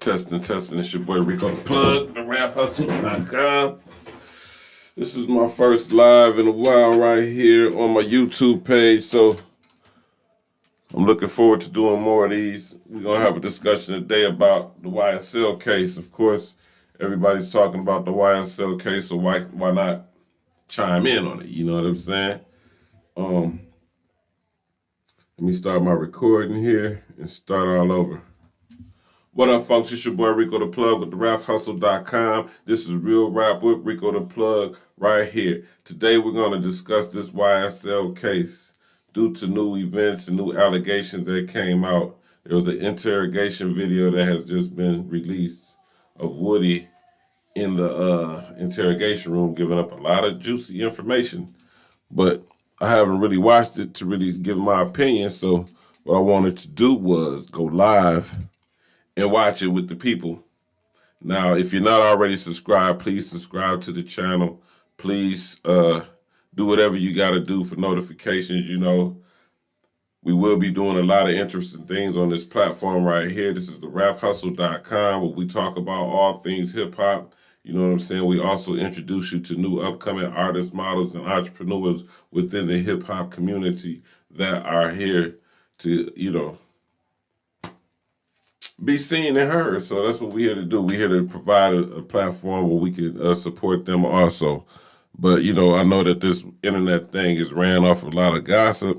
Testing. It's your boy Rico the Plug, the RapHustle.com. This is my first live in a while right here on my YouTube page, so I'm looking forward to doing more of these. We're going to have a discussion today about the YSL case. Of course, everybody's talking about the YSL case, so why not chime in on it? You know what I'm saying? Let me start my recording here and start all over. What up, folks? It's your boy Rico the Plug with the RapHustle.com. This is Real Rap with Rico the Plug right here. Today we're going to discuss this YSL case. Due to new events and new allegations that came out, there was an interrogation video that has just been released of Woody in the interrogation room giving up a lot of juicy information. But I haven't really watched it to really give my opinion, so what I wanted to do was go live and watch it with the people. Now, if you're not already subscribed, please subscribe to the channel. Please do whatever you got to do for notifications. You know, we will be doing a lot of interesting things on this platform right here. This is the RapHustle.com, where we talk about all things hip-hop. You know what I'm saying? We also introduce you to new upcoming artists, models, and entrepreneurs within the hip-hop community that are here to, you know, be seen and heard. So that's what we're here to do. We're here to provide a platform where we can support them also. But, you know, I know that this internet thing is ran off a lot of gossip,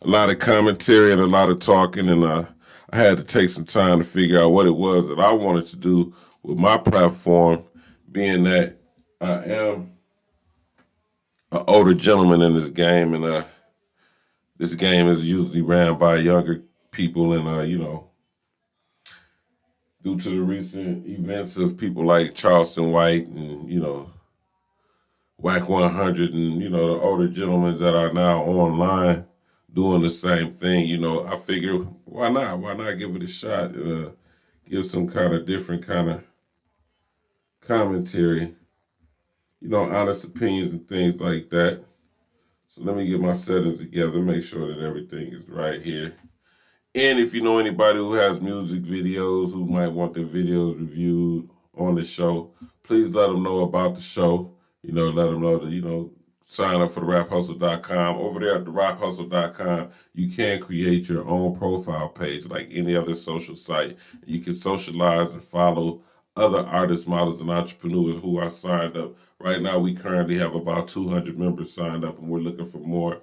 a lot of commentary, and a lot of talking. And I had to take some time to figure out what it was that I wanted to do with my platform, being that I am an older gentleman in this game. And this game is usually ran by younger people. And, you know, due to the recent events of people like Charleston White and, you know, Whack 100 and, you know, the older gentlemen that are now online doing the same thing, you know, I figure, why not? Why not give it a shot? Give some kind of different kind of commentary, you know, honest opinions and things like that. So let me get my settings together, make sure that everything is right here. And if you know anybody who has music videos, who might want their videos reviewed on the show, please let them know about the show. You know, let them know that, you know, sign up for the RapHustle.com. Over there at the RapHustle.com, you can create your own profile page like any other social site. You can socialize and follow other artists, models, and entrepreneurs who are signed up. Right now, we currently have about 200 members signed up, and we're looking for more.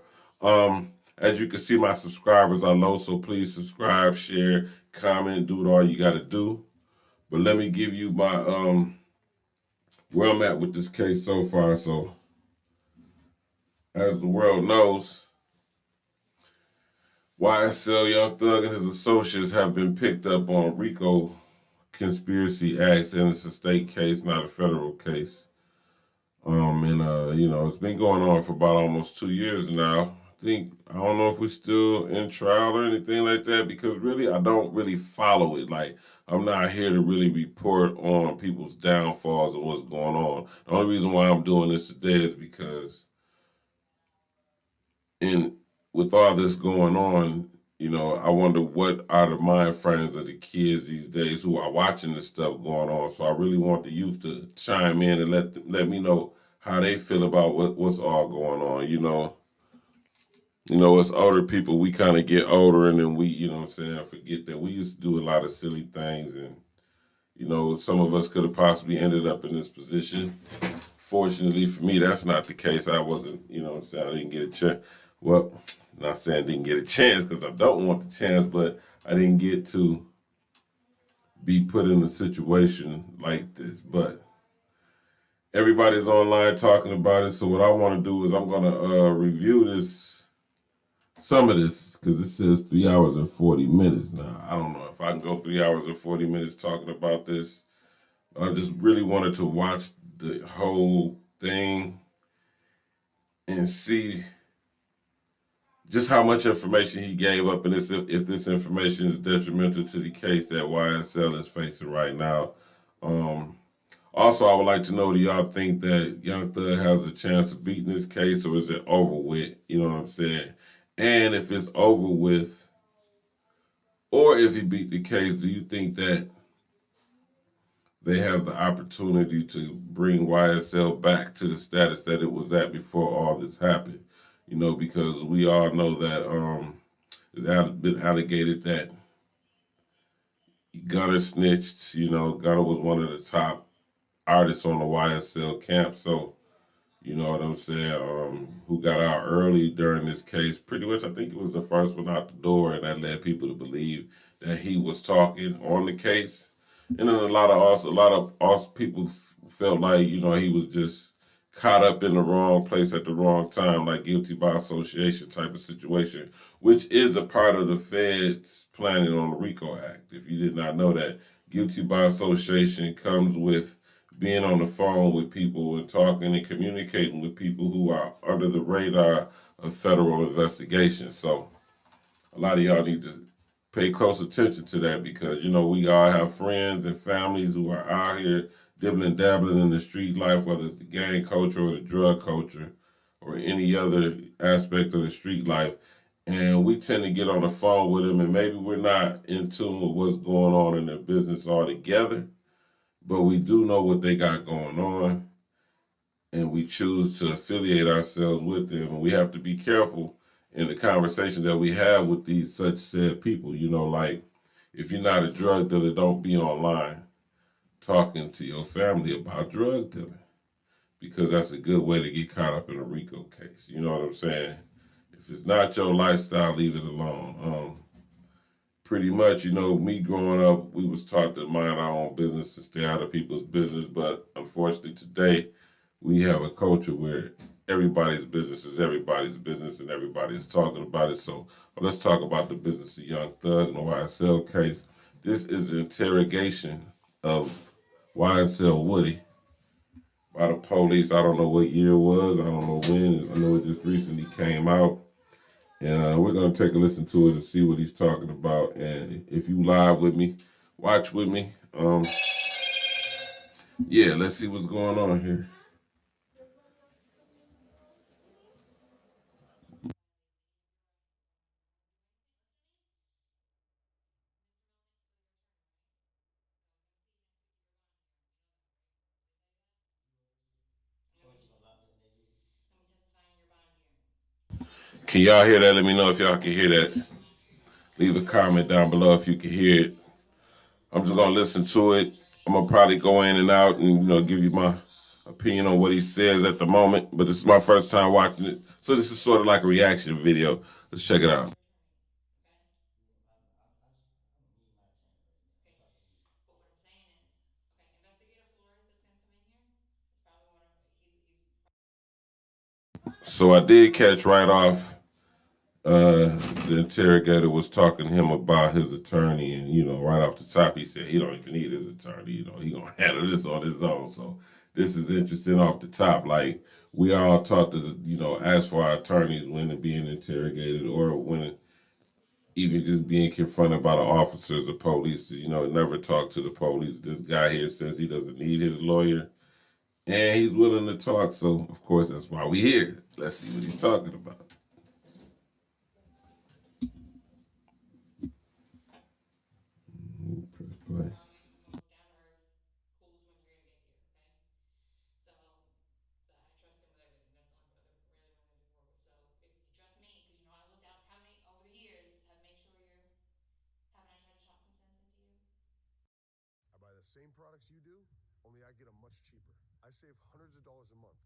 As you can see, my subscribers are low, so please subscribe, share, comment, do what all you got to do. But let me give you my where I'm at with this case so far. So, as the world knows, YSL Young Thug and his associates have been picked up on RICO conspiracy acts, and it's a state case, not a federal case. You know, it's been going on for about almost 2 years now. I don't know if we're still in trial or anything like that, because really, I don't really follow it. Like, I'm not here to really report on people's downfalls and what's going on. The only reason why I'm doing this today is because with all this going on, you know, I wonder what are the mind frames of the kids these days who are watching this stuff going on. So I really want the youth to chime in and let me know how they feel about what's all going on, you know. You know, as older people, we kind of get older, and then we, you know what I'm saying, forget that we used to do a lot of silly things. And, you know, some of us could have possibly ended up in this position. Fortunately for me, that's not the case. I wasn't, you know what I'm saying, I didn't get a chance. Well, not saying I didn't get a chance because I don't want the chance, but I didn't get to be put in a situation like this. But everybody's online talking about it, so what I want to do is I'm going to review some of this, because it says 3 hours and 40 minutes. Now, I don't know if I can go 3 hours and 40 minutes talking about this. I just really wanted to watch the whole thing and see just how much information he gave up, and if this information is detrimental to the case that YSL is facing right now. Also, I would like to know, do y'all think that Young Thug has a chance of beating this case, or is it over with? You know what I'm saying? And if it's over with, Or if he beat the case, do you think that they have the opportunity to bring YSL back to the status that it was at before all this happened? You know, because we all know that it's been alleged that Gunner snitched. You know, Gunner was one of the top artists on the YSL camp. So, you know what I'm saying? Who got out early during this case? Pretty much, I think it was the first one out the door, and that led people to believe that he was talking on the case. And then a lot of us people felt like he was just caught up in the wrong place at the wrong time, like guilty by association type of situation, which is a part of the Fed's planning on the RICO Act. If you did not know that, guilty by association comes with being on the phone with people and talking and communicating with people who are under the radar of federal investigation. So a lot of y'all need to pay close attention to that because we all have friends and families who are out here dibbling dabbling in the street life, whether it's the gang culture or the drug culture or any other aspect of the street life. And we tend to get on the phone with them, and maybe we're not in tune with what's going on in their business altogether, but we do know what they got going on, and we choose to affiliate ourselves with them. And we have to be careful in the conversation that we have with these such said people. Like if you're not a drug dealer, don't be online talking to your family about drug dealing because that's a good way to get caught up in a RICO case. You know what I'm saying? If it's not your lifestyle, leave it alone. Pretty much, me growing up, we was taught to mind our own business and stay out of people's business. But unfortunately, today we have a culture where everybody's business is everybody's business and everybody is talking about it. So let's talk about the business of Young Thug and the YSL case. This is an interrogation of YSL Woody by the police. I don't know what year it was. I don't know when. I know it just recently came out. And we're going to take a listen to it and see what he's talking about. And if you live with me, watch with me. Yeah, let's see what's going on here. Can y'all hear that? Let me know if y'all can hear that. Leave a comment down below if you can hear it. I'm just going to listen to it. I'm going to probably go in and out and, give you my opinion on what he says at the moment. But this is my first time watching it. So this is sort of like a reaction video. Let's check it out. So I did catch right off the interrogator was talking to him about his attorney, and right off the top, he said he don't even need his attorney. He gonna handle this on his own. So this is interesting off the top. Like we are all taught to, ask for our attorneys when they're being interrogated or when even just being confronted by the officers, the police. Never talk to the police. This guy here says he doesn't need his lawyer, and he's willing to talk. So of course that's why we here. Let's see what he's talking about. Press play. I buy the same products you do, only I get them much cheaper. I save hundreds of dollars a month.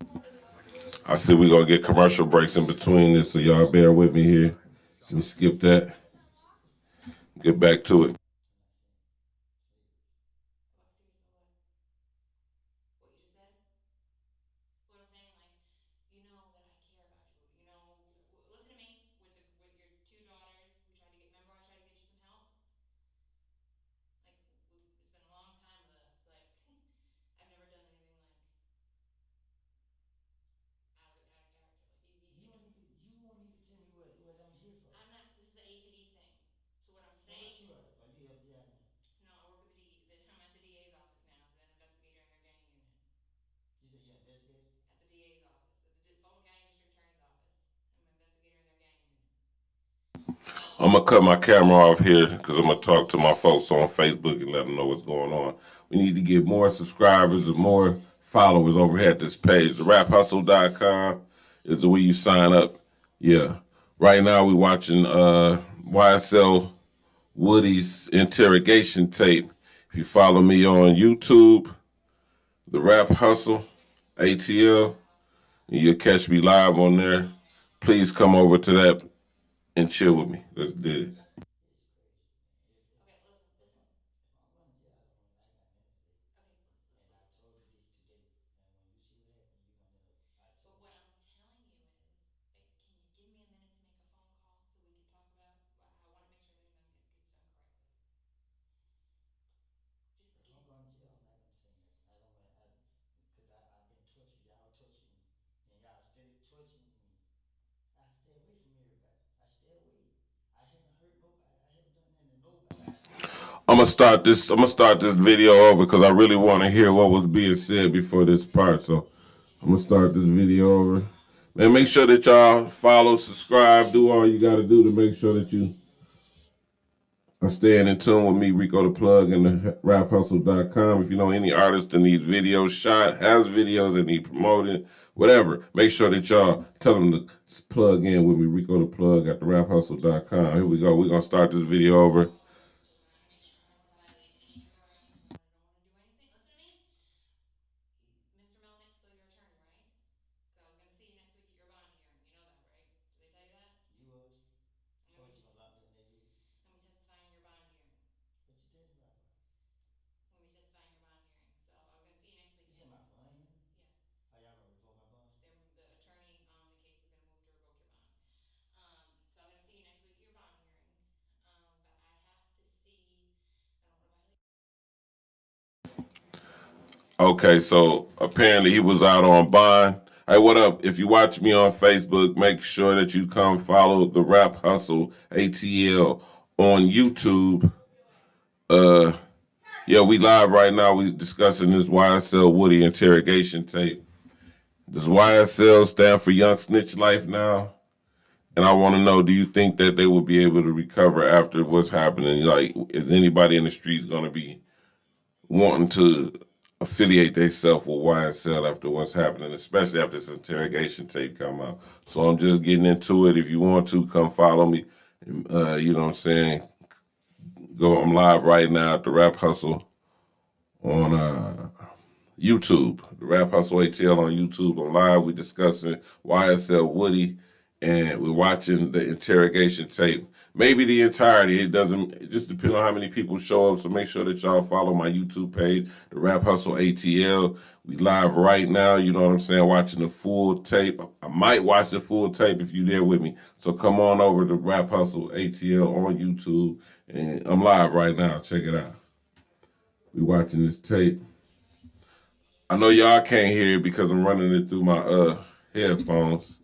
I see we're gonna get commercial breaks in between this, so y'all bear with me here. Let me skip that. Get back to it. I'm gonna cut my camera off here because I'm gonna talk to my folks on Facebook and let them know what's going on. We need to get more subscribers and more followers over here at this page. TheRapHustle.com is the way you sign up. Yeah. Right now we watching YSL Woody's interrogation tape. If you follow me on YouTube, The Rap Hustle, ATL, you'll catch me live on there. Please come over to that and chill with me. Let's do it. I'm gonna start this video over because I really want to hear what was being said before this part. So I'm gonna start this video over. Man, make sure that y'all follow, subscribe, do all you gotta do to make sure that you are staying in tune with me, Rico the Plug, and the RapHustle.com. If you know any artist that needs videos shot, has videos that need promoted, whatever, make sure that y'all tell them to plug in with me, Rico the Plug at the RapHustle.com. Here we go. We're gonna start this video over. Okay, so apparently he was out on bond. Hey, what up? If you watch me on Facebook, make sure that you come follow the Rap Hustle ATL on YouTube. Yeah, we live right now. We discussing this YSL Woody interrogation tape. Does YSL stand for Young Snitch Life now? And I want to know, do you think that they will be able to recover after what's happening? Like, is anybody in the streets going to be wanting to affiliate themselves with YSL after what's happening, especially after this interrogation tape come out? So I'm just getting into it. If you want to, come follow me. You know what I'm saying? I'm live right now at the Rap Hustle on YouTube. The Rap Hustle ATL on YouTube. I'm live. We're discussing YSL Woody, and we're watching the interrogation tape. Maybe the entirety. It just depends on how many people show up. So make sure that y'all follow my YouTube page, the Rap Hustle ATL. We live right now. You know what I'm saying? Watching the full tape. I might watch the full tape if you're there with me. So come on over to Rap Hustle ATL on YouTube, and I'm live right now. Check it out. We watching this tape. I know y'all can't hear it because I'm running it through my headphones.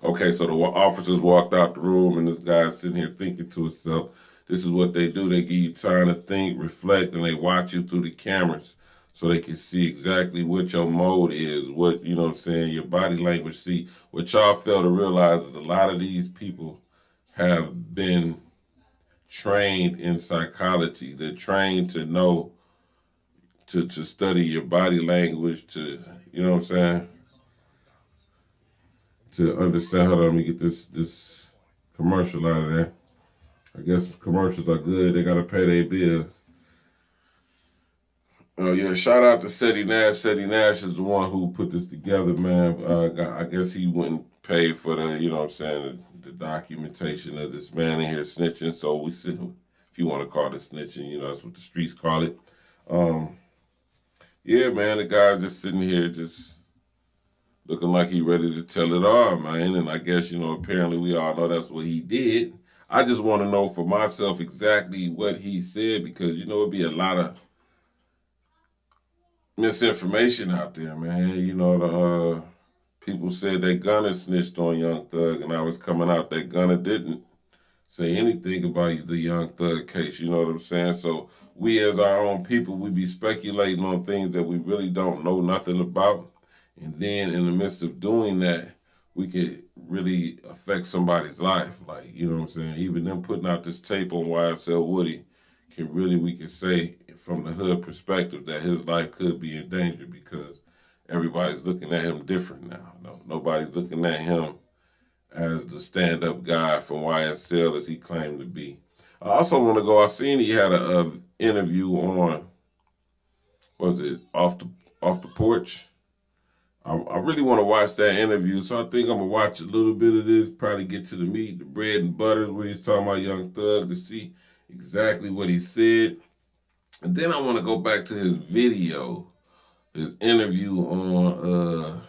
Okay, so the officers walked out the room, and this guy's sitting here thinking to himself. This is what they do. They give you time to think, reflect, and they watch you through the cameras so they can see exactly what your mode is, what, you know what I'm saying, your body language. See, what y'all fail to realize is a lot of these people have been trained in psychology. They're trained to know, to study your body language, to, you know what I'm saying, to understand. Hold on, let me get this commercial out of there. I guess commercials are good. They gotta pay their bills. Oh yeah, shout out to Seti Nash. Seti Nash is the one who put this together, man. I guess he wouldn't pay for the, you know what I'm saying, the documentation of this man in here snitching. So we said, if you want to call it snitching, you know, that's what the streets call it. Yeah, man, the guy's just sitting here just looking like he ready to tell it all, man. And I guess, you know, apparently we all know that's what he did. I just want to know for myself exactly what he said, because, you know, it'd be a lot of misinformation out there, man. You know, the people said that Gunna snitched on Young Thug, and I was coming out that Gunna didn't say anything about the Young Thug case. You know what I'm saying? So we, as our own people, we be speculating on things that we really don't know nothing about, and then in the midst of doing that, we could really affect somebody's life. Like, you know what I'm saying? Even them putting out this tape on YSL Woody can really, we can say from the hood perspective that his life could be in danger, because everybody's looking at him different now. No, nobody's looking at him as the stand-up guy from YSL as he claimed to be. I also want to go, I seen he had a interview on, was it off the porch? I really want to watch that interview, so I think I'm gonna watch a little bit of this, probably get to the meat, the bread and butter, where he's talking about Young Thug, to see exactly what he said. And then I want to go back to his video, his interview on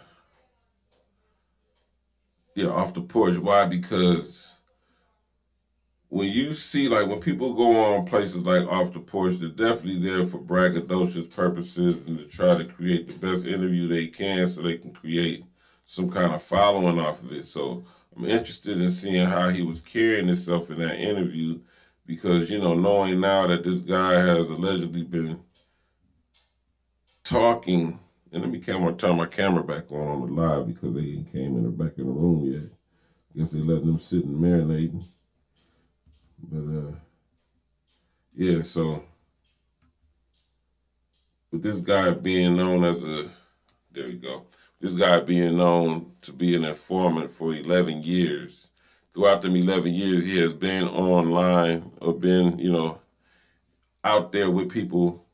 off the porch. Why? Because when you see, like, when people go on places like Off the Porch, they're definitely there for braggadocious purposes and to try to create the best interview they can so they can create some kind of following off of it. So I'm interested in seeing how he was carrying himself in that interview, because, you know, knowing now that this guy has allegedly been talking, and let me turn my camera back on the live, because they ain't came in the back of the room yet. Guess they letting them sit and marinating. But yeah, so with this guy being known as there we go. This guy being known to be an informant for 11 years. Throughout them 11 years, he has been online or been, you know, out there with people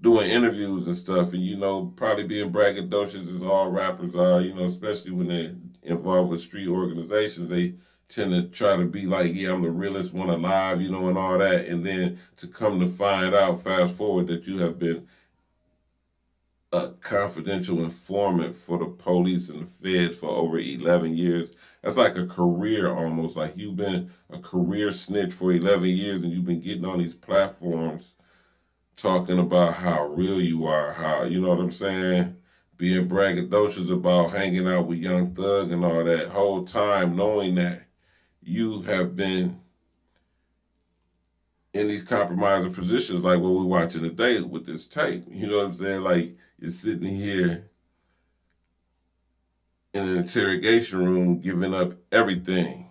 doing interviews and stuff. And, you know, probably being braggadocious as all rappers are, you know, especially when they're involved with street organizations. They tend to try to be like, yeah, I'm the realest one alive, you know, and all that. And then to come to find out, fast forward, that you have been a confidential informant for the police and the feds for over 11 years. That's like a career almost. Like, you've been a career snitch for 11 years, and you've been getting on these platforms talking about how real you are, how, you know what I'm saying, being braggadocious about hanging out with Young Thug and all that, whole time knowing that you have been in these compromising positions like what we're watching today with this tape. You know what I'm saying? Like, you're sitting here in an interrogation room giving up everything,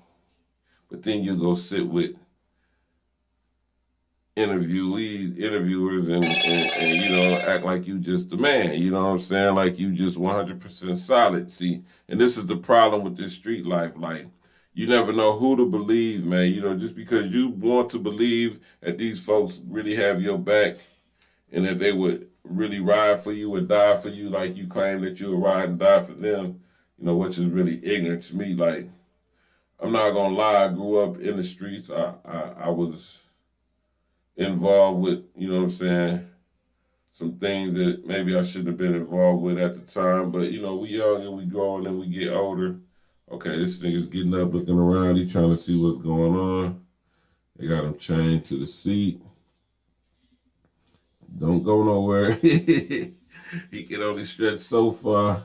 but then you go sit with interviewers, and you know, act like you just the man, you know what I'm saying? Like, you just 100% solid. See, and this is the problem with this street life. Like, you never know who to believe, man. You know, just because you want to believe that these folks really have your back and that they would really ride for you or die for you, like you claim that you'll ride and die for them, you know, which is really ignorant to me. Like, I'm not gonna lie, I grew up in the streets. I was involved with, you know what I'm saying, some things that maybe I shouldn't have been involved with at the time. But, you know, we young and we grow and we get older. Okay, this nigga's getting up, looking around. He trying to see what's going on. They got him chained to the seat. Don't go nowhere. He can only stretch so far.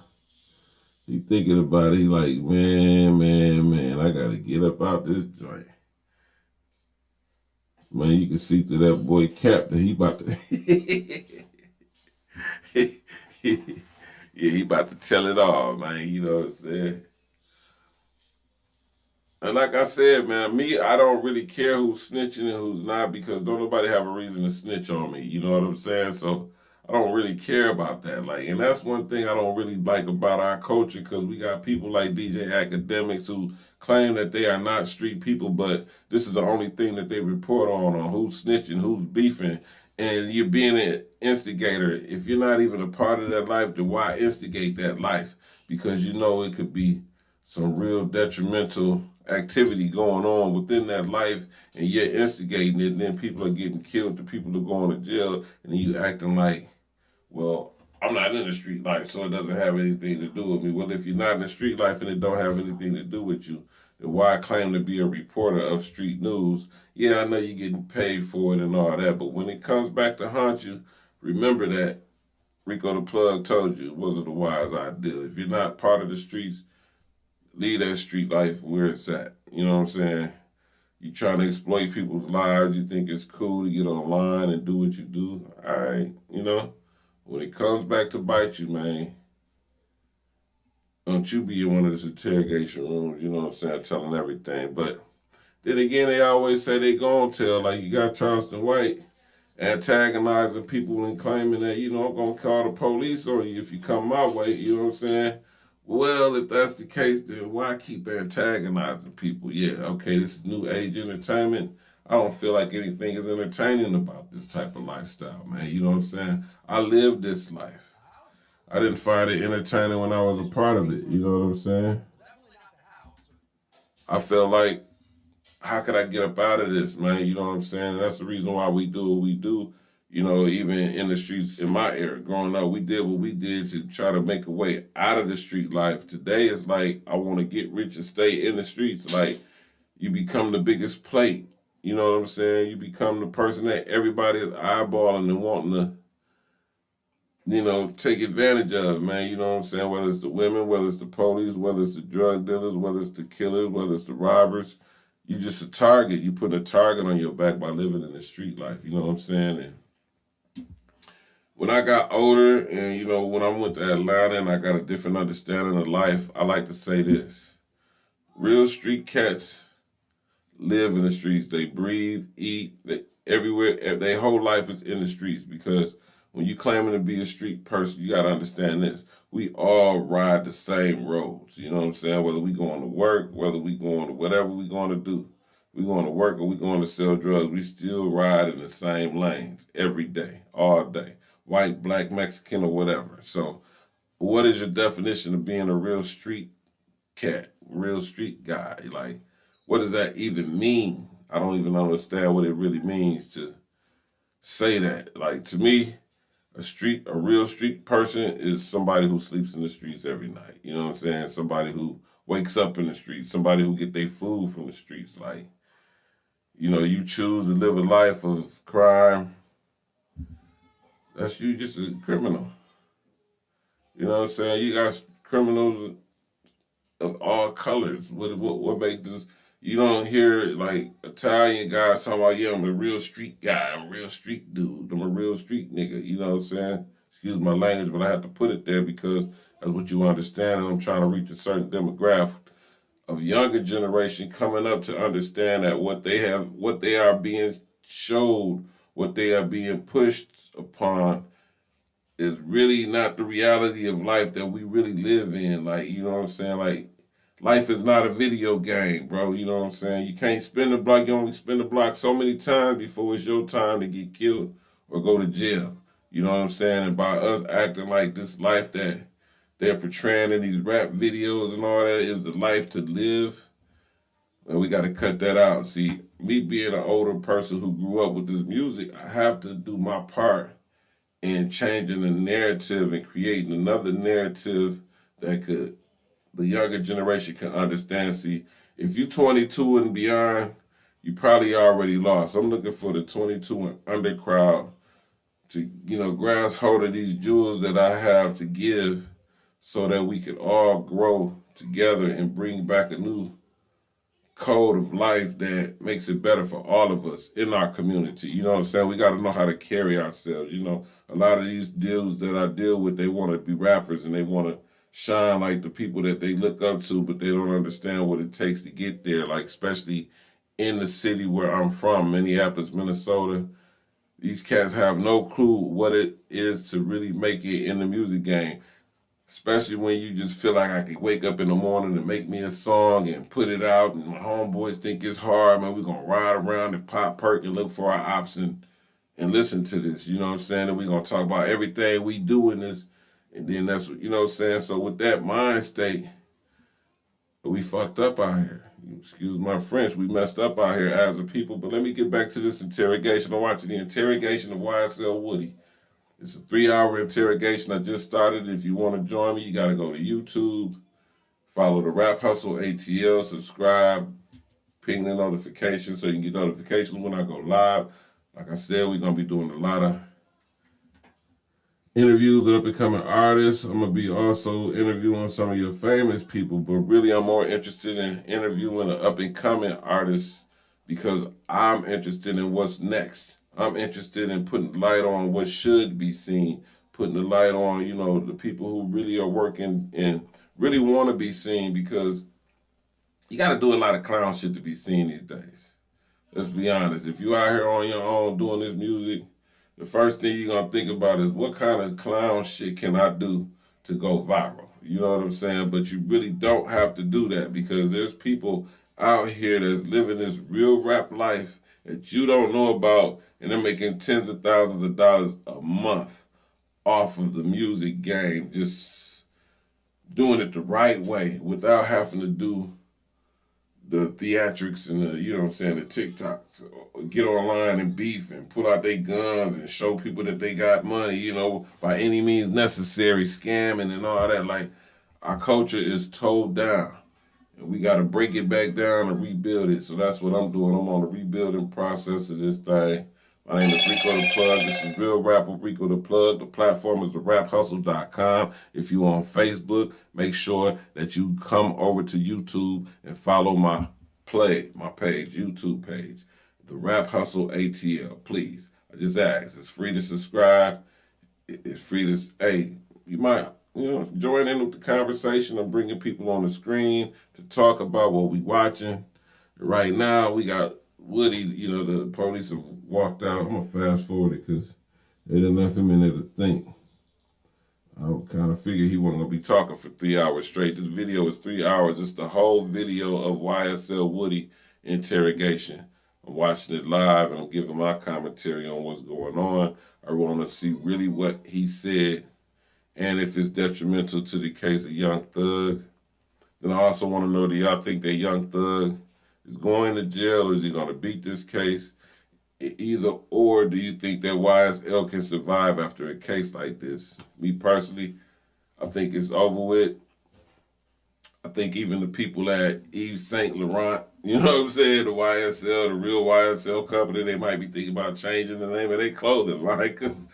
He thinking about it. He like, man, I gotta get up out this joint. Man, you can see through that boy cap that he about to. Yeah, he about to tell it all, man. You know what I'm saying? And like I said, man, me, I don't really care who's snitching and who's not because don't nobody have a reason to snitch on me. You know what I'm saying? So I don't really care about that. Like, and that's one thing I don't really like about our culture because we got people like DJ Academics who claim that they are not street people, but this is the only thing that they report on who's snitching, who's beefing, and you're being an instigator. If you're not even a part of that life, then why instigate that life? Because you know it could be some real detrimental activity going on within that life and you're instigating it and then people are getting killed, the people are going to jail and then you acting like, well, I'm not in the street life so it doesn't have anything to do with me. Well, if you're not in the street life and it don't have anything to do with you, then why claim to be a reporter of street news? Yeah, I know you're getting paid for it and all that, but when it comes back to haunt you, remember that Rico the Plug told you it wasn't a wise idea. If you're not part of the streets, leave that street life where it's at. You know what I'm saying? You trying to exploit people's lives. You think it's cool to get online and do what you do. All right, you know? When it comes back to bite you, man, don't you be in one of those interrogation rooms, you know what I'm saying, telling everything. But then again, they always say they gonna tell. Like you got Charleston White antagonizing people and claiming that, you know, I'm gonna call the police on you if you come my way, you know what I'm saying? Well, if that's the case, then why keep antagonizing people? Yeah, okay, this is new age entertainment. I don't feel like anything is entertaining about this type of lifestyle, man. You know what I'm saying? I lived this life. I didn't find it entertaining when I was a part of it. You know what I'm saying? I felt like, how could I get up out of this, man? You know what I'm saying? And that's the reason why we do what we do. You know, even in the streets in my era, growing up, we did what we did to try to make a way out of the street life. Today, it's like, I want to get rich and stay in the streets. Like, you become the biggest plate. You know what I'm saying? You become the person that everybody is eyeballing and wanting to, you know, take advantage of, man. You know what I'm saying? Whether it's the women, whether it's the police, whether it's the drug dealers, whether it's the killers, whether it's the robbers. You just a target. You put a target on your back by living in the street life. You know what I'm saying? And when I got older and, you know, when I went to Atlanta and I got a different understanding of life, I like to say this. Real street cats live in the streets. They breathe, eat, everywhere. Their whole life is in the streets because when you claiming to be a street person, you got to understand this. We all ride the same roads. You know what I'm saying? Whether we going to work, whether we going to whatever we going to do. We going to work or we going to sell drugs. We still ride in the same lanes every day, all day. White, black, Mexican, or whatever. So what is your definition of being a real street cat, real street guy? Like, what does that even mean? I don't even understand what it really means to say that. Like, to me, a real street person is somebody who sleeps in the streets every night. You know what I'm saying? Somebody who wakes up in the streets, somebody who get their food from the streets. Like, you know, you choose to live a life of crime, that's you just a criminal. You know what I'm saying? You got criminals of all colors. What makes this? You don't hear like Italian guys talking about, yeah, I'm a real street guy. I'm a real street dude. I'm a real street nigga. You know what I'm saying? Excuse my language, but I have to put it there because that's what you understand. And I'm trying to reach a certain demographic of younger generation coming up to understand that what they are being showed, what they are being pushed upon is really not the reality of life that we really live in. Like, you know what I'm saying? Like, life is not a video game, bro. You know what I'm saying? You can't spin the block. You only spin the block so many times before it's your time to get killed or go to jail. You know what I'm saying? And by us acting like this life that they're portraying in these rap videos and all that is the life to live, and we got to cut that out. See, me being an older person who grew up with this music, I have to do my part in changing the narrative and creating another narrative that the younger generation can understand. See, if you're 22 and beyond, you probably already lost. I'm looking for the 22 and under crowd to, you know, grasp hold of these jewels that I have to give so that we could all grow together and bring back a new code of life that makes it better for all of us in our community. You know what I'm saying? We got to know how to carry ourselves. You know, a lot of these dudes that I deal with, they want to be rappers and they want to shine like the people that they look up to, but they don't understand what it takes to get there, like especially in the city where I'm from, Minneapolis, Minnesota. These cats have no clue what it is to really make it in the music game. Especially when you just feel like I could wake up in the morning and make me a song and put it out, and my homeboys think it's hard, man. We're going to ride around and pop perk and look for our option and listen to this. You know what I'm saying? And we're going to talk about everything we do in this. And then that's what, you know what I'm saying? So with that mind state, we fucked up out here. Excuse my French. We messed up out here as a people. But let me get back to this interrogation. I'm watching the interrogation of YSL Woody. It's a 3-hour interrogation. I just started. If you want to join me, you got to go to YouTube, follow the Rap Hustle ATL, subscribe, ping the notifications so you can get notifications when I go live. Like I said, we're going to be doing a lot of interviews with up-and-coming artists. I'm going to be also interviewing some of your famous people, but really I'm more interested in interviewing an up-and-coming artist because I'm interested in what's next. I'm interested in putting the light on what should be seen, putting the light on, you know, the people who really are working and really want to be seen, because you got to do a lot of clown shit to be seen these days. Let's be honest. If you out here on your own doing this music, the first thing you're going to think about is what kind of clown shit can I do to go viral? You know what I'm saying? But you really don't have to do that, because there's people out here that's living this real rap life that you don't know about, and they're making tens of thousands of dollars a month off of the music game, just doing it the right way without having to do the theatrics and the, you know what I'm saying, the TikToks. Get online and beef and pull out their guns and show people that they got money, you know, by any means necessary, scamming and all that. Like, our culture is towed down. And we got to break it back down and rebuild it. So that's what I'm doing. I'm on the rebuilding process of this thing. My name is RICO the Plug. This is Real Rapper RICO the Plug. The platform is theraphustle.com. If you're on Facebook, make sure that you come over to YouTube and follow my page, YouTube page, The Rap Hustle ATL. Please, I just ask. It's free to subscribe. It's free to, hey, you might, you know, join in with the conversation. I'm bringing people on the screen to talk about what we watching. Right now, we got Woody, you know, the police have walked out. I'm going to fast forward it because there didn't enough him in there to think. I kind of figured he wasn't going to be talking for 3 hours straight. This video is 3 hours. It's the whole video of YSL Woody interrogation. I'm watching it live and I'm giving my commentary on what's going on. I want to see really what he said and if it's detrimental to the case of Young Thug. Then I also want to know, do y'all think that Young Thug is going to jail, or is he going to beat this case? Either or, do you think that YSL can survive after a case like this? Me personally, I think it's over with. I think even the people at Yves Saint Laurent, you know what I'm saying, the YSL, the real YSL company, they might be thinking about changing the name of their clothing line, because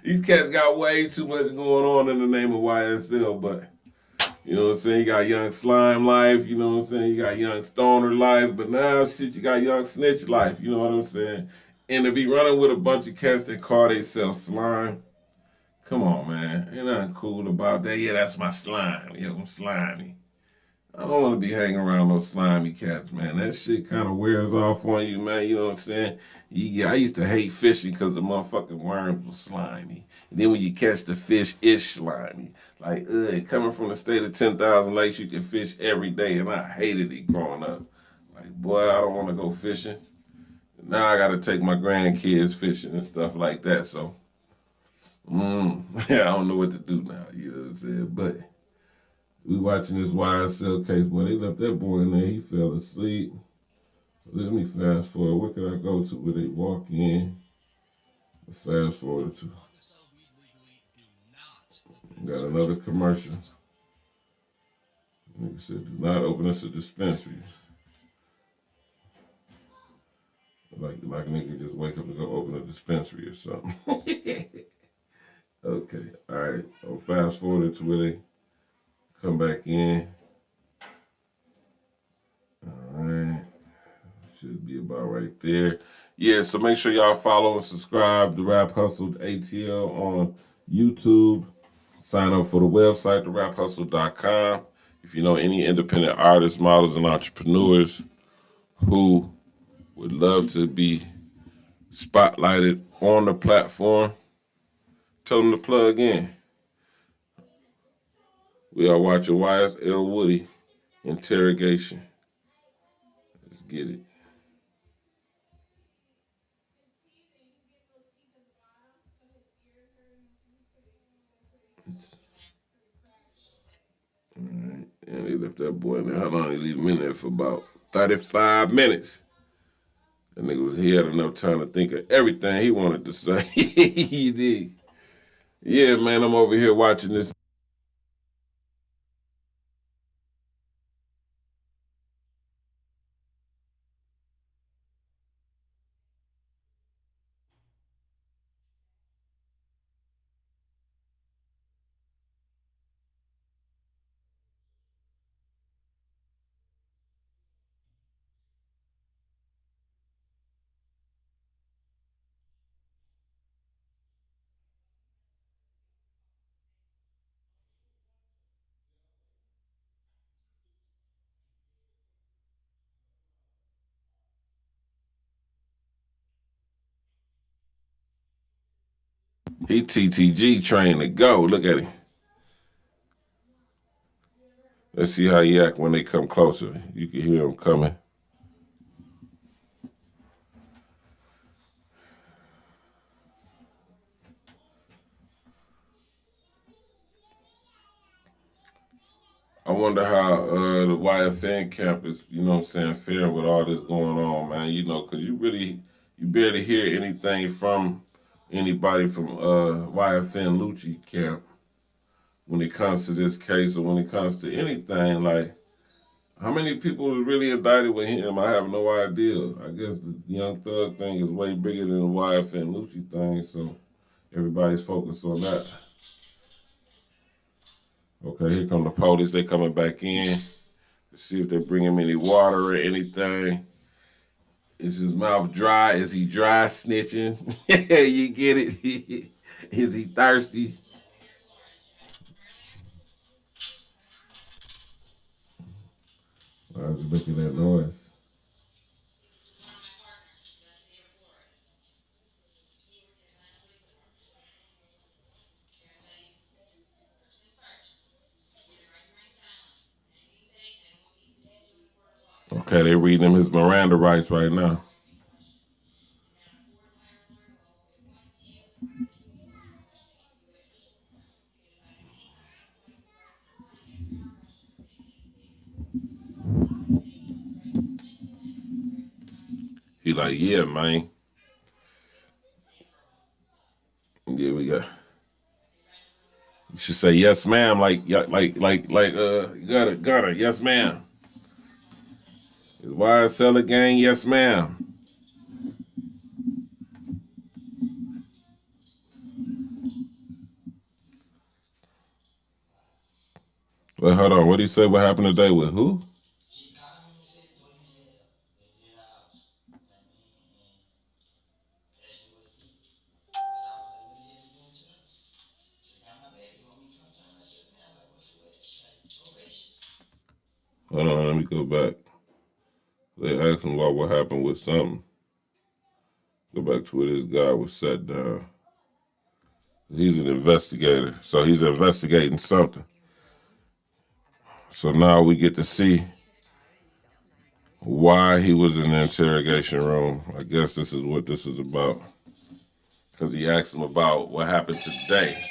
these cats got way too much going on in the name of YSL. But you know what I'm saying? You got Young Slime life, you know what I'm saying? You got Young Stoner life, but now, shit, you got Young Snitch life, you know what I'm saying? And to be running with a bunch of cats that call themselves Slime, come on, man. Ain't nothing cool about that. Yeah, that's my slime. Yeah, I'm slimy. I don't want to be hanging around those slimy cats, man. That shit kind of wears off on you, man. You know what I'm saying? I used to hate fishing because the motherfucking worms were slimy. And then when you catch the fish, it's slimy. Like, coming from the state of 10,000 lakes, you can fish every day, and I hated it growing up. Like, boy, I don't want to go fishing. Now I got to take my grandkids fishing and stuff like that, so I don't know what to do now, you know what I'm saying? But we watching this YSL case, boy, they left that boy in there, he fell asleep. Let me fast forward. Where can I go to where they walk in? Fast forward to. Got another commercial. Nigga said, do not open us a dispensary. Like a nigga just wake up and go open a dispensary or something. Okay, all right. I'll fast forward to where they come back in. All right. Should be about right there. Yeah, so make sure y'all follow and subscribe to Rap Hustle ATL on YouTube. Sign up for the website, theraphustle.com. If you know any independent artists, models, and entrepreneurs who would love to be spotlighted on the platform, tell them to plug in. We are watching YSL Woody Interrogation. Let's get it. All right. And they left that boy in there. How long did they leave him in there for? About 35 minutes. That nigga he had enough time to think of everything he wanted to say. He did. Yeah, man, I'm over here watching this. He TTG trained to go. Look at him. Let's see how he act when they come closer. You can hear him coming. I wonder how the YFN camp is, you know what I'm saying, faring with all this going on, man. You know, because you barely hear anything from anybody from YFN Lucci camp when it comes to this case or when it comes to anything. Like, how many people are really indicted with him? I have no idea. I guess the Young Thug thing is way bigger than the YFN Lucci thing, so everybody's focused on that. Okay, here come the police. They coming back in to see if they bring him any water or anything. Is his mouth dry? Is he dry snitching? You get it? Is he thirsty? Why is he making that noise? Okay, they reading him his Miranda rights right now. He like, yeah, man. Yeah, we got. You should say yes, ma'am. Like, yeah, got it. Yes, ma'am. Is YSL the gang? Yes, ma'am. Well, hold on. What did he say? What happened today with who? Hold on, let me go back. They asked him about what happened with something. Go back to where this guy was sat down. He's an investigator, so he's investigating something. So now we get to see why he was in the interrogation room. I guess this is what this is about. Because he asked him about what happened today.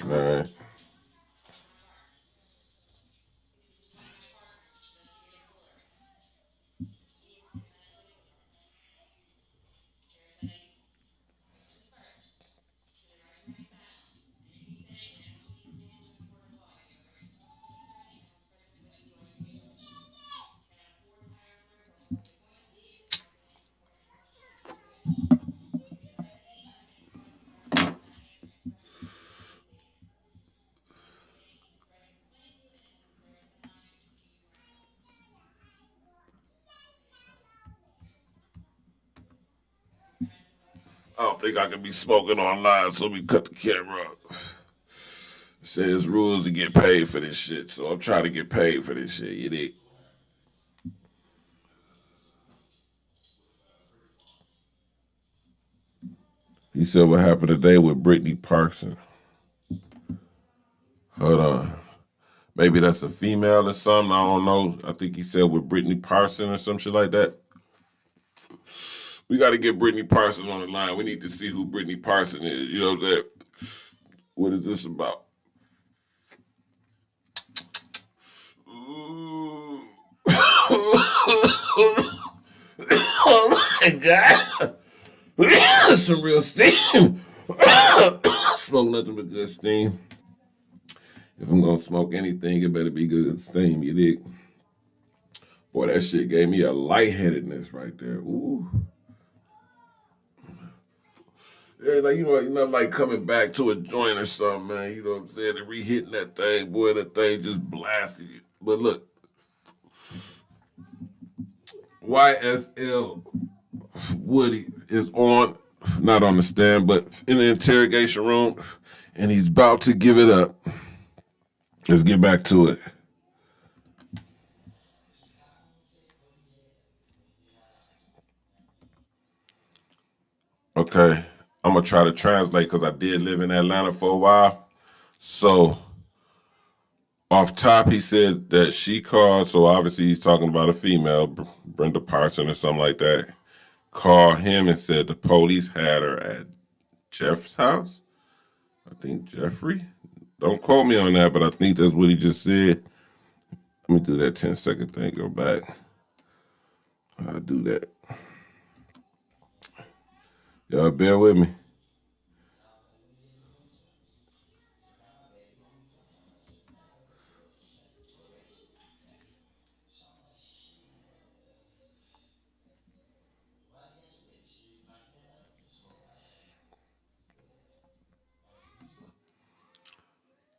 All right. I don't think I can be smoking online, so we cut the camera up. It says rules to get paid for this shit, so I'm trying to get paid for this shit, you dig? He said what happened today with Brittany Parson. Hold on. Maybe that's a female or something. I don't know. I think he said with Brittany Parson or some shit like that. We got to get Brittany Parson on the line. We need to see who Brittany Parson is. You know what I'm saying? What is this about? Ooh. Oh my God. Some real steam. Smoke nothing but good steam. If I'm gonna smoke anything, it better be good steam, you dig? Boy, that shit gave me a lightheadedness right there. Ooh. Yeah, like like coming back to a joint or something, man. You know what I'm saying? And re-hitting that thing, boy, that thing just blasted you. But look, YSL Woody is not on the stand, but in the interrogation room, and he's about to give it up. Let's get back to it. Okay, I'm gonna try to translate because I did live in Atlanta for a while. So off top, he said that she called. So obviously he's talking about a female, Brenda Parson or something like that. Called him and said the police had her at Jeff's house. I think Jeffrey. Don't quote me on that, but I think that's what he just said. Let me do that 10-second thing. Go back. I'll do that. Y'all bear with me.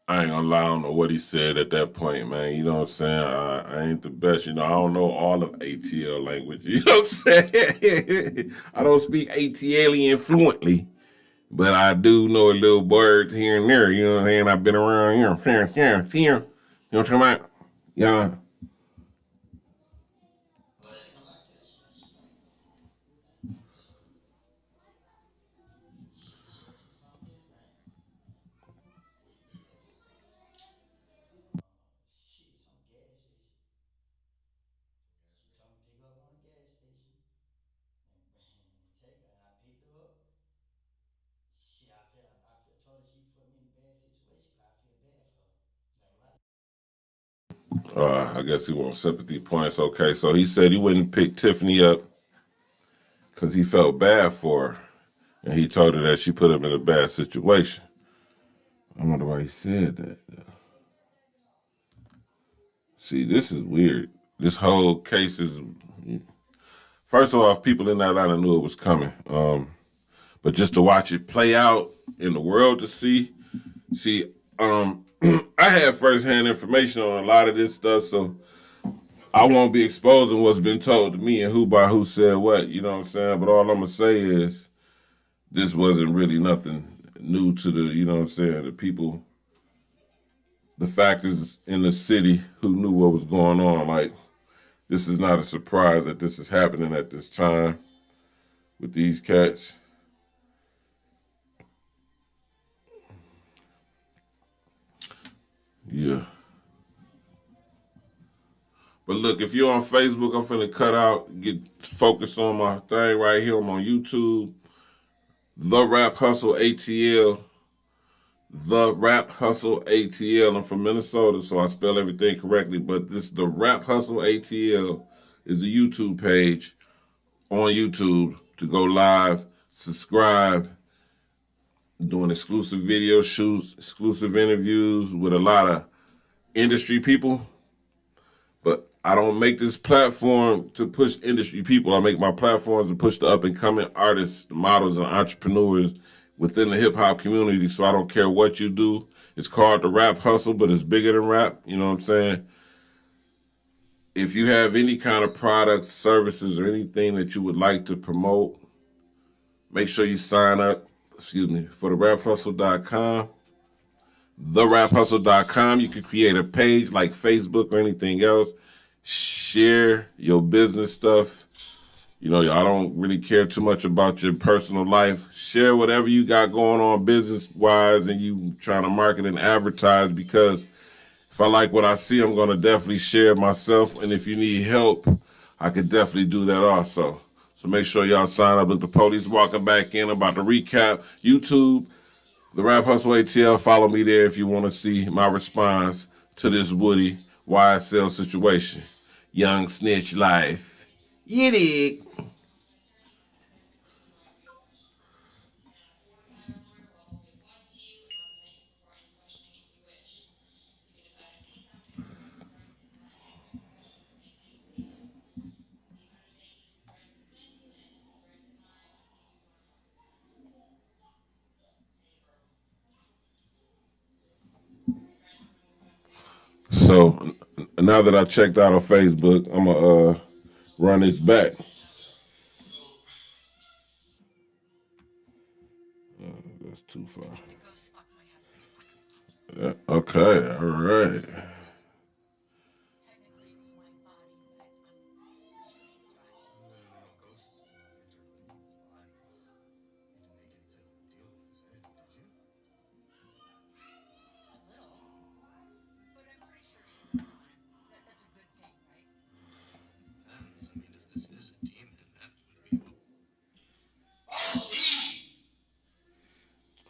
I ain't gonna lie, I don't know what he said at that point, man. You know what I'm saying? I ain't the best. I don't know all of ATL language. You know what I'm saying? I don't speak ATLian fluently, but I do know a little word here and there. You know what I'm saying? I've been around here. You know what I'm talking about? Yeah. I guess he wants sympathy points. Okay, so he said he wouldn't pick Tiffany up because he felt bad for her. And he told her that she put him in a bad situation. I wonder why he said that. See, this is weird. This whole case is, first of all, if people in Atlanta knew it was coming. But just to watch it play out in the world to see, I have firsthand information on a lot of this stuff, so I won't be exposing what's been told to me and who by who said what, you know what I'm saying? But all I'm going to say is this wasn't really nothing new to the, you know what I'm saying, the people, the factors in the city who knew what was going on. Like, this is not a surprise that this is happening at this time with these cats. Yeah. But look, if you're on Facebook, I'm finna cut out, get focused on my thing right here. I'm on YouTube. The Rap Hustle ATL. The Rap Hustle ATL. I'm from Minnesota, so I spell everything correctly. But the Rap Hustle ATL is a YouTube page on YouTube to go live, subscribe, doing exclusive video shoots, exclusive interviews with a lot of industry people. But I don't make this platform to push industry people. I make my platforms to push the up and coming artists, the models, and entrepreneurs within the hip hop community. So I don't care what you do. It's called the Rap Hustle, but it's bigger than rap. You know what I'm saying? If you have any kind of products, services, or anything that you would like to promote, Make sure you sign up, for therapHustle.com. TherapHustle.com. You can create a page like Facebook or anything else. Share your business stuff. You know, I don't really care too much about your personal life. Share whatever you got going on business-wise and you trying to market and advertise, because if I like what I see, I'm going to definitely share myself. And if you need help, I could definitely do that also. So make sure y'all sign up. Look, the police walking back in. I'm about to recap. YouTube, The Rap Hustle ATL. Follow me there if you want to see my response to this Woody YSL situation. Young snitch life. You dig? So now that I checked out on Facebook, I'm going to run this back. That's too far. Yeah, okay, all right.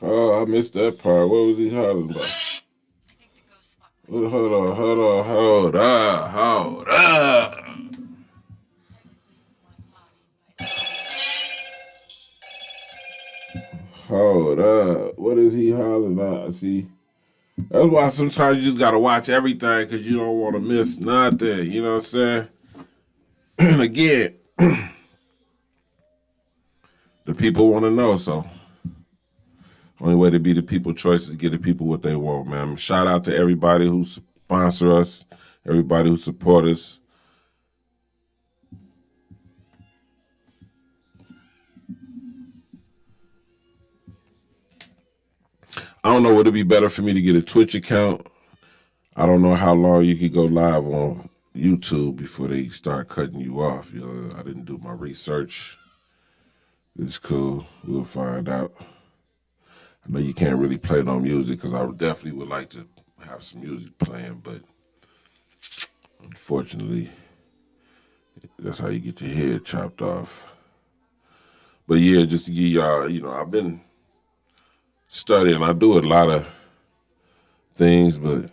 Oh, I missed that part. What was he hollering about? Hold up. Hold up. What is he hollering about? See, that's why sometimes you just got to watch everything because you don't want to miss nothing. You know what I'm saying? And again, the people want to know, so only way to be the people choice is to get the people what they want, man. Shout out to everybody who sponsor us, everybody who support us. I don't know, would it be better for me to get a Twitch account? I don't know how long you could go live on YouTube before they start cutting you off. You know, I didn't do my research. It's cool. We'll find out. I know you can't really play no music because I definitely would like to have some music playing, but unfortunately, that's how you get your head chopped off. But yeah, just to give y'all, you know, I've been studying. I do a lot of things, but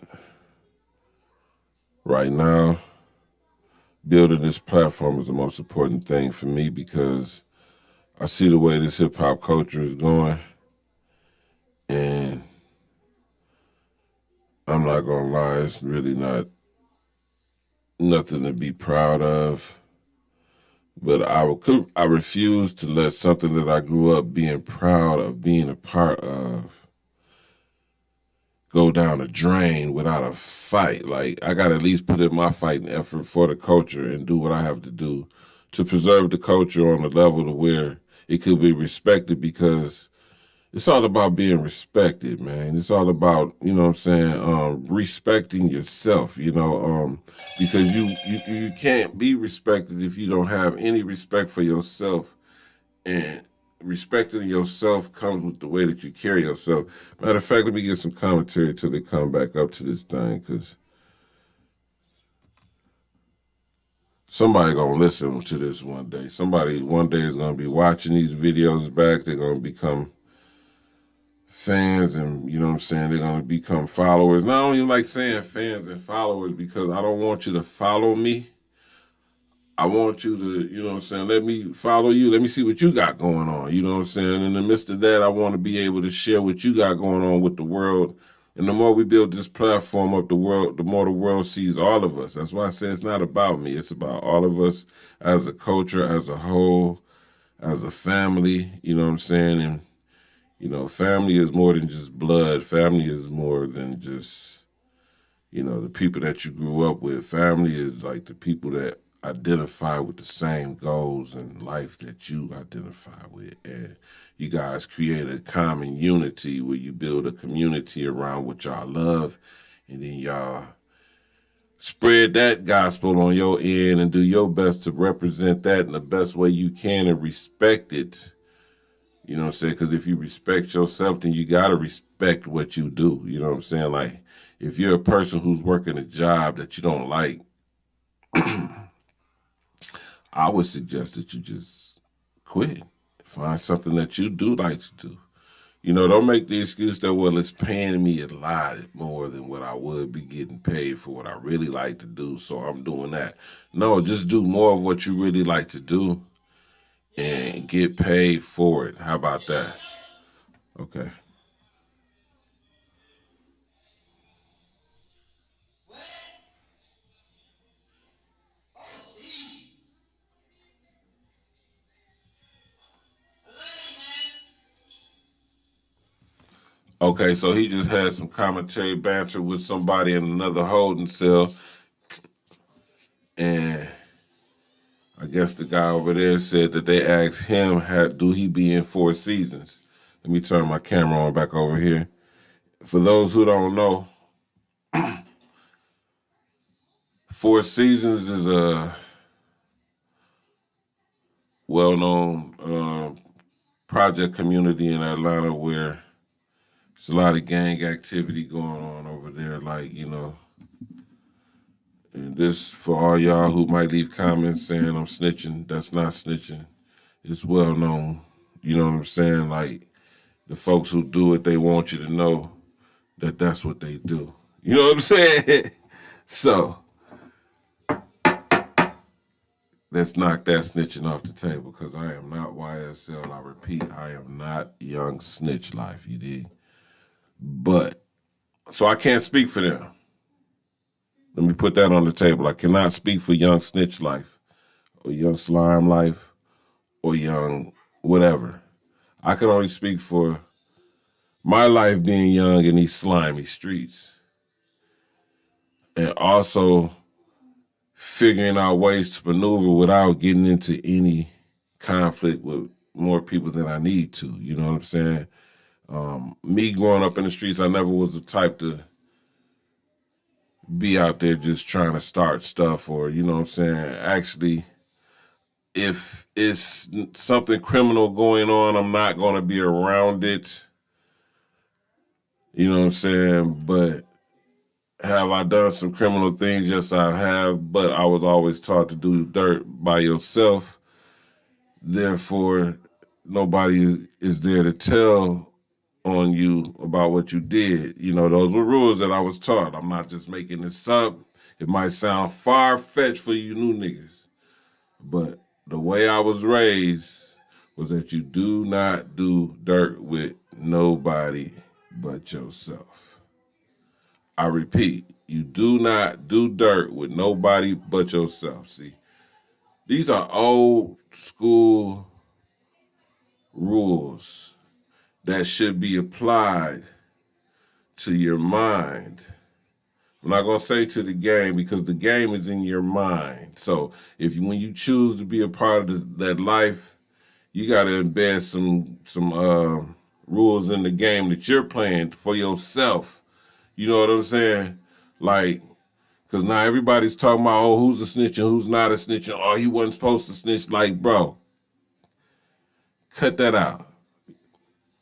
right now, building this platform is the most important thing for me because I see the way this hip hop culture is going, and I'm not gonna lie, it's really not nothing to be proud of. But I refuse to let something that I grew up being proud of being a part of go down a drain without a fight. Like, I gotta at least put in my fighting effort for the culture and do what I have to do to preserve the culture on a level to where it could be respected, because it's all about being respected, man. It's all about, you know what I'm saying, respecting yourself, you know, because you can't be respected if you don't have any respect for yourself. And respecting yourself comes with the way that you carry yourself. Matter of fact, let me get some commentary till they come back up to this thing, because somebody gonna listen to this one day. Somebody one day is gonna be watching these videos back. They're gonna become fans, and you know what I'm saying, they're gonna become followers. Not only like saying fans and followers, because I don't want you to follow me. I want you to, you know what I'm saying, let me follow you. Let me see what you got going on. You know what I'm saying? In the midst of that, I want to be able to share what you got going on with the world. And the more we build this platform up, the more the world sees all of us. That's why I say it's not about me. It's about all of us as a culture, as a whole, as a family. You know what I'm saying? And you know, family is more than just blood. Family is more than just, you know, the people that you grew up with. Family is like the people that identify with the same goals in life that you identify with, and you guys create a common unity where you build a community around what y'all love, and then y'all spread that gospel on your end and do your best to represent that in the best way you can and respect it. You know what I'm saying? Because if you respect yourself, then you got to respect what you do. You know what I'm saying? Like, if you're a person who's working a job that you don't like, I would suggest that you just quit. Find something that you do like to do. You know, don't make the excuse that, well, it's paying me a lot more than what I would be getting paid for what I really like to do, so I'm doing that. No, just do more of what you really like to do and get paid for it. How about that? Okay. Okay, so he just had some commentary banter with somebody in another holding cell, and I guess the guy over there said that they asked him, do he be in Four Seasons? Let me turn my camera on back over here. For those who don't know, Four Seasons is a well-known project community in Atlanta where there's a lot of gang activity going on over there. Like, you know, and this, for all y'all who might leave comments saying I'm snitching, that's not snitching. It's well known. You know what I'm saying? Like, the folks who do it, they want you to know that that's what they do. You know what I'm saying? So, let's knock that snitching off the table, because I am not YSL. I repeat, I am not Young Snitch Life, you dig? But, so I can't speak for them. Let me put that on the table. I cannot speak for Young Snitch Life or Young Slime Life or Young whatever. I can only speak for my life being young in these slimy streets. And also figuring out ways to maneuver without getting into any conflict with more people than I need to. You know what I'm saying? Me growing up in the streets, I never was the type to be out there just trying to start stuff, or, you know what I'm saying? Actually, if it's something criminal going on, I'm not going to be around it. You know what I'm saying? But have I done some criminal things? Yes, I have. But I was always taught to do dirt by yourself. Therefore, nobody is there to tell on you about what you did. You know, those were rules that I was taught. I'm not just making this up. It might sound far-fetched for you new niggas, but the way I was raised was that you do not do dirt with nobody but yourself. I repeat, you do not do dirt with nobody but yourself. See, these are old school rules that should be applied to your mind. I'm not gonna say to the game, because the game is in your mind. So when you choose to be a part of that life, you got to embed some rules in the game that you're playing for yourself. You know what I'm saying? Like, because now everybody's talking about, oh, who's a snitch and who's not a snitch, and oh, he wasn't supposed to snitch. Like, bro, cut that out.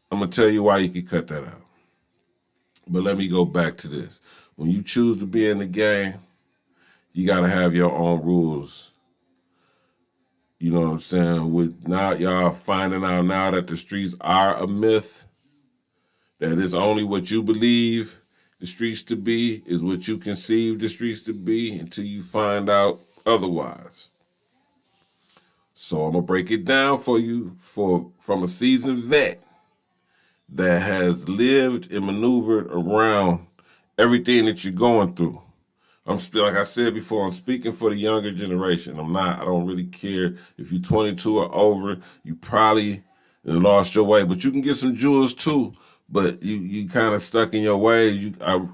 I'm gonna tell you why you can cut that out. But let me go back to this. When you choose to be in the game, you got to have your own rules. You know what I'm saying? With now y'all finding out now that the streets are a myth, that it's only what you believe the streets to be is what you conceive the streets to be until you find out otherwise. So I'm gonna break it down for you from a seasoned vet that has lived and maneuvered around everything that you're going through. I'm still, like I said before, I'm speaking for the younger generation. I don't really care if you're 22 or over. You probably lost your way, but you can get some jewels too. But you kind of stuck in your way. I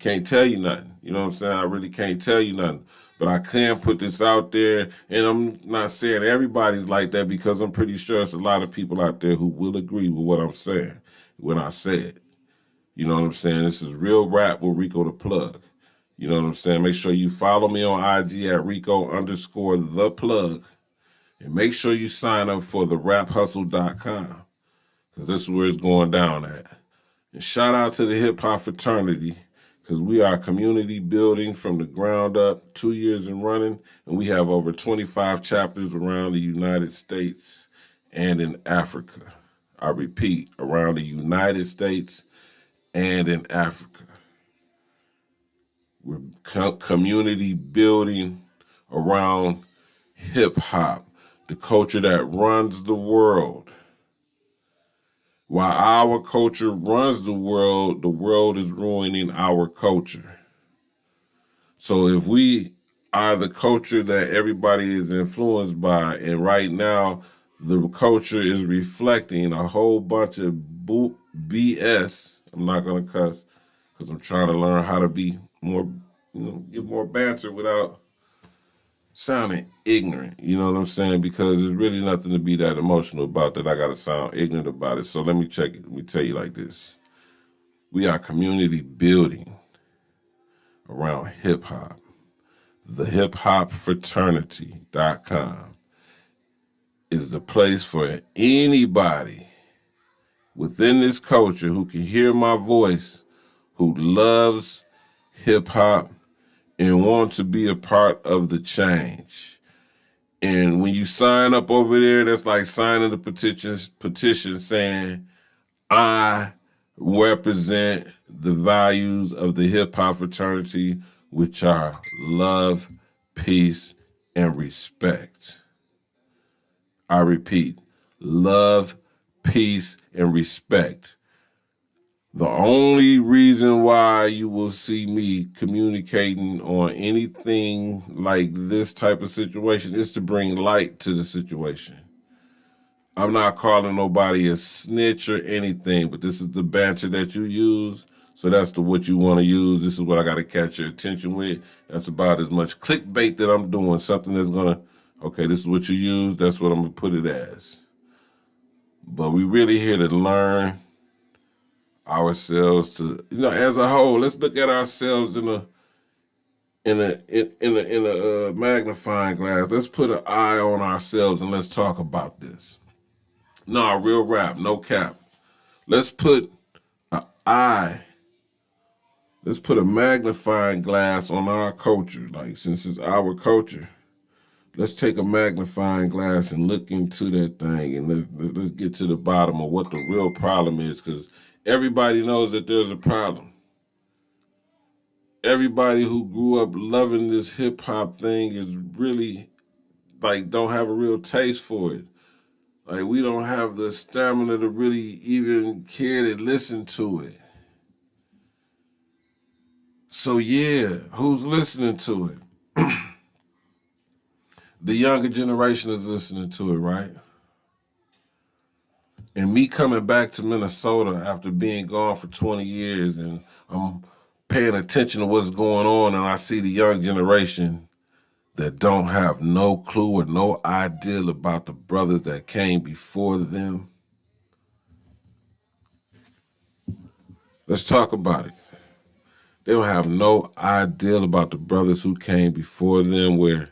can't tell you nothing. You know what I'm saying? I really can't tell you nothing. but I can put this out there, and I'm not saying everybody's like that because I'm pretty sure there's a lot of people out there who will agree with what I'm saying when I say it. You know what I'm saying? This is Real Rap with Rico the Plug. You know what I'm saying? Make sure you follow me on IG at Rico_the Plug. And make sure you sign up for the raphustle.com because this is where it's going down at. And shout out to the hip hop fraternity because we are community building from the ground up, 2 years and running, and we have over 25 chapters around the United States and in Africa. I repeat, around the United States and in Africa. We're community building around hip hop, the culture that runs the world. While our culture runs the world is ruining our culture. So if we are the culture that everybody is influenced by, and right now the culture is reflecting a whole bunch of BS, I'm not going to cuss because I'm trying to learn how to be more, get more banter without sounding ignorant, you know what I'm saying? Because there's really nothing to be that emotional about that I got to sound ignorant about it. So let me check it. Let me tell you like this. We are community building around hip hop. The hiphopfraternity.com is the place for anybody within this culture who can hear my voice, who loves hip hop and wants to be a part of the change. And when you sign up over there, that's like signing the petition saying, I represent the values of the hip hop fraternity, which are love, peace, and respect. I repeat, love, peace, and respect. The only reason why you will see me communicating on anything like this type of situation is to bring light to the situation. I'm not calling nobody a snitch or anything, but this is the banter that you use. So that's what you want to use. This is what I got to catch your attention with. That's about as much clickbait that I'm doing. Something that's going to, okay, this is what you use. That's what I'm going to put it as. But we really here to learn ourselves to, as a whole. Let's look at ourselves in a magnifying glass. Let's put an eye on ourselves and let's talk about this. No, real rap, no cap. Let's put an eye. Let's put a magnifying glass on our culture. Like, since it's our culture, let's take a magnifying glass and look into that thing and let's get to the bottom of what the real problem is, because everybody knows that there's a problem. Everybody who grew up loving this hip hop thing is really, don't have a real taste for it. Like, we don't have the stamina to really even care to listen to it. So yeah, who's listening to it? The younger generation is listening to it, right? And me coming back to Minnesota after being gone for 20 years, and I'm paying attention to what's going on, and I see the young generation that don't have no clue or no idea about the brothers that came before them. Let's talk about it. They don't have no idea about the brothers who came before them, where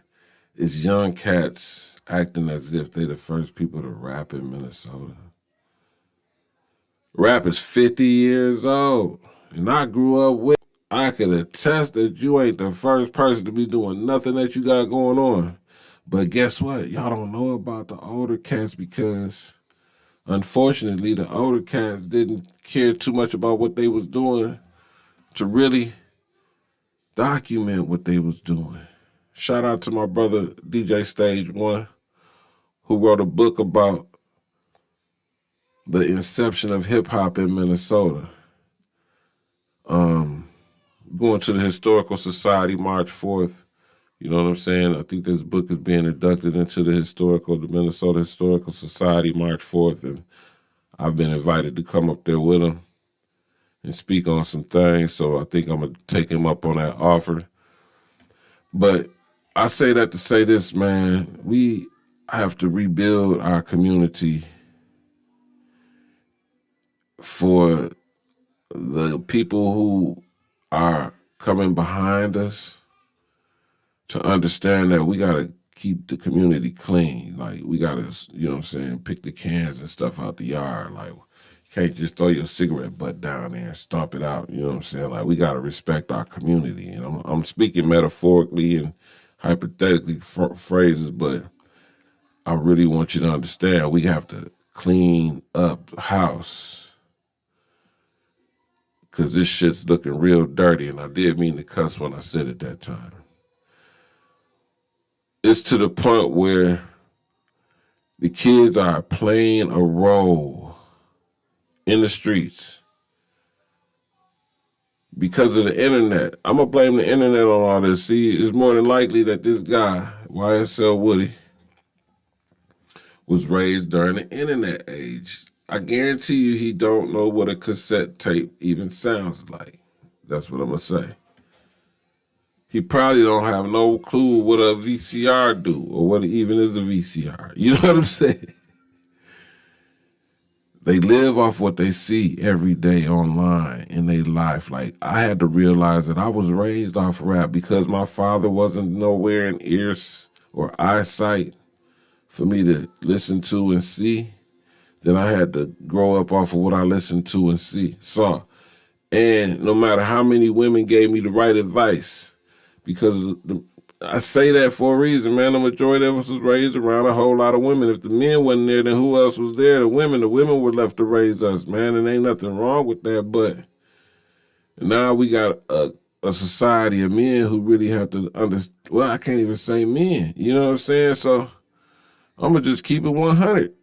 it's young cats acting as if they're the first people to rap in Minnesota. Rap is 50 years old, and I grew up with it. I can attest that you ain't the first person to be doing nothing that you got going on. But guess what? Y'all don't know about the older cats because, unfortunately, the older cats didn't care too much about what they was doing to really document what they was doing. Shout out to my brother, DJ Stage One, who wrote a book about the inception of hip hop in Minnesota. Going to the Historical Society March 4th. You know what I'm saying? I think this book is being inducted into the Minnesota Historical Society March 4th, and I've been invited to come up there with him and speak on some things, so I think I'm going to take him up on that offer. But I say that to say this, man. We have to rebuild our community for the people who are coming behind us to understand that we got to keep the community clean. Like, we got to, you know what I'm saying, pick the cans and stuff out the yard. Like, you can't just throw your cigarette butt down there and stomp it out. You know what I'm saying? Like, we got to respect our community. And I'm speaking metaphorically and hypothetically phrases, but I really want you to understand we have to clean up the house because this shit's looking real dirty. And I did mean to cuss when I said it that time. It's to the point where the kids are playing a role in the streets because of the internet. I'm going to blame the internet on all this. See, it's more than likely that this guy, YSL Woody, was raised during the internet age. I guarantee you he don't know what a cassette tape even sounds like. That's what I'm going to say. He probably don't have no clue what a VCR do or what even is a VCR. You know what I'm saying? They live off what they see every day online in their life. Like, I had to realize that I was raised off rap because my father wasn't nowhere in ears or eyesight for me to listen to and see. Then I had to grow up off of what I listened to and saw. And no matter how many women gave me the right advice, because I say that for a reason, man. The majority of us was raised around a whole lot of women. If the men wasn't there, then who else was there? The women were left to raise us, man. And ain't nothing wrong with that. But now we got a society of men who really have to understand. Well, I can't even say men. You know what I'm saying? So I'm going to just keep it 100.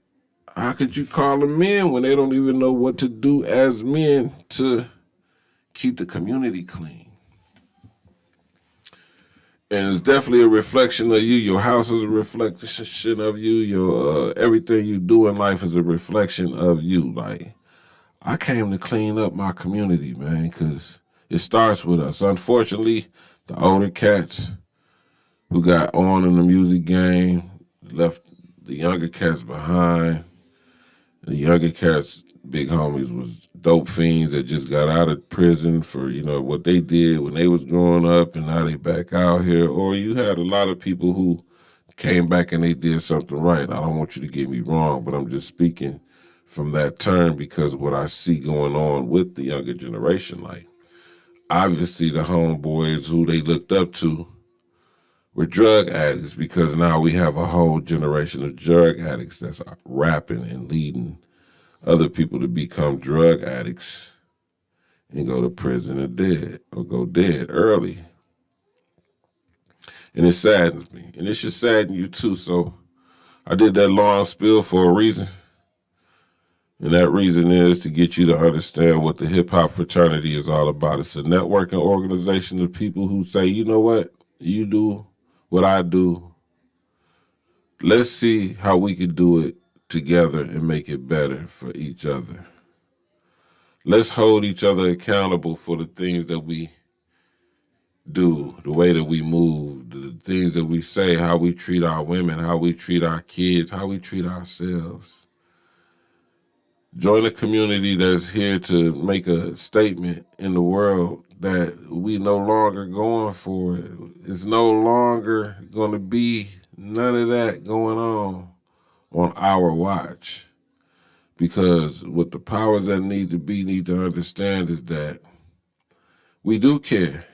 How could you call them men when they don't even know what to do as men to keep the community clean? And it's definitely a reflection of you. Your house is a reflection of you. Your everything you do in life is a reflection of you. Like, I came to clean up my community, man, because it starts with us. Unfortunately, the older cats who got on in the music game left the younger cats behind. The younger cats, big homies, was dope fiends that just got out of prison for, you know, what they did when they was growing up and now they back out here. Or you had a lot of people who came back and they did something right. I don't want you to get me wrong, but I'm just speaking from that term because of what I see going on with the younger generation. Like, obviously the homeboys who they looked up to were drug addicts because now we have a whole generation of drug addicts that's rapping and leading other people to become drug addicts and go to prison or dead or go dead early. And it saddens me. And it should sadden you too. So I did that long spiel for a reason. And that reason is to get you to understand what the hip hop fraternity is all about. It's a networking organization of people who say, you know what? You do what I do. Let's see how we can do it together and make it better for each other. Let's hold each other accountable for the things that we do, the way that we move, the things that we say, how we treat our women, how we treat our kids, how we treat ourselves. Join a community that's here to make a statement in the world that we no longer going for it. It's no longer going to be none of that going on our watch. Because what the powers that need to understand is that we do care.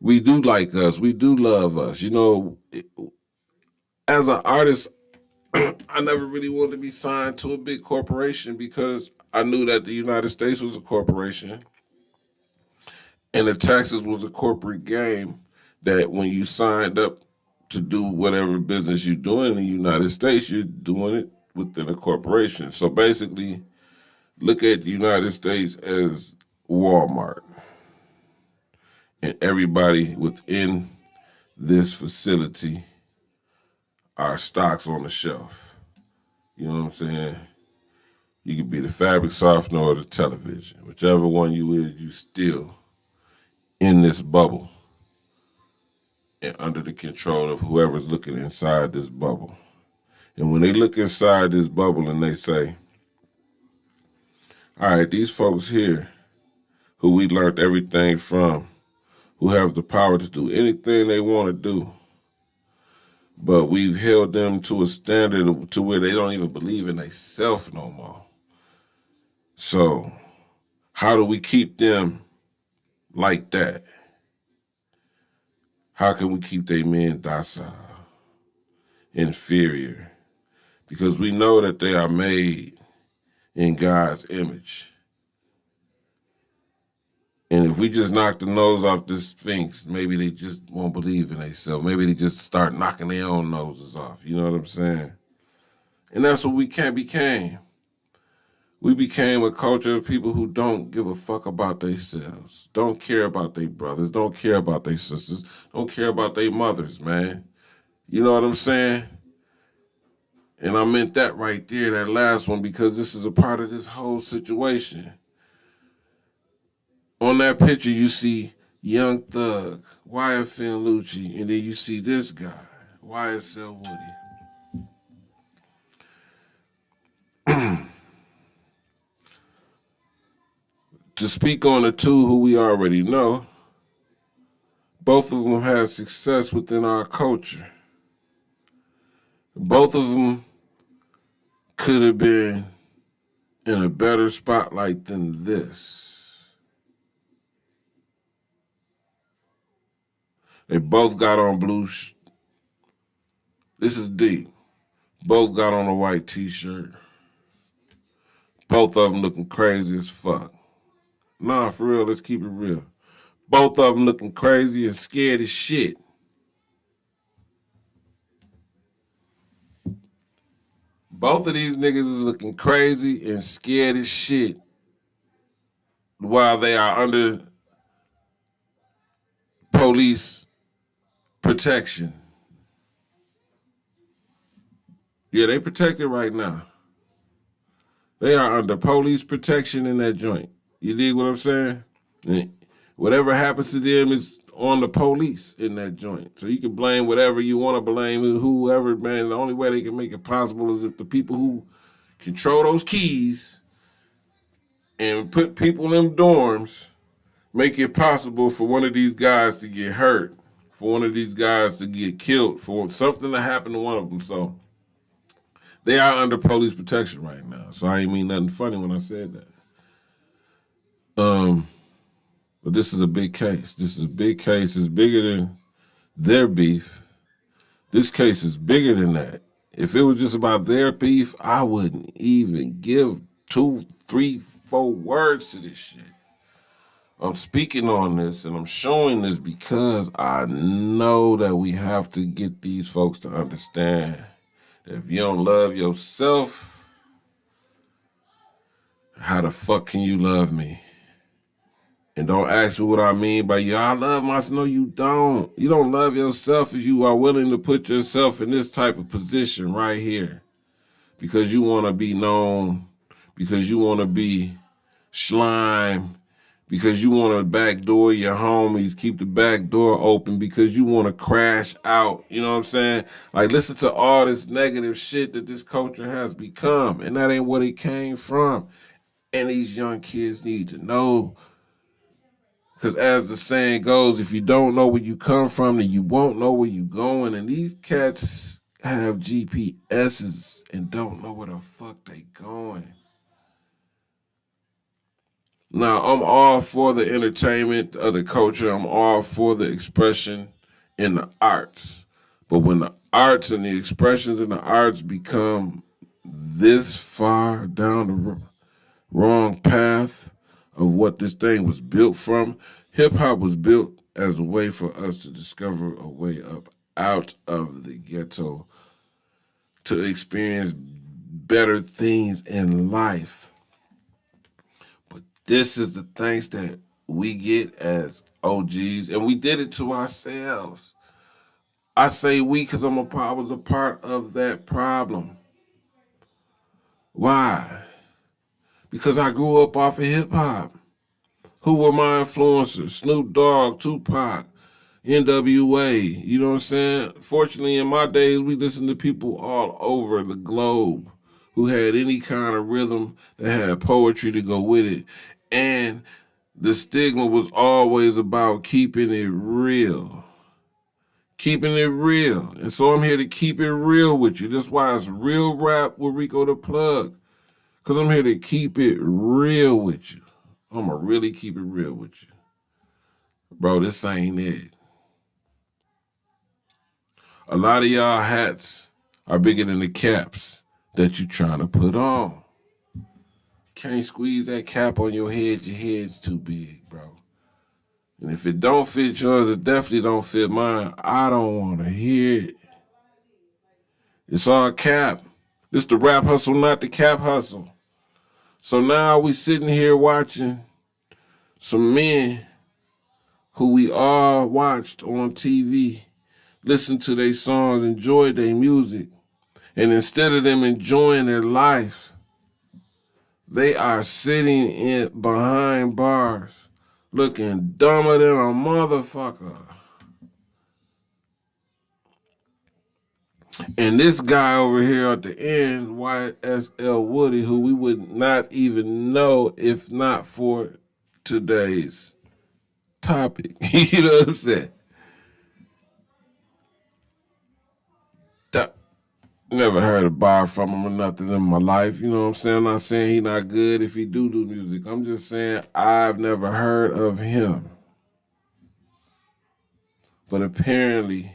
We do like us. We do love us. You know, as an artist, I never really wanted to be signed to a big corporation because I knew that the United States was a corporation and the taxes was a corporate game that when you signed up to do whatever business you're doing in the United States, you're doing it within a corporation. So basically, look at the United States as Walmart. And everybody within this facility are stocks on the shelf. You know what I'm saying? You could be the fabric softener or the television. Whichever one you is, you still in this bubble. and under the control of whoever's looking inside this bubble. And when they look inside this bubble and they say, all right, these folks here who we learned everything from, who have the power to do anything they want to do, but we've held them to a standard to where they don't even believe in themselves no more. So how do we keep them like that? How can we keep their men docile, inferior? Because we know that they are made in God's image. And if we just knock the nose off this Sphinx, maybe they just won't believe in themselves. Maybe they just start knocking their own noses off. You know what I'm saying? And that's what we became. We became a culture of people who don't give a fuck about themselves, don't care about their brothers, don't care about their sisters, don't care about their mothers, man. You know what I'm saying? And I meant that right there, that last one, because this is a part of this whole situation. On that picture, you see Young Thug, YFN Lucci, and then you see this guy, YSL Woody. To speak on the two who we already know, both of them had success within our culture. Both of them could have been in a better spotlight than this. They both got on blue. This is deep. Both got on a white t-shirt. Both of them looking crazy as fuck. Nah, for real, let's keep it real. Both of them looking crazy and scared as shit. Both of these niggas is looking crazy and scared as shit while they are under police protection. Yeah, they protected right now. They are under police protection in that joint. You dig what I'm saying? And whatever happens to them is on the police in that joint. So you can blame whatever you want to blame, whoever, man. The only way they can make it possible is if the people who control those keys and put people in them dorms make it possible for one of these guys to get hurt, for one of these guys to get killed, for something to happen to one of them. So they are under police protection right now. So I ain't mean nothing funny when I said that. But this is a big case. This is a big case. It's bigger than their beef. This case is bigger than that. If it was just about their beef, I wouldn't even give 2, 3, 4 words to this shit. I'm speaking on this and I'm showing this because I know that we have to get these folks to understand that if you don't love yourself, how the fuck can you love me? And don't ask me what I mean by I love myself. No, you don't. You don't love yourself if you are willing to put yourself in this type of position right here. Because you want to be known, because you want to be slime, because you want to backdoor your homies, keep the back door open, because you want to crash out. You know what I'm saying? Like, listen to all this negative shit that this culture has become. And that ain't what it came from. And these young kids need to know. Because as the saying goes, if you don't know where you come from, then you won't know where you're going. And these cats have GPSs and don't know where the fuck they going. Now, I'm all for the entertainment of the culture. I'm all for the expression in the arts. But when the arts and the expressions in the arts become this far down the wrong path of what this thing was built from, hip-hop was built as a way for us to discover a way up out of the ghetto to experience better things in life. But this is the things that we get as OGs, and we did it to ourselves. I say we because I was a part of that problem. Why? Because I grew up off of hip-hop. Who were my influencers? Snoop Dogg, Tupac, NWA, you know what I'm saying? Fortunately, in my days, we listened to people all over the globe who had any kind of rhythm that had poetry to go with it. And the stigma was always about keeping it real. Keeping it real. And so I'm here to keep it real with you. That's why it's Real Rap with Rico the Plug. Because I'm here to keep it real with you. I'm going to really keep it real with you. Bro, this ain't it. A lot of y'all hats are bigger than the caps that you trying to put on. Can't squeeze that cap on your head's too big, bro. And if it don't fit yours, it definitely don't fit mine. I don't want to hear it. It's all cap. It's the rap hustle, not the cap hustle. So now we sitting here watching some men who we all watched on TV, listen to their songs, enjoy their music, and instead of them enjoying their life, they are sitting in behind bars, looking dumber than a motherfucker. And this guy over here at the end, YSL Woody, who we would not even know if not for today's topic. You know what I'm saying? Never heard a bar from him or nothing in my life. You know what I'm saying? I'm not saying he not good if he do music. I'm just saying I've never heard of him. But apparently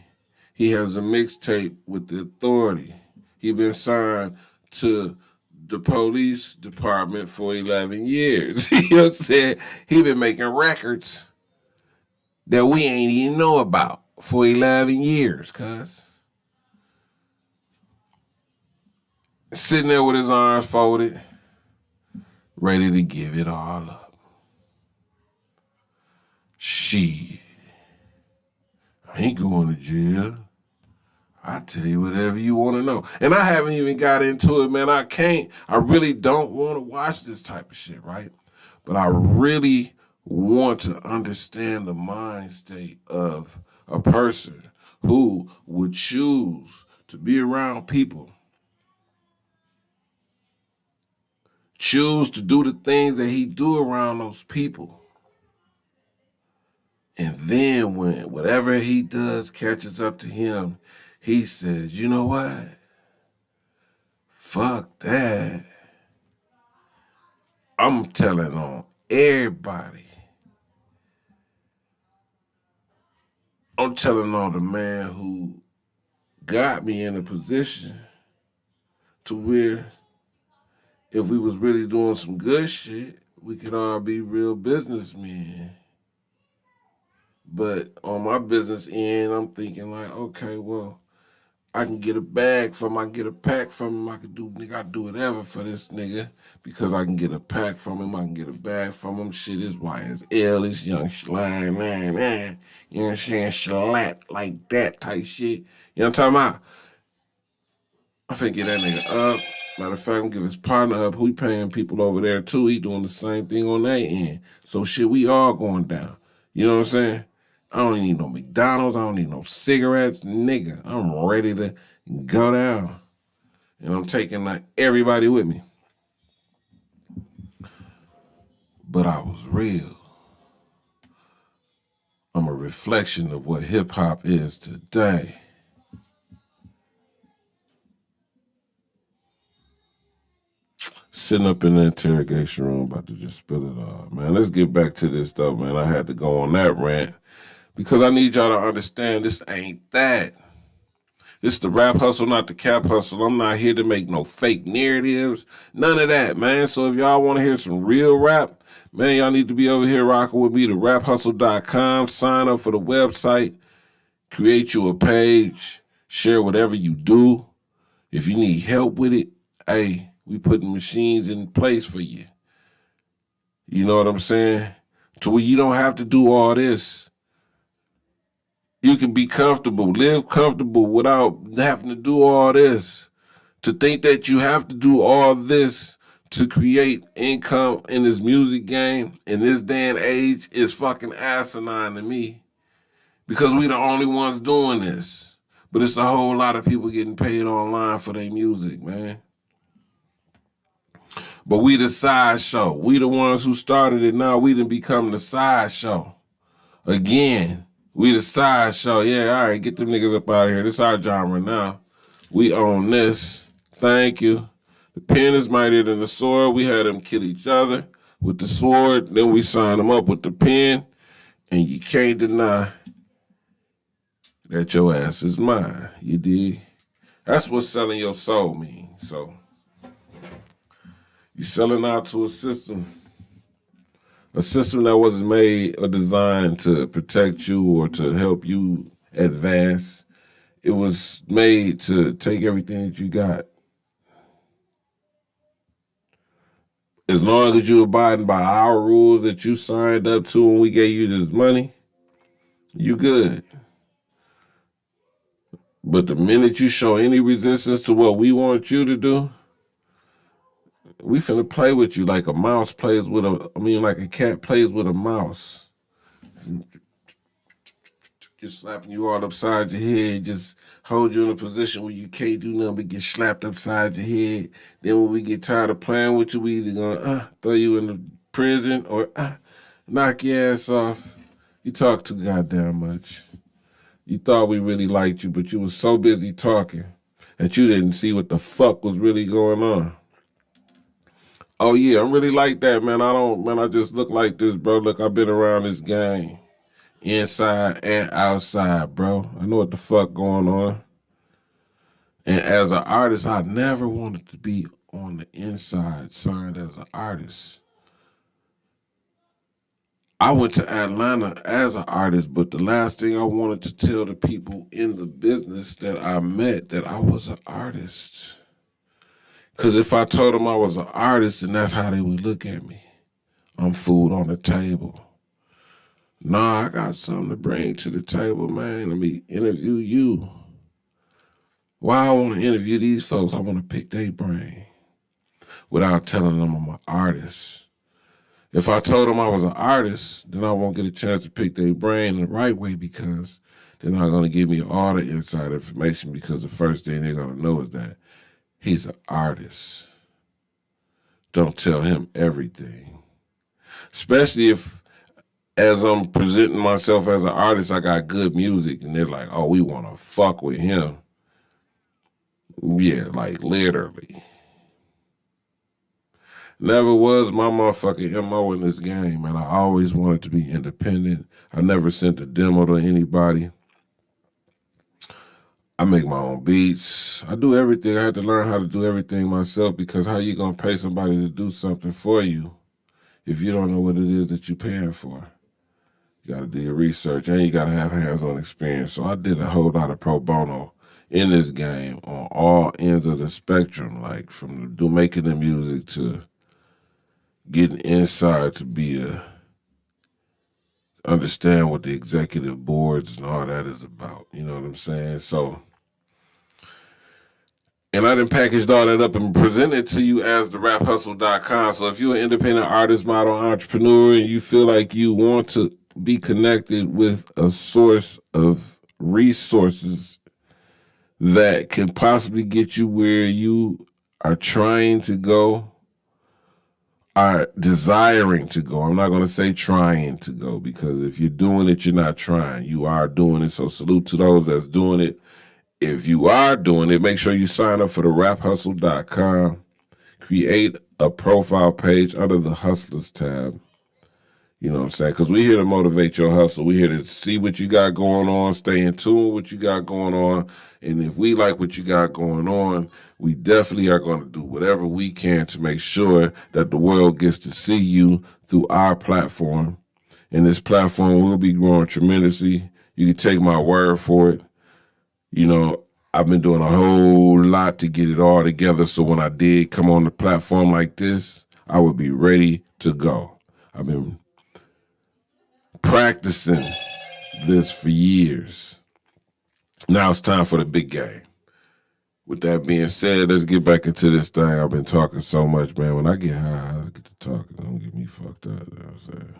he has a mixtape with the Authority. He been signed to the police department for 11 years. You know what I'm saying? He been making records that we ain't even know about for 11 years, cuz. Sitting there with his arms folded, ready to give it all up. Shit. I ain't going to jail. I tell you whatever you want to know. And I haven't even got into it, man. I really don't want to watch this type of shit, right? But I really want to understand the mind state of a person who would choose to be around people, choose to do the things that he do around those people. And then when whatever he does catches up to him, he says, you know what? Fuck that. I'm telling on everybody. I'm telling on the man who got me in a position to where if we was really doing some good shit, we could all be real businessmen. But on my business end, I'm thinking like, okay, well, I can get a bag from him, I can get a pack from him, I can do whatever for this nigga because I can get a pack from him, I can get a bag from him. Shit is YSL, it's young slime, man. You know what I'm saying? Shalat like that type shit. You know what I'm talking about? I finna get that nigga up. Matter of fact, I'm give his partner up. Who paying people over there too? He doing the same thing on that end. So shit, we all going down. You know what I'm saying? I don't need no McDonald's. I don't need no cigarettes. Nigga, I'm ready to go down. And I'm taking like everybody with me. But I was real. I'm a reflection of what hip hop is today. Sitting up in the interrogation room about to just spill it all. Man, let's get back to this though, man. I had to go on that rant because I need y'all to understand this ain't that. This is the rap hustle, not the cap hustle. I'm not here to make no fake narratives. None of that, man. So if y'all want to hear some real rap, man, y'all need to be over here rocking with me, the raphustle.com. Sign up for the website. Create you a page. Share whatever you do. If you need help with it, hey, we putting machines in place for you. You know what I'm saying? To where you don't have to do all this. You can be comfortable, live comfortable without having to do all this. To think that you have to do all this to create income in this music game in this day and age is fucking asinine to me. because we the only ones doing this. But it's a whole lot of people getting paid online for their music, man. But we the sideshow. We the ones who started it. Now we done become the sideshow. Again, we the sideshow. Yeah, all right, get them niggas up out of here. This our genre now. We own this. Thank you. The pen is mightier than the sword. We had them kill each other with the sword. Then we signed them up with the pen. And you can't deny that your ass is mine. You dig? That's what selling your soul means. So you selling out to a system that wasn't made or designed to protect you or to help you advance. It was made to take everything that you got. As long as you abiding by our rules that you signed up to when we gave you this money, you good. But the minute you show any resistance to what we want you to do, we finna play with you like a mouse plays with like a cat plays with a mouse. Just slapping you all upside your head, just hold you in a position where you can't do nothing but get slapped upside your head. Then when we get tired of playing with you, we either gonna throw you in the prison or knock your ass off. You talk too goddamn much. You thought we really liked you, but you was so busy talking that you didn't see what the fuck was really going on. Oh yeah, I'm really like that, man. I just look like this, bro. Look, I've been around this game. Inside and outside, bro. I know what the fuck going on. And as an artist, I never wanted to be on the inside signed as an artist. I went to Atlanta as an artist, but the last thing I wanted to tell the people in the business that I met that I was an artist. Because if I told them I was an artist, then that's how they would look at me. I'm food on the table. Nah, I got something to bring to the table, man. Let me interview you. Why I want to interview these folks, I want to pick their brain without telling them I'm an artist. If I told them I was an artist, then I won't get a chance to pick their brain in the right way because they're not going to give me all the inside information because the first thing they're going to know is that he's an artist. Don't tell him everything. Especially if as I'm presenting myself as an artist, I got good music, and they're like, oh, we want to fuck with him. Yeah, like literally. Never was my motherfucking MO in this game, man. I always wanted to be independent. I never sent a demo to anybody. I make my own beats. I do everything. I had to learn how to do everything myself because how you going to pay somebody to do something for you if you don't know what it is that you're paying for? You got to do your research, and you got to have hands-on experience. So I did a whole lot of pro bono in this game on all ends of the spectrum, like from making the music to getting inside to understand what the executive boards and all that is about. You know what I'm saying? So, and I done packaged all that up and presented to you as theraphustle.com. So if you're an independent artist, model, entrepreneur, and you feel like you want to be connected with a source of resources that can possibly get you where you are trying to go, are desiring to go. I'm not going to say trying to go because if you're doing it, you're not trying. You are doing it. So salute to those that's doing it. If you are doing it, make sure you sign up for theraphustle.com. Create a profile page under the Hustlers tab. You know what I'm saying? Because we're here to motivate your hustle. We're here to see what you got going on, stay in tune with what you got going on. And if we like what you got going on, we definitely are going to do whatever we can to make sure that the world gets to see you through our platform. And this platform will be growing tremendously. You can take my word for it. You know, I've been doing a whole lot to get it all together. So when I did come on the platform like this, I would be ready to go. I've been practicing this for years. Now it's time for the big game. With that being said, let's get back into this thing. I've been talking so much, man. When I get high, I get to talking. Don't get me fucked up. You know what I'm saying?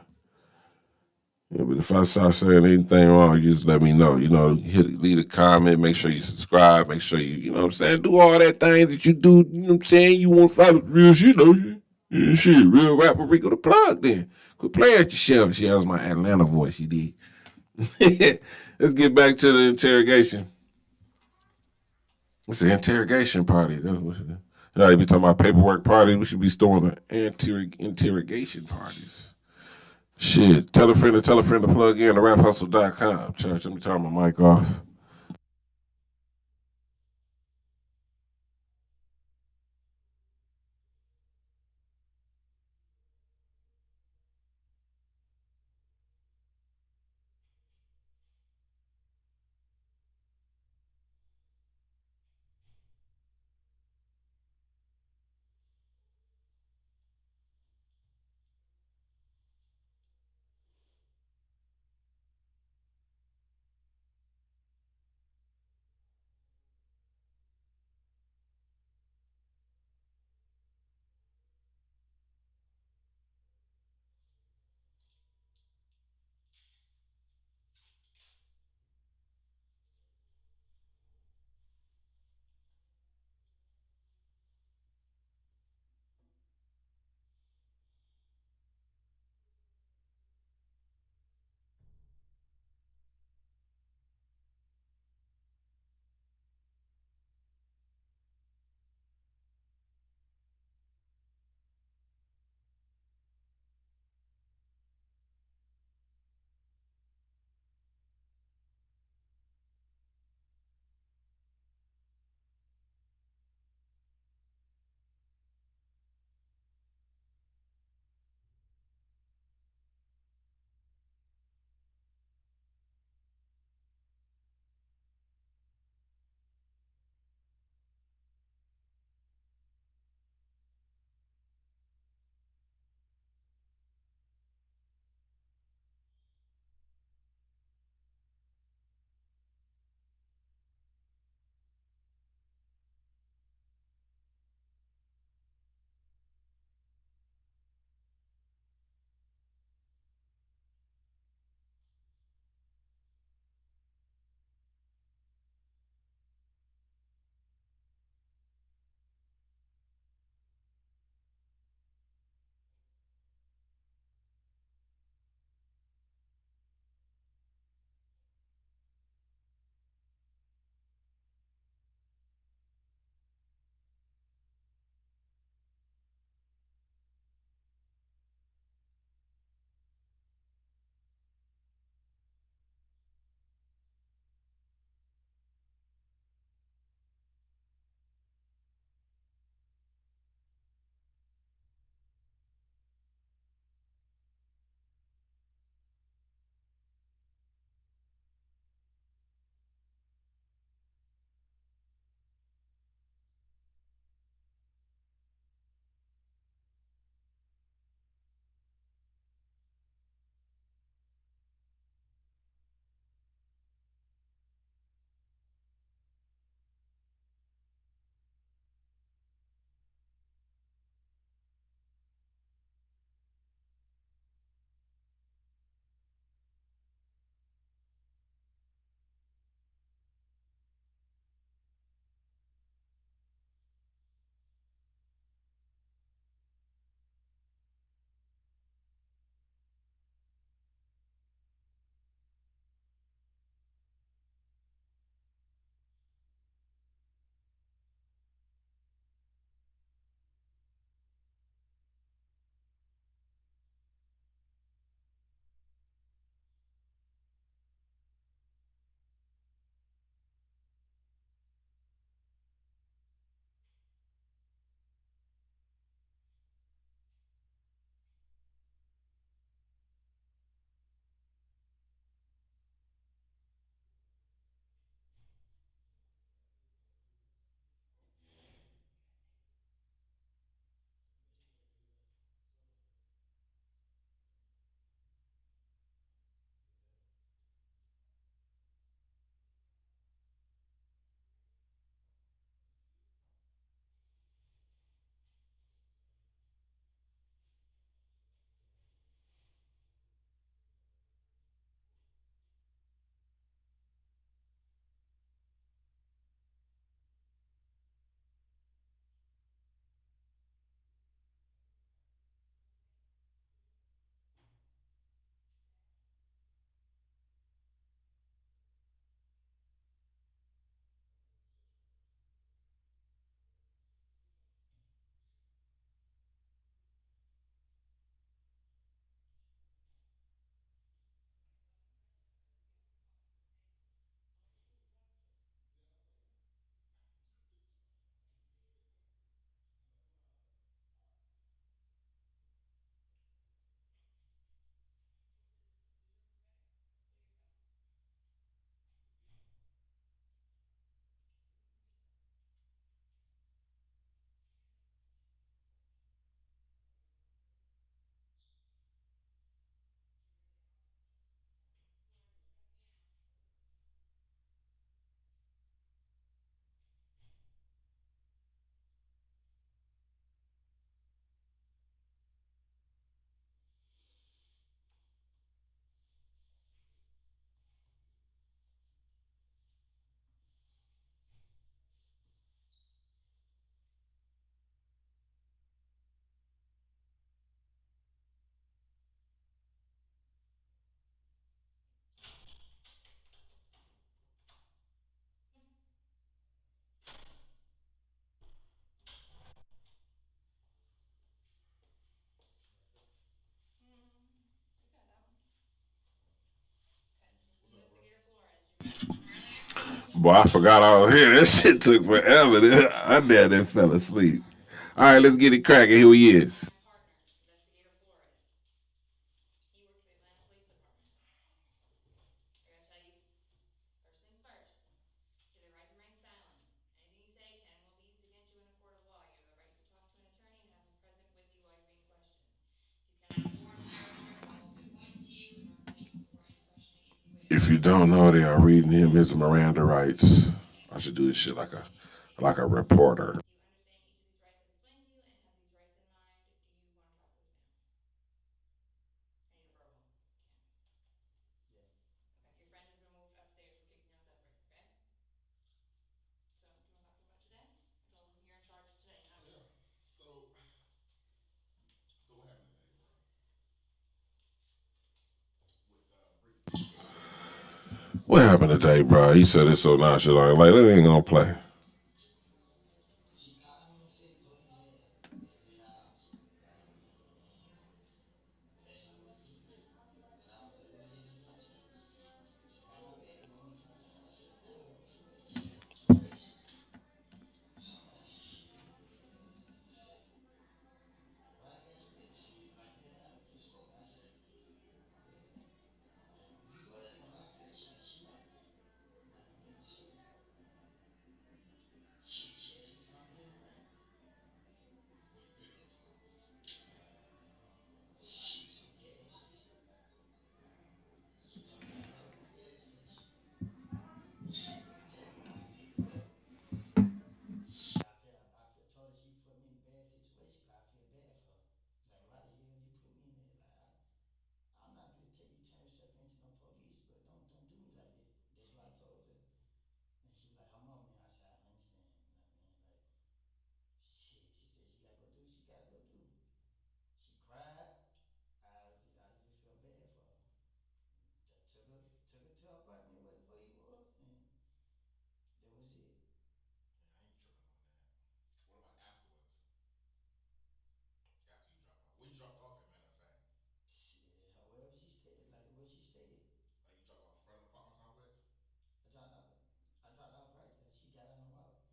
Yeah, but if I start saying anything wrong, you just let me know. Leave a comment, make sure you subscribe, make sure you know what I'm saying, do all that things that you do, you know what I'm saying? You want to follow real shit, don't you? Yeah, shit, real rapper Rico the plug then. Quit playing at yourself. That was my Atlanta voice, you did. Let's get back to the interrogation. It's an interrogation party. That's what it is. You be talking about paperwork parties. We should be throwing interrogation parties. Shit. Tell a friend to plug in to raphustle.com. Church, let me turn my mic off. Boy, I forgot I was here. That shit took forever. I damn near fell asleep. All right, let's get it cracking. Here he is. If you don't know, they are reading him his Miranda rights. I should do this shit like a reporter. Yeah. So, so what happened today, bro? With Brittany? What happened today, bro? He said it so nonchalant. Like, that ain't gonna play. Where you picked up from? Yeah, I ain't tripping on that. What about afterwards? After you dropped off, where you dropped off at? Matter of fact, like you dropped off in front of the apartment complex.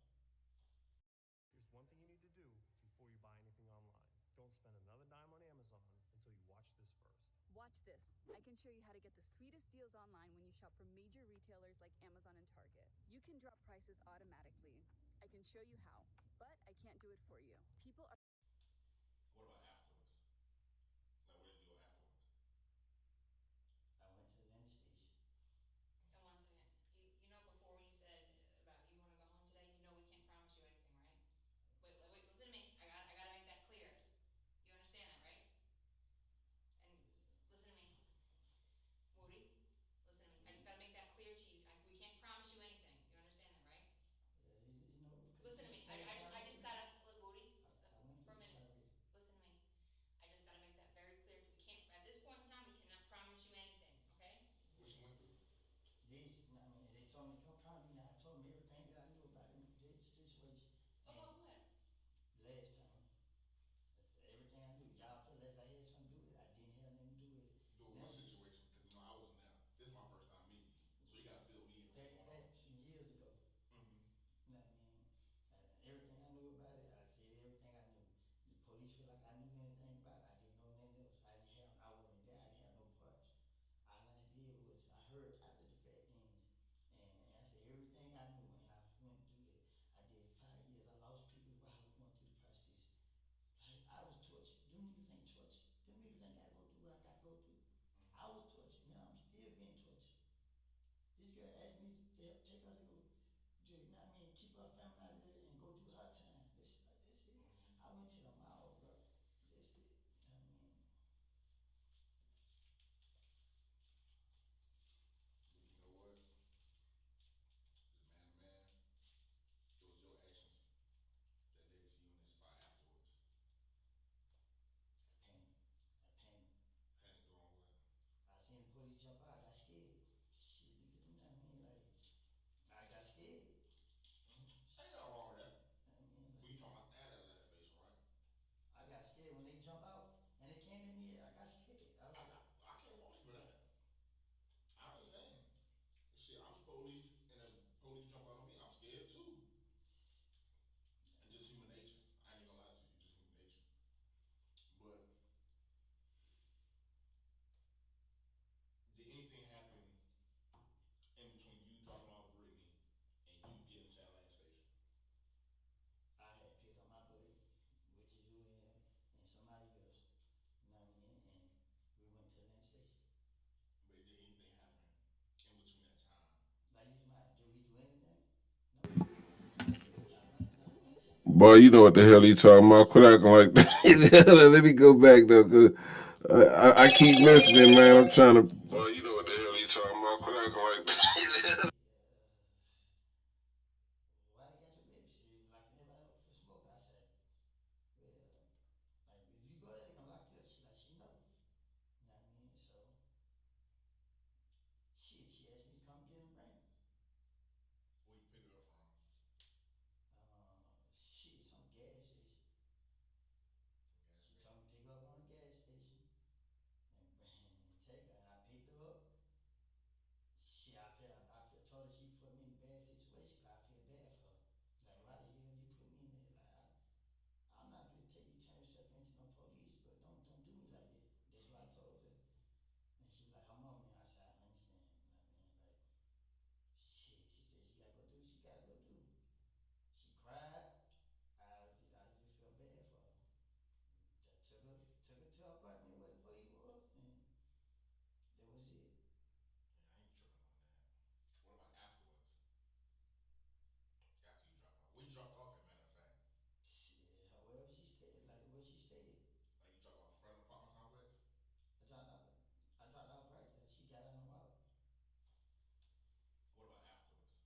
Here's one thing you need to do before you buy anything online. Don't spend another dime on Amazon until you watch this first. Watch this. I can show you how to get the sweetest deals online when you shop from major retailers like Amazon and Target. You can drop prices automatically. I can show you how, but I can't do it for you. People are What about afterwards? Like, what did you do afterwards? Boy, you know what the hell he talking about. Quit acting like that. Let me go back though, cause I keep listening, man. I'm trying to. Boy, you know what the hell he talking about. Quit acting like that. Why they got your baby? She like everybody else for smoke. I said, well, like if you go there, they gonna lock you up. She like she know. You know what I mean? So shit, she asked me to come get him, bring him. Where you pick her up from? Shit, some gas station. From gas She station. told me to pick her up on the gas station and and take her, and I picked her up. She, I told her she put me in a bad situation. I feel bad for her. Like, why the hell you put me in there? Like, I'm not gonna tell you turn yourself into no police, but don't do me like that. That's what I told her. And she was like, her mom, man. I said, I understand. You know what I mean? Like, shit. She said she gotta go do what she gotta go do. She cried. I just felt bad for her. I took her to her apartment where the police was, and that was it. Yeah, I ain't tripping on that. What about afterwards? After you drop her off, where you dropped off at? Matter of fact, Shit, wherever she stayed, like where she stayed. like you dropped off in front of the apartment complex. I dropped off. I dropped off right there. She got on and walked. What about afterwards?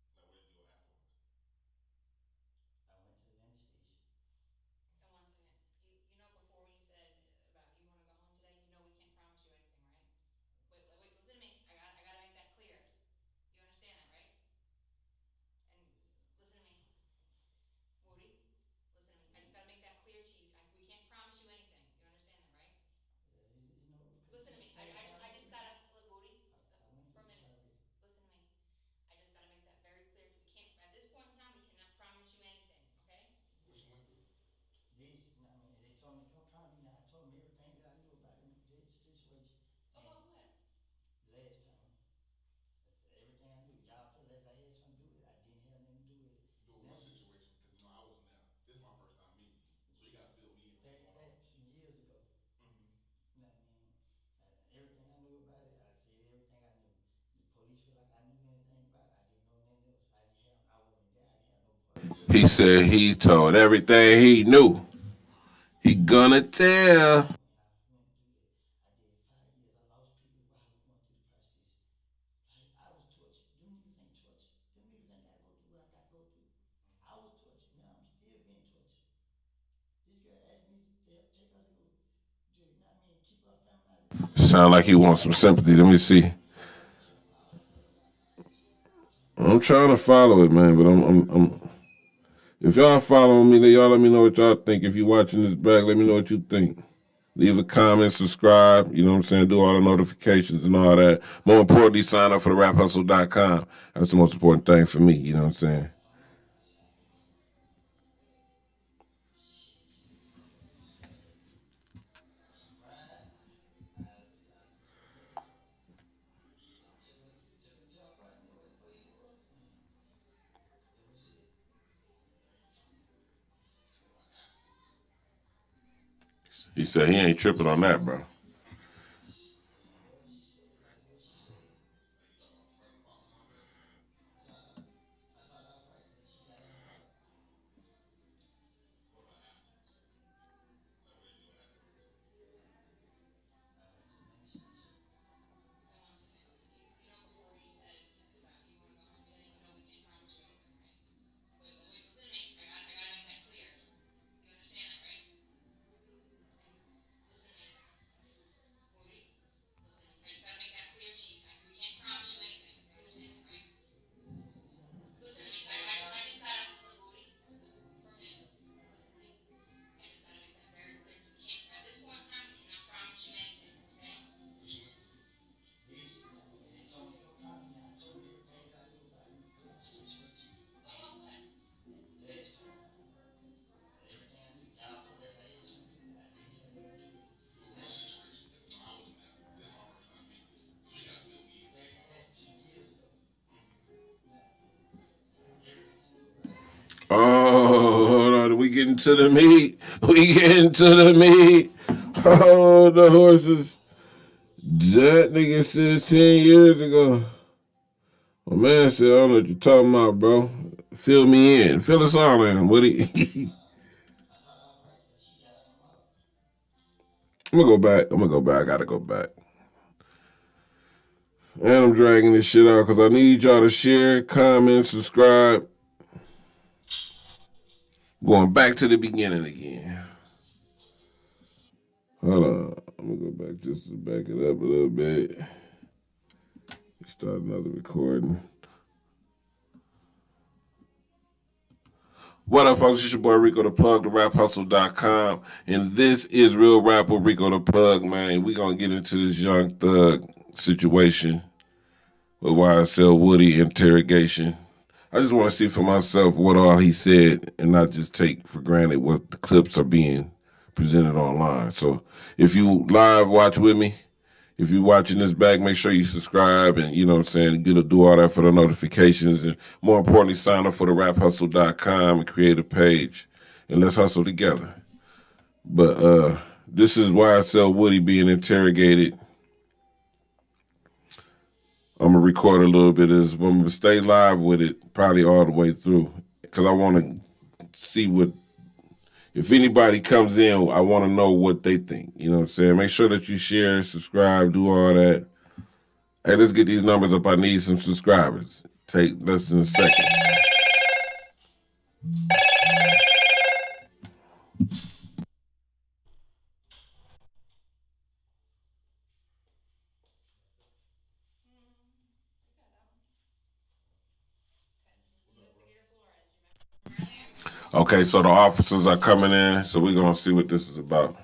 Like, what did you do afterwards? I went to the interstation. And one second, you know before when you said about you want to go home today, you know we can't promise you anything, right? Wait, listen to me. I gotta make that clear. You understand that, right? And listen to me, Woody. Listen to me. I just gotta make that clear, Chief. We can't promise you anything. You understand that, right? You know, because Listen we to me. established I just already. gotta look, Woody. I went For through a this minute. already. Listen to me. I just gotta make that very clear. We can't at this point in time. We cannot promise you anything. Okay? What she went through? This, you know what I mean? They told me to come find me. Now I told them everything that I knew about them, the situation. And About what? last time, that's everything I knew. Y'all feel as I had something to do with it. I didn't have nothing to do with it. Do what Now, situation? Because I wasn't there. This is my first time meeting you, so you gotta fill me in on what's going back on. some years ago, Mm-hmm. you know what I mean? Everything I knew about it, I said everything I knew. The police feel like I knew anything about it. I didn't know nothing else. I wasn't there. I didn't have no part of it. He said he told everything he knew. He gonna tell. And I went through that. I did 5 years. I lost people while I was going through the process. I was tortured. Them niggas ain't tortured. Them niggas ain't got to go through what I got to go through. Mm-hmm. I was tortured. Now I'm still being tortured. This girl asked me to help take her to go, you know what I mean, keep her family out of this. Sound like he wants some sympathy. Let me see. I'm trying to follow it, man, but I'm. If y'all following me, then y'all let me know what y'all think. If you watching this back, let me know what you think. Leave a comment, subscribe, you know what I'm saying? Do all the notifications and all that. More importantly, sign up for the raphustle.com. That's the most important thing for me, you know what I'm saying? She cried. I picked her up. Took her to her apartment where the police was, and that was it. Yeah, I ain't tripping. What about afterwards? He said he ain't tripping on that, bro. Wherever she stayed, like where she stayed. Like you dropped off in front of the apartment complex. I dropped off. I dropped off right there. She got on and walked. What about afterwards? Like, what did you do afterwards? I went to the interstation. And one second, you know before when you said about you want to go home today, you know we can't promise you anything, right? Wait, listen to me. I gotta make that clear. You understand that, right? And listen to me, Woody. Listen to me. I just gotta make that clear, Chief. We can't promise you anything. You understand that, right? You know, because Listen we to me. established I already. just gotta look, Woody. For a minute. Listen to me. I just gotta make that very clear. We can't at this point in time. We cannot promise you anything. Okay? What she went through? This, you know what I mean? They told me to come find me. Now I told them everything that I knew about the situation. About what? Last time, everything I knew, y'all feel as I had something to do with it. I didn't have nothing to do with it. Do what Now, situation? Because I wasn't there. This is my first time meeting you, so you gotta fill me in on what's back going on. back some years ago, Mm-hmm. you know what I mean? Everything I knew about it. Oh, hold on. We getting to the meat. We getting to the meat. Oh, the horses. That nigga said 10 years ago. My man said, I don't know what you're talking about, bro. Fill me in. Fill us all in, Woody. I thought I was right there. She got out of my mouth. I'm gonna go back. I gotta go back. And I'm dragging this shit out because I need y'all to share, comment, subscribe. Going back to the beginning again. Hold on. I'm gonna go back just to back it up a little bit. Start another recording. What up, folks? It's your boy Rico the Plug, the RapHustle.com. And this is Real Rap with Rico the Plug, man. We gonna get into this Young Thug situation with YSL Woody interrogation. I just want to see for myself what all he said and not just take for granted what the clips are being presented online. So if you live watch with me, if you're watching this back, make sure you subscribe and, you know what I'm saying, do all that for the notifications. And more importantly, sign up for the raphustle.com and create a page. And let's hustle together. But this is YSL Woody being interrogated. I'm going to record a little bit of this. I'm going to stay live with it probably all the way through because I want to see what, if anybody comes in, I want to know what they think. You know what I'm saying? Make sure that you share, subscribe, do all that. Hey, let's get these numbers up. I need some subscribers. Take less than a second. You got that one. Okay, this is Investigator Flores. You remember earlier? Okay, so the officers are coming in, so we're going to see what this is about.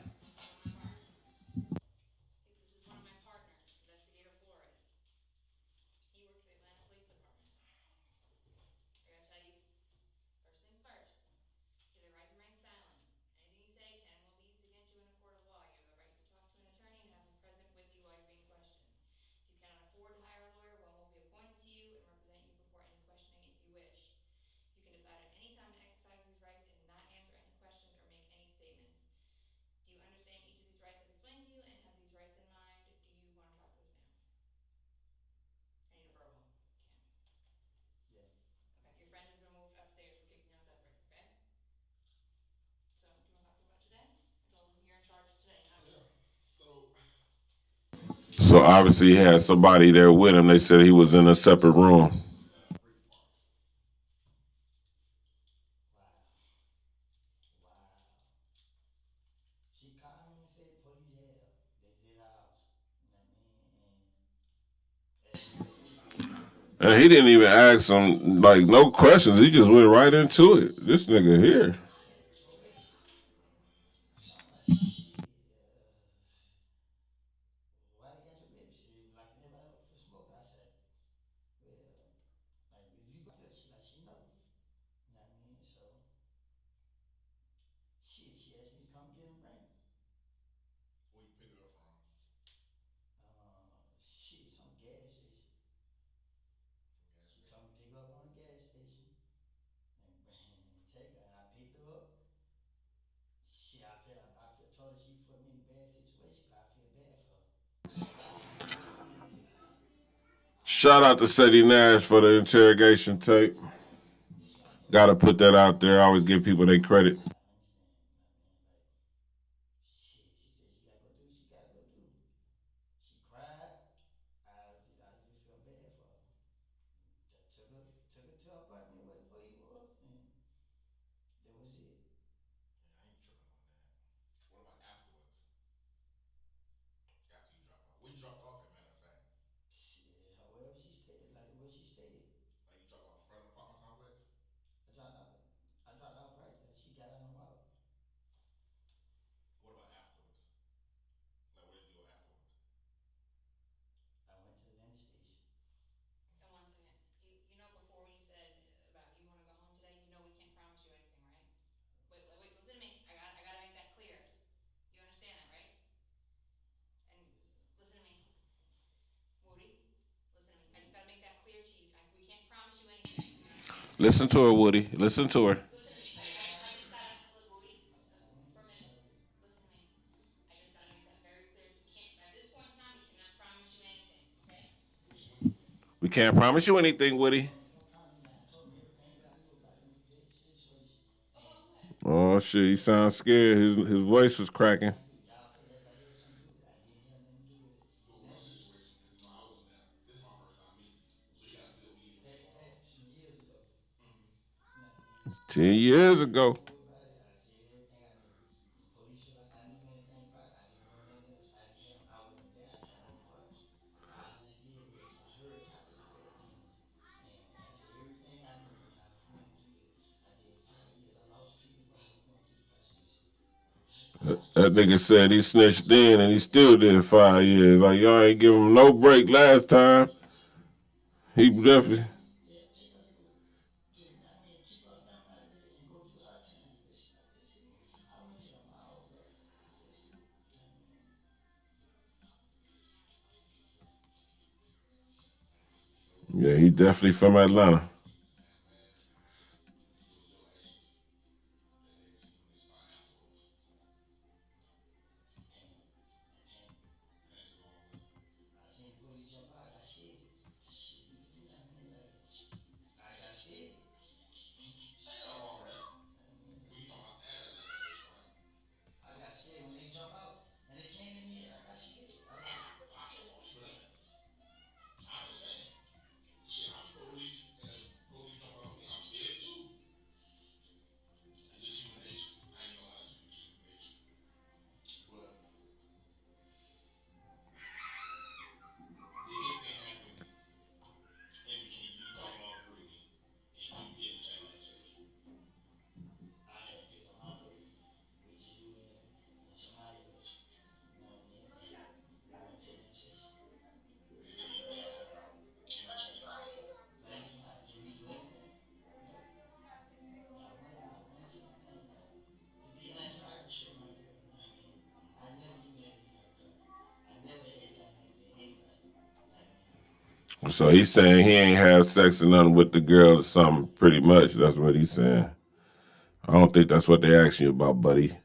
One of my partners. This is one of my partners, Investigator Flores. He works at the Atlanta Police Department. I gotta tell you, first things first. You have the right to remain silent. Anything you say can and will be used against you in a court of law. You have the right to talk to an attorney and have him present with you while you're being questioned. If you cannot afford to hire a lawyer, one will be appointed to you and represent you before any questioning if you wish. You can decide at any time to exercise these rights and not answer any questions or make any statements. Do you understand each of these rights I've explained to you and have these rights in mind? Do you want to talk to us now? I need a verbal. Cam. Yeah. Okay, your friend has been moved upstairs. We're keeping y'all separate, okay? So, do you want to talk to me about today? I told him you're in charge today, not me. Yeah. So So obviously he had somebody there with him. They said he was in a separate room. break apart. Wow. Wow. She called me and said police here. They was at the house. You know what I mean? And asked me what they was doing. And he didn't even ask him, like, no questions. He just went right into it. This nigga here. I said, police? I'm like, shit. Why they got your baby? She was like everybody else for smoke. I said, well, like, if you go good, she like, she know. You know what I mean? So, shit, she asked me to come get him, bring him. Where you pick her up from? Shit, some gas station. From gas She station. told me to pick her up on the gas station and take her. And I picked her up. Shit, I told her she put me in a bad situation because I feel bad for her. Shout out to Sadie Nash for the interrogation tape. You see what I'm saying? Gotta put that out there. I always give people their credit. I understand. You know what I mean? Like, shit, she said she gotta go do what she gotta go do. She cried. I just felt bad for her. Took her to her apartment where the police was, and that was it. Yeah, I ain't tripping on that. What about afterwards? After you drop off? Where you dropped off at, matter of fact? Shit, wherever she stayed, like where she stayed. Like you dropped off in front of the apartment complex? I dropped off. I dropped off right there. She got out of my mouth. What about afterwards? Like what did you do afterwards? I went to the station. And 1 second. You know before when you said about you want to go home today, you know we can't promise you anything, right? Wait, listen to me. I got to make that clear. You understand that, right? And listen to me. Woody, listen to me. I just got to make that clear to you. We can't promise you anything. Listen to her, Woody. Listen to her. Listen to me. Say what I happened? just got to look, Woody, for a minute. So Listen to me. I just got to make that very clear. We can't at this point in time. We cannot promise you anything. Okay? We can't promise you anything, Woody. don't call me now. I told him everything that I knew about Oh shit, he sounds scared. His voice was cracking. Y'all feel like I had something to do with it. I didn't have nothing to do with it. But what situation? Because I wasn't there. This is my first time meeting you, so you got to fill me in on what That you're talking about. happened some years ago. Mm-hmm. You know what I mean? 10 years ago. Told about it. I said everything I knew. The police feel like I knew anything about it. I didn't know nothing else. I didn't have. I wasn't there. I didn't have no parts. All I did was I heard talking about everything, and I said everything I knew when I was going through this. I did 5 years. I lost people while I was going through the process. That nigga said he snitched in and he still did 5 years. Like y'all ain't give him no break last time. He definitely. Yeah, take us to go. I mean, keep our thumb out of it and go do our time. That's it. I went to the mall, bro. That's it. I mean, Yeah, he definitely from Atlanta. And man, it was your actions that led to you in this spot afterwards. panic. I panicked. Panic along with. I seen the police jump out. I got scared. Shit, niggas do nothing. Like, I got scared. Ain't nothing wrong with that. When you talking about after that situation, right? I got scared when they jump out and they came in here. I got scared. I was like, I can't fault you for that. I understand. Shit, I'm police, and the police jump out on me. I'm scared too. It's just human nature. I ain't gonna lie to you. It's just human nature. But did anything happen in between you talking all the three of them and you getting the chain like church? I had picked on my brother, which is you and somebody else. You know what I mean? We went to the intersection. Did anything happen in between? Thank you. Did we do anything? No. Not one single thing. No. To be honest, I appreciate my girl. You know what I mean? I never do nothing in her car. I never had time to tell anybody. You know what I mean? So he's saying he ain't have sex or nothing with the girl or something. Pretty much, that's what he's saying. I don't think that's what they asking you about, buddy.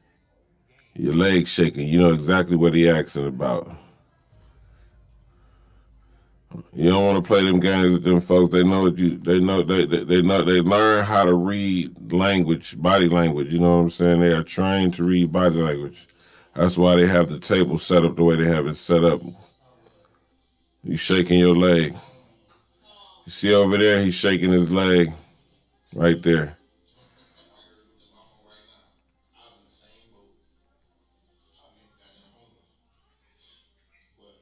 Your legs shaking. You know exactly what he asking about. You don't want to play them games with them folks. They know what you. They know. They know. They learn how to read language, body language. You know what I'm saying? They are trained to read body language. That's why they have the table set up the way they have it set up. You shaking your leg. You see over there, he's shaking his leg right there. I heard it with the mama right now. I was in the same boat. I've been goddamn homeless. But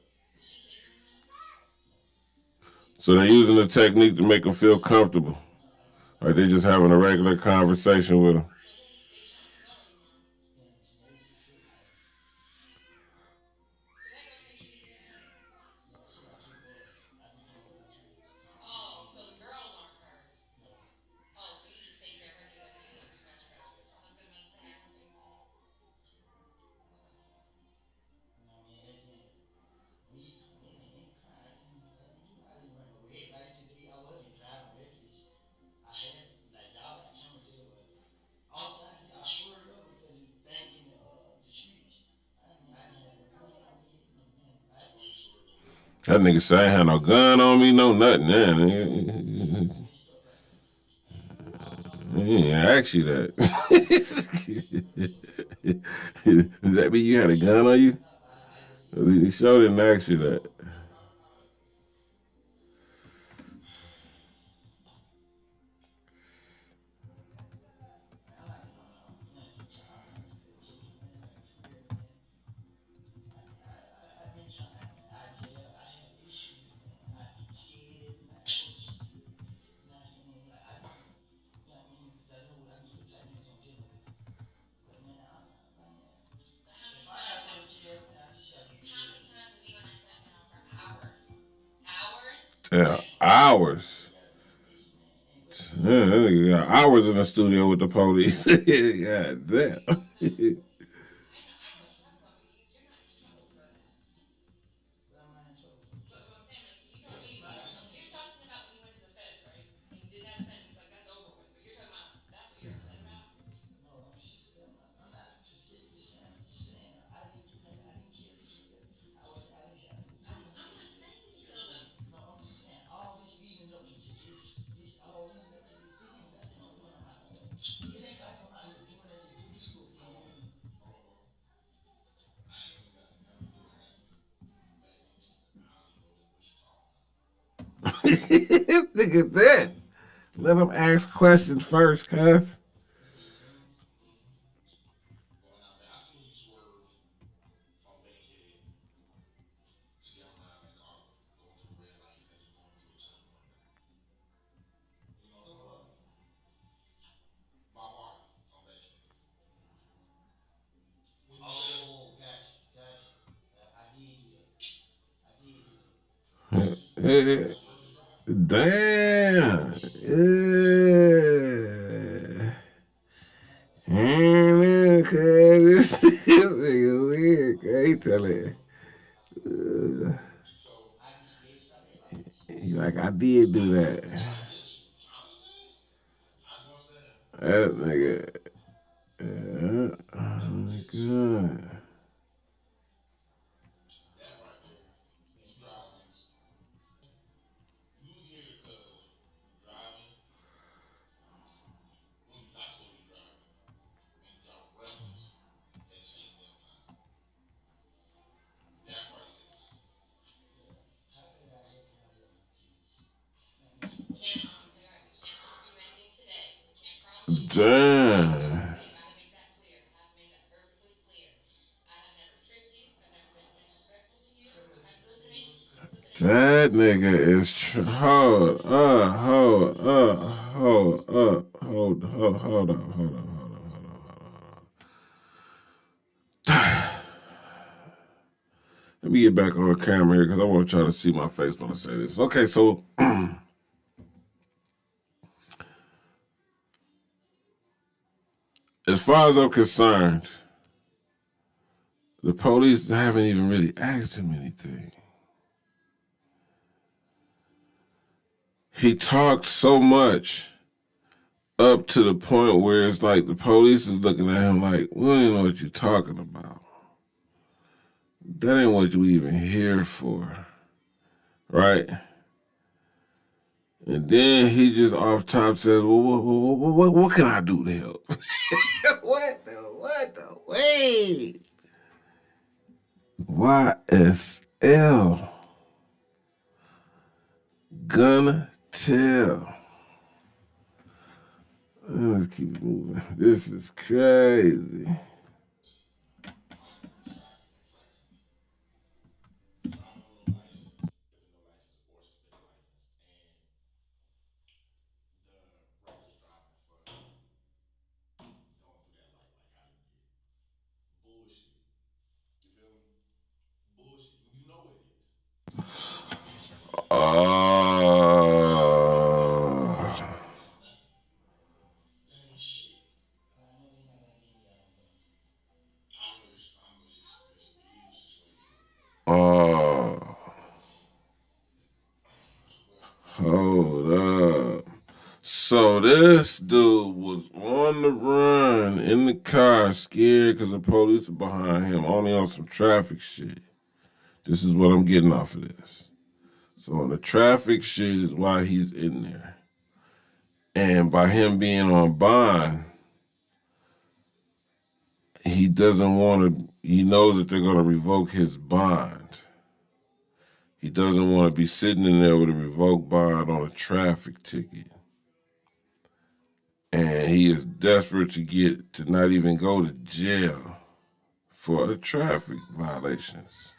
So they're using the technique to make them feel comfortable. Like they're just having a regular conversation with them. So they shot themselves or your mom? Yeah, she got two kids. So that girl said she needed help. Yeah, she got two boys. I be doing what I can. Oh, so the girls aren't hers. No. Oh, so you just take care of her too. That's what you do. Gotcha, gotcha. I was gonna say I don't think so. You know what I mean? As in, we in the car. I didn't do nothing to do. I didn't run no red light today. I wasn't driving reckless. I had, like, y'all got cameras everywhere. All the time, y'all swerved up because you back in the streets. I mean, I didn't have no gun on me, no nothing, right? when you swerved up. That nigga say I ain't had no gun on me, no nothing. Man. Messed up right there. I was talking to He my ain't ask you that. Does that mean you had a gun on you? no, I just He sure didn't ask you that. man, I'm not doing nothing, child. I'm not feel chicken, man. Like, for real, man. I mean, I've been trying, man. I have issues, man. I be scared every night I go to sleep. You know what I mean? Like, I be, you know what I mean? Because I know what type niggas I'm dealing with. But, man, man, But how if many I gotta times go have to jail, man, I just gotta go to how jail, many man. times have you and I sat down for hours? Hours Damn, straight. hours. You gotta be patient, man. And but see, Yeah, that nigga got hours in the studio with the police. God damn. I know what you're talking about, but you're not in trouble for that. what am I in trouble for? But I'm saying, like, you told Cause me I come you're here. talking about when you went to the feds, right? And you did that sentence, like that's over with. But you're talking about that's what you're upset about. No, I'm not upset with saying. I'm just saying I didn't do nothing. I didn't kill this nigga. I didn't have no gun on I'm me. not saying you So killed him. no, I'm just saying all this leading up to this all leading up to this. This ain't got no gun on my own. It ain't like I'm out here doing it Nigga that. Let him ask questions first, cuz. You know what I'm saying? I seen you swerve on Bankhead to get around that car, going through the red light as you're going through a turn one. You know what I'm talking about? By Harvey on Bankhead. When you said, Oh, gotcha. I did do that. I did do that. that's Eh, that's reckless driving. Damn. Cuz this nigga weird. Cuz he tell it. So I just gave some advice. He like, I did do that. I get you. I understand. I do understand. That nigga. Oh my god. That right there, Yes, you he got driving, nice. you hit it because you driving when you're not supposed to be driving, and you driving reckless at the same damn time. That's why you hit it. Yeah. How could I help you out here? Please. Let me see. What Can't can I do? all right, we can't prove anything today. We can't promise you anything. Damn. I gotta make that clear. I have to make that perfectly clear. I have never tricked you. I've never been disrespectful to you. So Listen to let me. me ask you a question. Listen to me. That nigga is hold on. Let me get back on the camera here because I want y'all to see my face when I say this. Okay, so as far as I'm concerned, the police haven't even really asked him anything. He talked so much up to the point where it's like the police is looking at him like, we don't even know what you're talking about. That ain't what you even here for, right? And then he just off top says, well, what can I do to help? What the, wait. YSL. Gonna tell. Let's keep moving. This is crazy. Driving with no license, getting no license, or suspended license, and the reckless driving for going through that light like how he did. Bullshit. You feel me? Bullshit. And you know what it is. That's nothing. That ain't shit. I know they're not gonna give me all of them. I know it's a legal situation. uh, But Hold up. So this dude was on the run in the car, scared because the police are behind him, only on some traffic shit. This is what I'm getting off of this. So on the traffic shit is why he's in there. And by him being on bond, he doesn't want to, he knows that they're going to revoke his bond. He doesn't want to be sitting in there with a revoked bond on a traffic ticket. And he is desperate to get to not even go to jail for the traffic violations.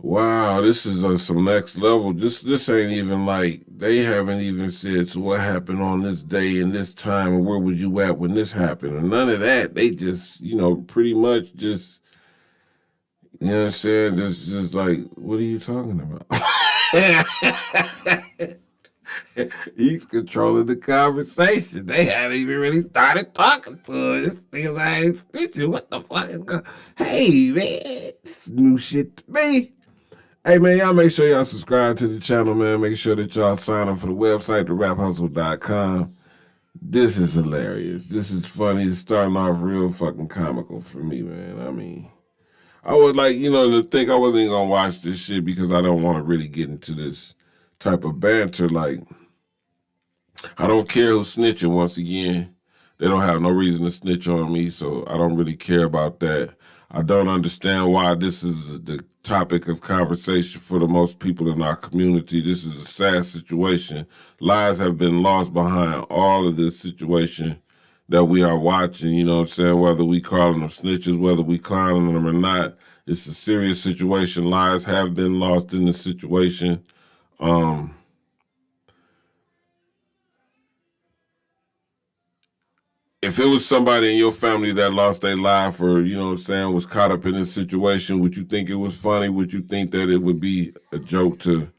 Wow, this is some next level. This ain't even like they haven't even said so what happened on this day and this time and where would you at when this happened and none of that. They just pretty much just what I'm saying. Just like what are you talking about? He's controlling the conversation. They haven't even really started talking to us. This nigga's like, snitching. What the fuck is going on? Hey, man. It's new shit to me. Hey, man, y'all make sure y'all subscribe to the channel, man. Make sure that y'all sign up for the website, theraphustle.com. This is hilarious. This is funny. It's starting off real fucking comical for me, man. I mean, I would like, to think I wasn't even going to watch this shit because I don't want to really get into this type of banter. Like, I don't care who's snitching. Once again, they don't have no reason to snitch on me, so I don't really care about that. I don't understand why this is the topic of conversation for the most people in our community. This is a sad situation. Lives have been lost behind all of this situation that we are watching, you know what I'm saying? Whether we calling them snitches, whether we clowning them or not, it's a serious situation. Lives have been lost in this situation. If it was somebody in your family that lost their life or, you know what I'm saying, was caught up in this situation, would you think it was funny? Would you think that it would be a joke to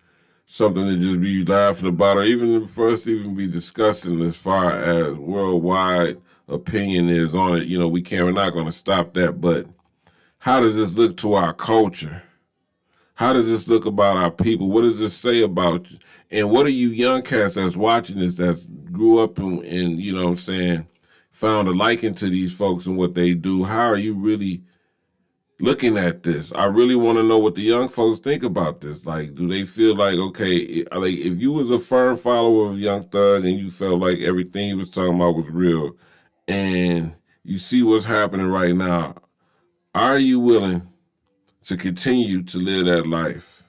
something to just be laughing about, or even for us to even be discussing as far as worldwide opinion is on it? You know, we're not going to stop that, but how does this look to our culture? How does this look about our people? What does this say about you? And what are you young cats that's watching this, that grew up and, you know what I'm saying, found a liking to these folks and what they do? How are you really looking at this? I really want to know what the young folks think about this. Like, do they feel like, okay, like if you was a firm follower of Young Thug and you felt like everything he was talking about was real and you see what's happening right now, are you willing to continue to live that life?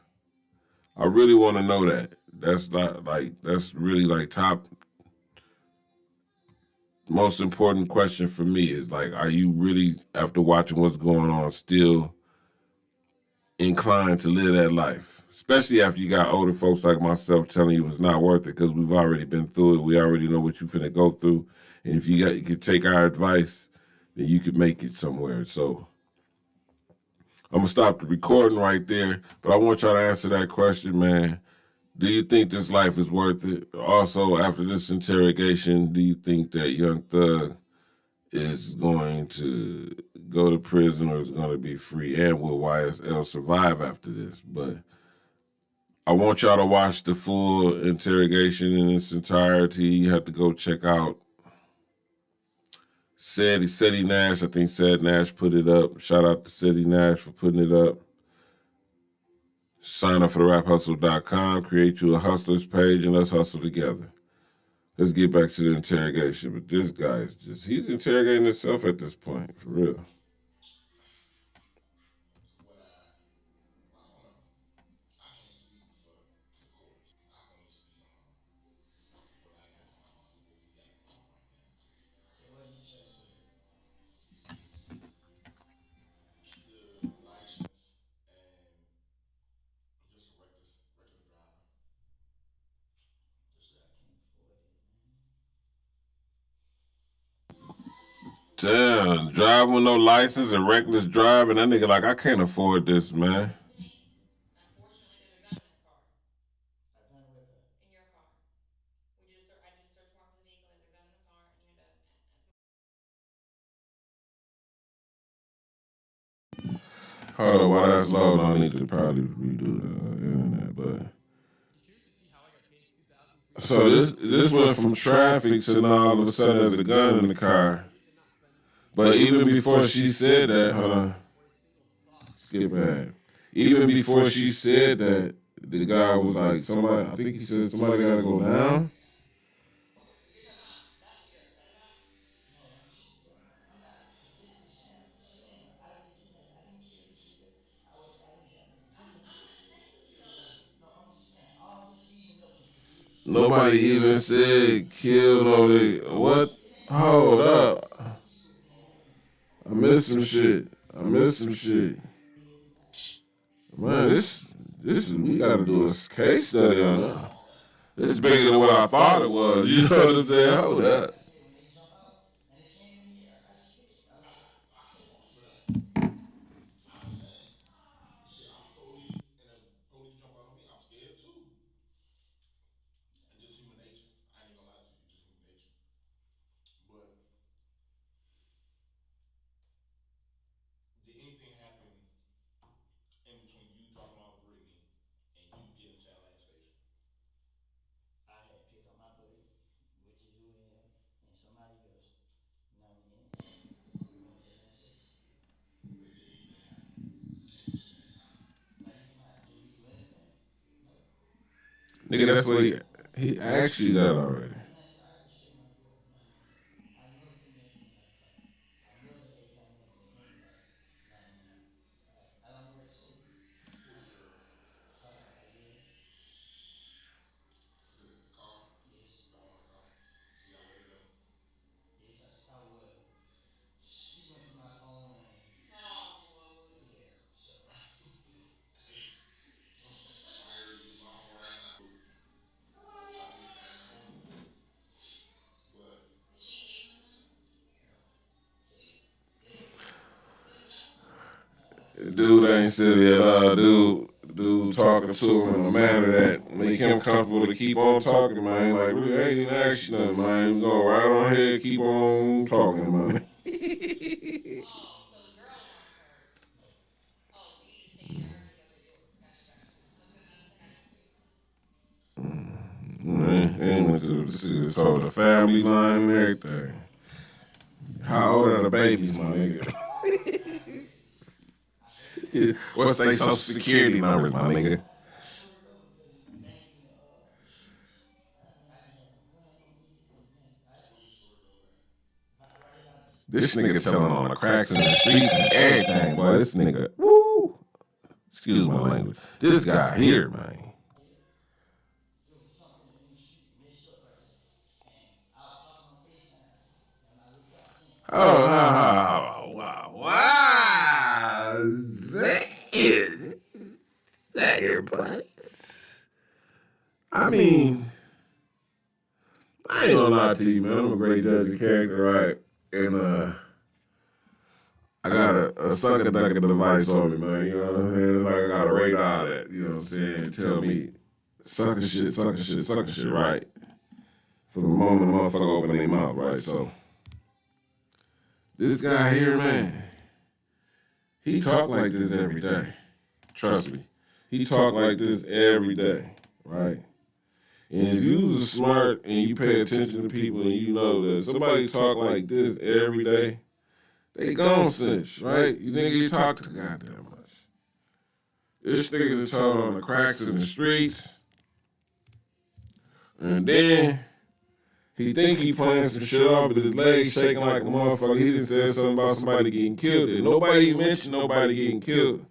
I really want to know that. That's really like top most important question for me is like, are you really, after watching what's going on, still inclined to live that life? Especially after you got older folks like myself telling you it's not worth it because we've already been through it. We already know what you're finna go through. And if you could take our advice, then you could make it somewhere. So I'm gonna stop the recording right there. But I want y'all to answer that question, man. Do you think this life is worth it? Also, after this interrogation, do you think that Young Thug is going to go to prison or is going to be free? And will YSL survive after this? But I want y'all to watch the full interrogation in its entirety. You have to go check out Seti Nash. I think Sad Nash put it up. Shout out to Seti Nash for putting it up. Sign up for the raphustle.com, create you a hustlers page, and let's hustle together. Let's get back to the interrogation. But this guy is he's interrogating himself at this point, for real. What I don't know. I can't speak for the court. I can only speak on what I got, what we got going on right now. So what did you transfer? The license and just a regular driver. Just I that. can't afford it, man. Damn, driving with no license and reckless driving. That nigga like, I can't afford this, man. Unfortunately, there's a gun in the car. I gun with her. In your car. I did a search warrant for the vehicle. There's a gun in the car, and you had to. Hold on, while that's loading, I need to probably redo the internet, but. So this went from traffic to now all of a sudden there's a gun in the car. But even before she said that, hold on, skip ahead. Even before she said that, the guy was like, somebody, I think he said somebody gotta go down. Nobody even said kill no. What? Hold up. I missed some shit. Man, this we gotta do a case study on that. This is bigger than what I thought it was. You know what I'm saying? Hold up. I'm the same. Shit, I'm police, and if police jump out on me, I'm scared too. And just human nature. I ain't gonna lie to you, just human nature. But did anything happen in between you dropping off Brittany and you getting to Atlanta Station? I had picked up my buddy, which is who in here, and somebody else. You know what I mean? And we went to Atlanta Station. Anything happen in between that time? Why you come out? Did we do anything? No. Nigga, that's what he asked you that already. I didn't ask you. I already showed my girl. You know what I mean? I know too much about the car. I know that they got nothing in anybody. You know what I Dude ain't silly at all. Dude talking to him in a manner that make him comfortable to keep on talking, man. Like, really, I ain't even ask you nothing, man. You go right on ahead, keep on talking, man. Oh, so the girl wants her. Oh, so you just taking her to the other deal. Gotcha. Man, and went to told the family line and everything. How old are the babies, my nigga? What's their social security numbers, my nigga? This nigga telling on the cracks in the streets and everything, boy. This nigga, woo. Excuse my language. This guy here, man. Oh, wow. That your place. I mean, I ain't gonna lie to you, man. I'm a great judge of character, right? And I got a sucker ducking device on me, man. You know what I'm saying? Like I got a radar that, you know what I'm saying, tell me sucker shit, right? From the moment the motherfucker open their mouth, right? So this guy here, man, he talk like this every day. Trust me. He talk like this every day, right? And if you was smart and you pay attention to people and you know that somebody talk like this every day, they gon' snitch, right? You nigga, you talk to goddamn much. This nigga done told on the cracks in the streets, and then he think he playing some shit off, but his legs shaking like a motherfucker. He done said something about somebody getting killed. And nobody mentioned nobody getting killed.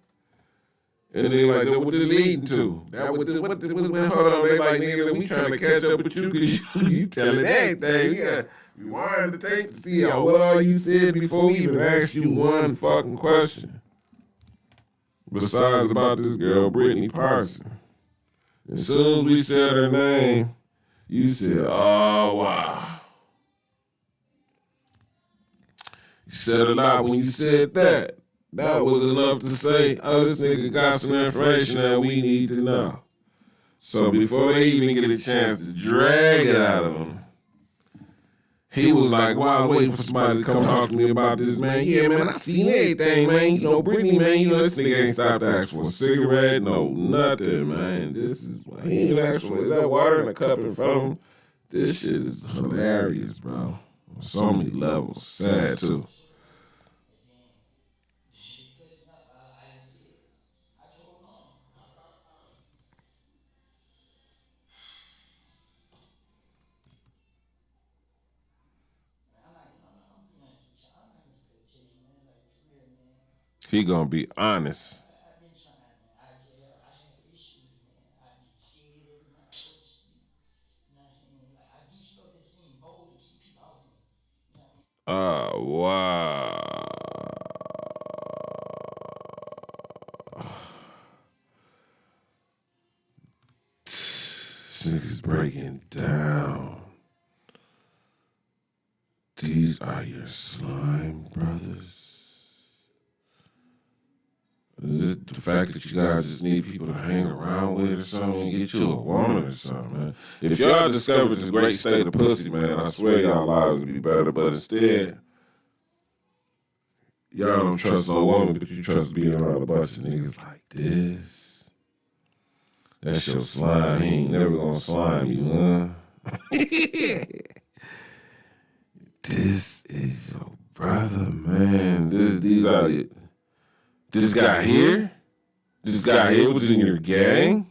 And they like, what did it leading to? Hold on, they like, nigga, we trying to catch up with you because you telling everything. Yeah. We wanted to take to see what all you said before we even asked you one fucking question. Besides about this girl, Brittany Parson. As soon as we said her name, you said, oh, wow. You said a lot when you said that. That was enough to say, oh, this nigga got some information that we need to know. So before they even get a chance to drag it out of him, he was like, wow, I'm waiting for somebody to come talk to me about this, man. Yeah, man, I seen everything, man. You know, Brittany, man, you know, this nigga ain't stopped to ask for a cigarette, no nothing, man. This is, he ain't even asked for, is that water in a cup in front of him? This shit is hilarious, bro. On so many levels. Sad, too. He gonna be honest. I've been trying, man. I have issues, man. I be scared every night I go to sleep. You know what I mean? Like, I do stuff that seems bold to keep people off me. You know what I mean? Wow. This nigga's breaking down. These are your slime brothers. Is it the fact that you guys just need people to hang around with or something and get you a woman or something, man? If y'all discovered this great state of pussy, man, I swear y'all lives would be better. But instead, y'all don't trust no woman, but you trust being around a bunch of niggas like this. That's your slime. He ain't never gonna slime you, huh? This is your brother, man. These are it. This guy here? This guy here was in your gang?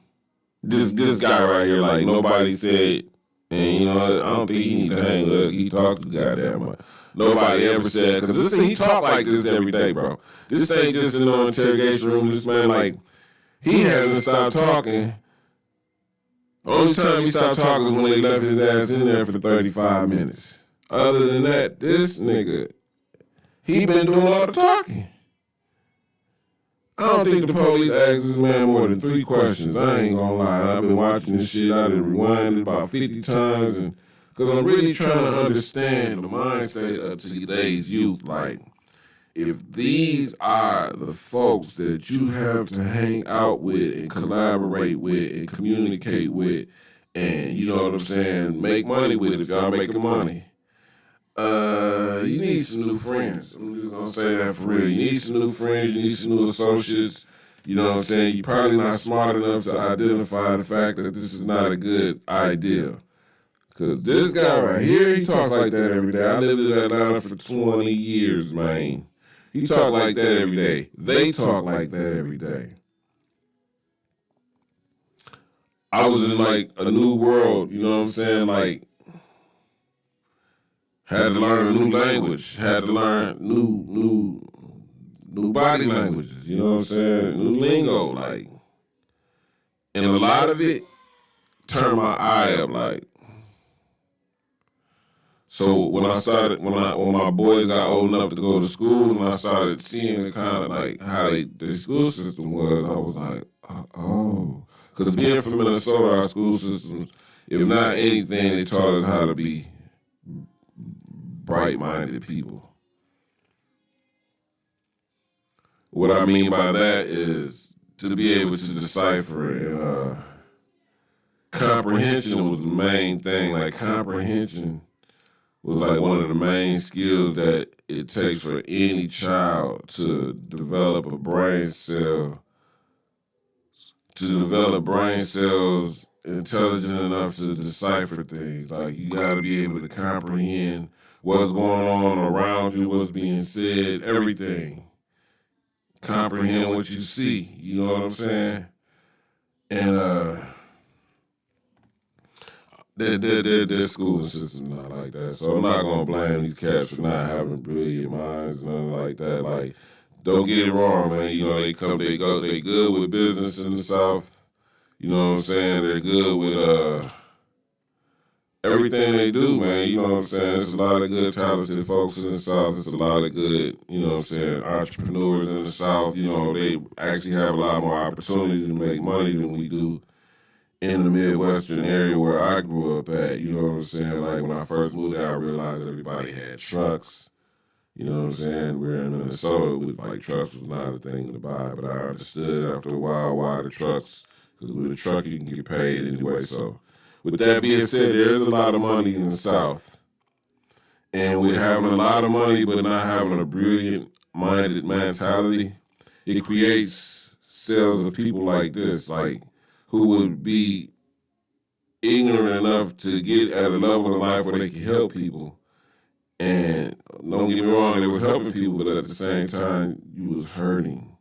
This guy right here, like nobody said, and you know, I don't think he need to hang up. He talked to goddamn much. Nobody ever said, because he talk like this every day, bro. This ain't just in no interrogation room. This man, like, he hasn't stopped talking. The only time he stopped talking was when they left his ass in there for 35 minutes. Other than that, this nigga, he been doing all the talking. I don't think the police asked this man more than 3 questions. I ain't gonna lie. I've been watching this shit. I done rewinded about 50 times, and because I'm really trying to understand the mind state of today's youth. Like, if these are the folks that you have to hang out with and collaborate with and communicate with and, you know what I'm saying, make money with if y'all making money, you need some new friends. I'm just gonna say that for real. You need some new friends, you need some new associates. You know what I'm saying? You're probably not smart enough to identify the fact that this is not a good idea. Cause this guy right here, he talks like that every day. I lived in Atlanta for 20 years, man. He talk like that every day. They talk like that every day. I was in like a new world, you know what I'm saying? Like, had to learn a new language, had to learn new body languages, you know what I'm saying? New lingo, like, and a lot of it turned my eye up, like. So when my boys got old enough to go to school and I started seeing kind of like how the school system was, I was like, oh. Because being from Minnesota, our school systems, if not anything, they taught us how to be bright-minded people. What I mean by that is to be able to decipher and comprehension was the main thing. Like comprehension was like one of the main skills that it takes for any child to develop brain cells intelligent enough to decipher things. Like you gotta be able to comprehend what's going on around you, what's being said, everything. Comprehend what you see, you know what I'm saying? And their school system not like that. So I'm not gonna blame these cats for not having brilliant minds, nothing like that. Like, don't get it wrong, man. You know, they good with business in the South. You know what I'm saying? They're good with everything they do, man. You know what I'm saying? There's a lot of good talented folks in the South. There's a lot of good, you know what I'm saying, entrepreneurs in the South. You know, they actually have a lot more opportunity to make money than we do in the Midwestern area where I grew up at. You know what I'm saying? Like when I first moved out, I realized everybody had trucks. You know what I'm saying? We're in Minnesota, with like trucks was not a thing to buy, but I understood after a while why the trucks, because with a truck you can get paid anyway. So with that being said, there's a lot of money in the South. And with having a lot of money but not having a brilliant minded mentality, it creates cells of people like this, like who would be ignorant enough to get at a level of life where they can help people. And don't get me wrong, they was helping people, but at the same time, you was hurting.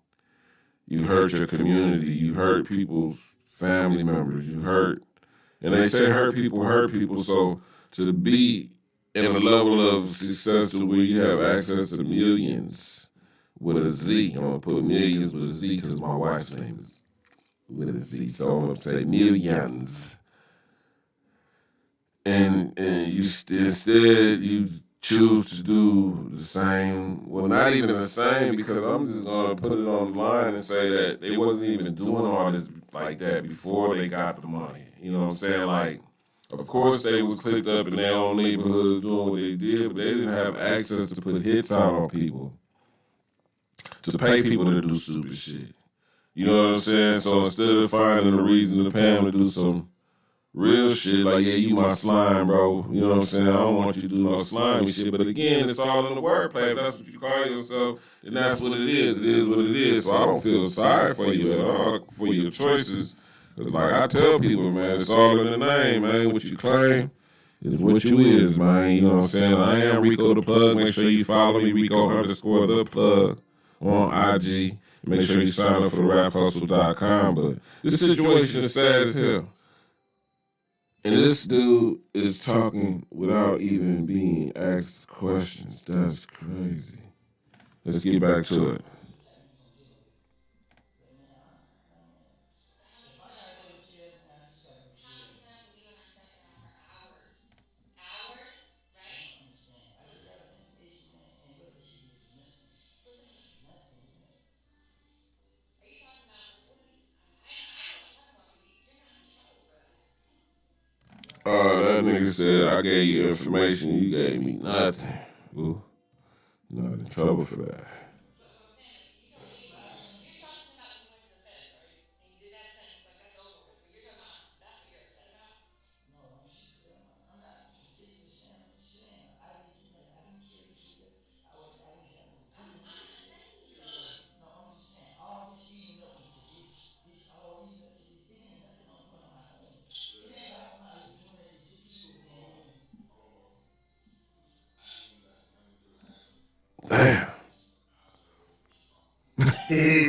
You hurt your community. You hurt people's family members. You hurt. And they say hurt people. So to be in a level of success to where you have access to millions with a Z, I'm going to put millions with a Z because my wife's name is with a Z. So I'm going to say millions. And you instead you choose to do the same. Well, not even the same, because I'm just gonna put it on the line and say that they wasn't even doing all this like that before they got the money. You know what I'm saying? Like, of course they was clicked up in their own neighborhoods doing what they did, but they didn't have access to put hits out on people, to pay people to do stupid shit. You know what I'm saying? So instead of finding a reason to pay them to do some real shit, like, yeah, you my slime, bro. You know what I'm saying? I don't want you to do no slimy shit. But again, it's all in the wordplay. If that's what you call yourself, then that's what it is. It is what it is. So I don't feel sorry for you at all for your choices. Because, like, I tell people, man, it's all in the name, man. What you claim is what you is, man. You know what I'm saying? I am Rico the Plug. Make sure you follow me, Rico _ the Plug on IG. Make sure you sign up for the raphustle.com. But this situation is sad as hell. And this dude is talking without even being asked questions. That's crazy. Let's get back to it. If I gotta go to jail, man, I just gotta go to How jail, many man. times have you and I sat down for hours? Hours, I right? don't understand. I just got information, man, and what this shit is nothing. Listen to me. Nothing, man. Are you talking about what are you? I know what you're talking about, but you're not in trouble for that. That nigga said, I gave you information, you gave me nothing. Ooh. Not in trouble for that. But I'm saying, you told me, you're talking to me about when you went to the feds, right? And you did that sentence, like that's over with. But you're talking about, that's what you're upset about? No, I'm not particularly saying. I'm just saying I didn't do nothing. I didn't kill you. I didn't have no I'm dealings not with you. defending you though. No, I'm just saying all this leading up into this all leading up to this. It ain't nothing I'm doing on my own. It ain't like I'm out here doing that. It's just you and then. Hold on. I ain't even got nothing to do with that. Damn. I'll stay away from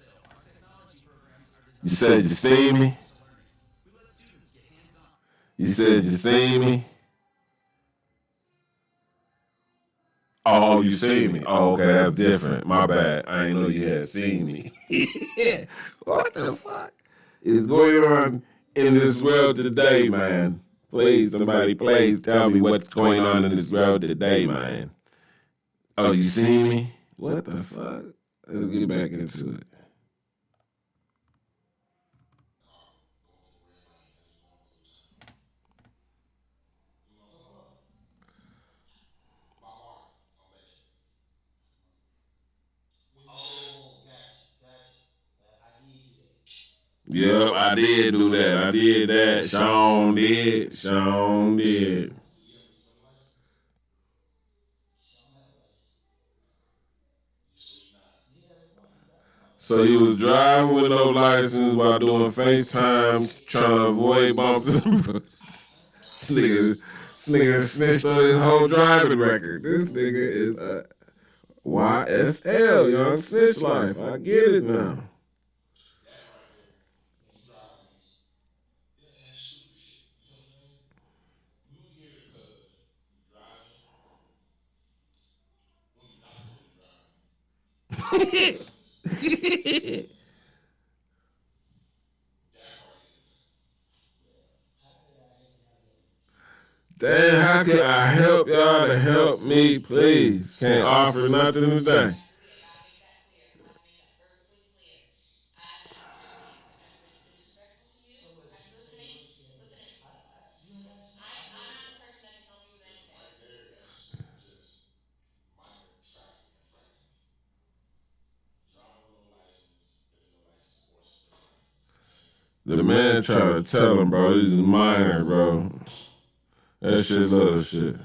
Mr. Parker. I see myself. You said you see me? You said you see me? Oh, you see me. Oh, okay, that's different. My bad. I didn't know you had seen me. What the fuck is going on in this world today, man? Please, somebody, please tell me what's going on in this world today, man. Oh, you see me? What the fuck? Let's get back into it. My marker on that kid. When you Oh, gotcha. I did do that. Yep, I did do that. I did that. Sean did. Sean did. do you have a swim license? Some have a license. So you're not. Yeah, one. You got one. So you was driving with no license while doing FaceTime, trying to avoid bumps. This nigga snitched on his whole driving record. This nigga is a YSL, young snitch life. I get it now. That right there. You driving. Yeah, and that's stupid shit. You know what I'm saying? You here because you driving when you're not supposed to be driving. That part is. How could I help y'all help me? Damn, how can I help y'all to help me, please? Can't offer nothing today. I gotta make that clear. I gotta make that perfectly clear. I have not tricked you. I've never been disrespectful to you. So what? Listen to me. Listen to me. You ain't got to snitch. I'm not the person that can help you with anything. Right there, that's just minor traffic infraction. Driving with no license, living no license, or suspended license. The man trying to tell him, bro, he's minor, bro. That shit little shit.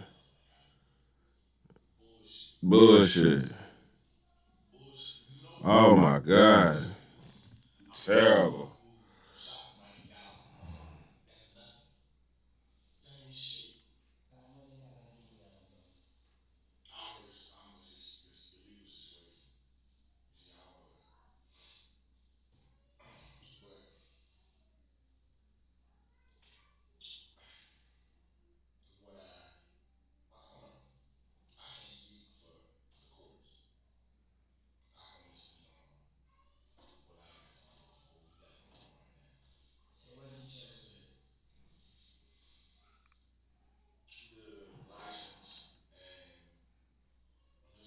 Bullshit. Oh my God. Terrible. Shot somebody and got off. That's nothing. That ain't shit. I know they're not gonna give me that no gun. I'm with this illegal situation. You see, I don't know that. But what I don't know. I can't speak for the courts. I can only speak on what I got to do, what we got going on right now.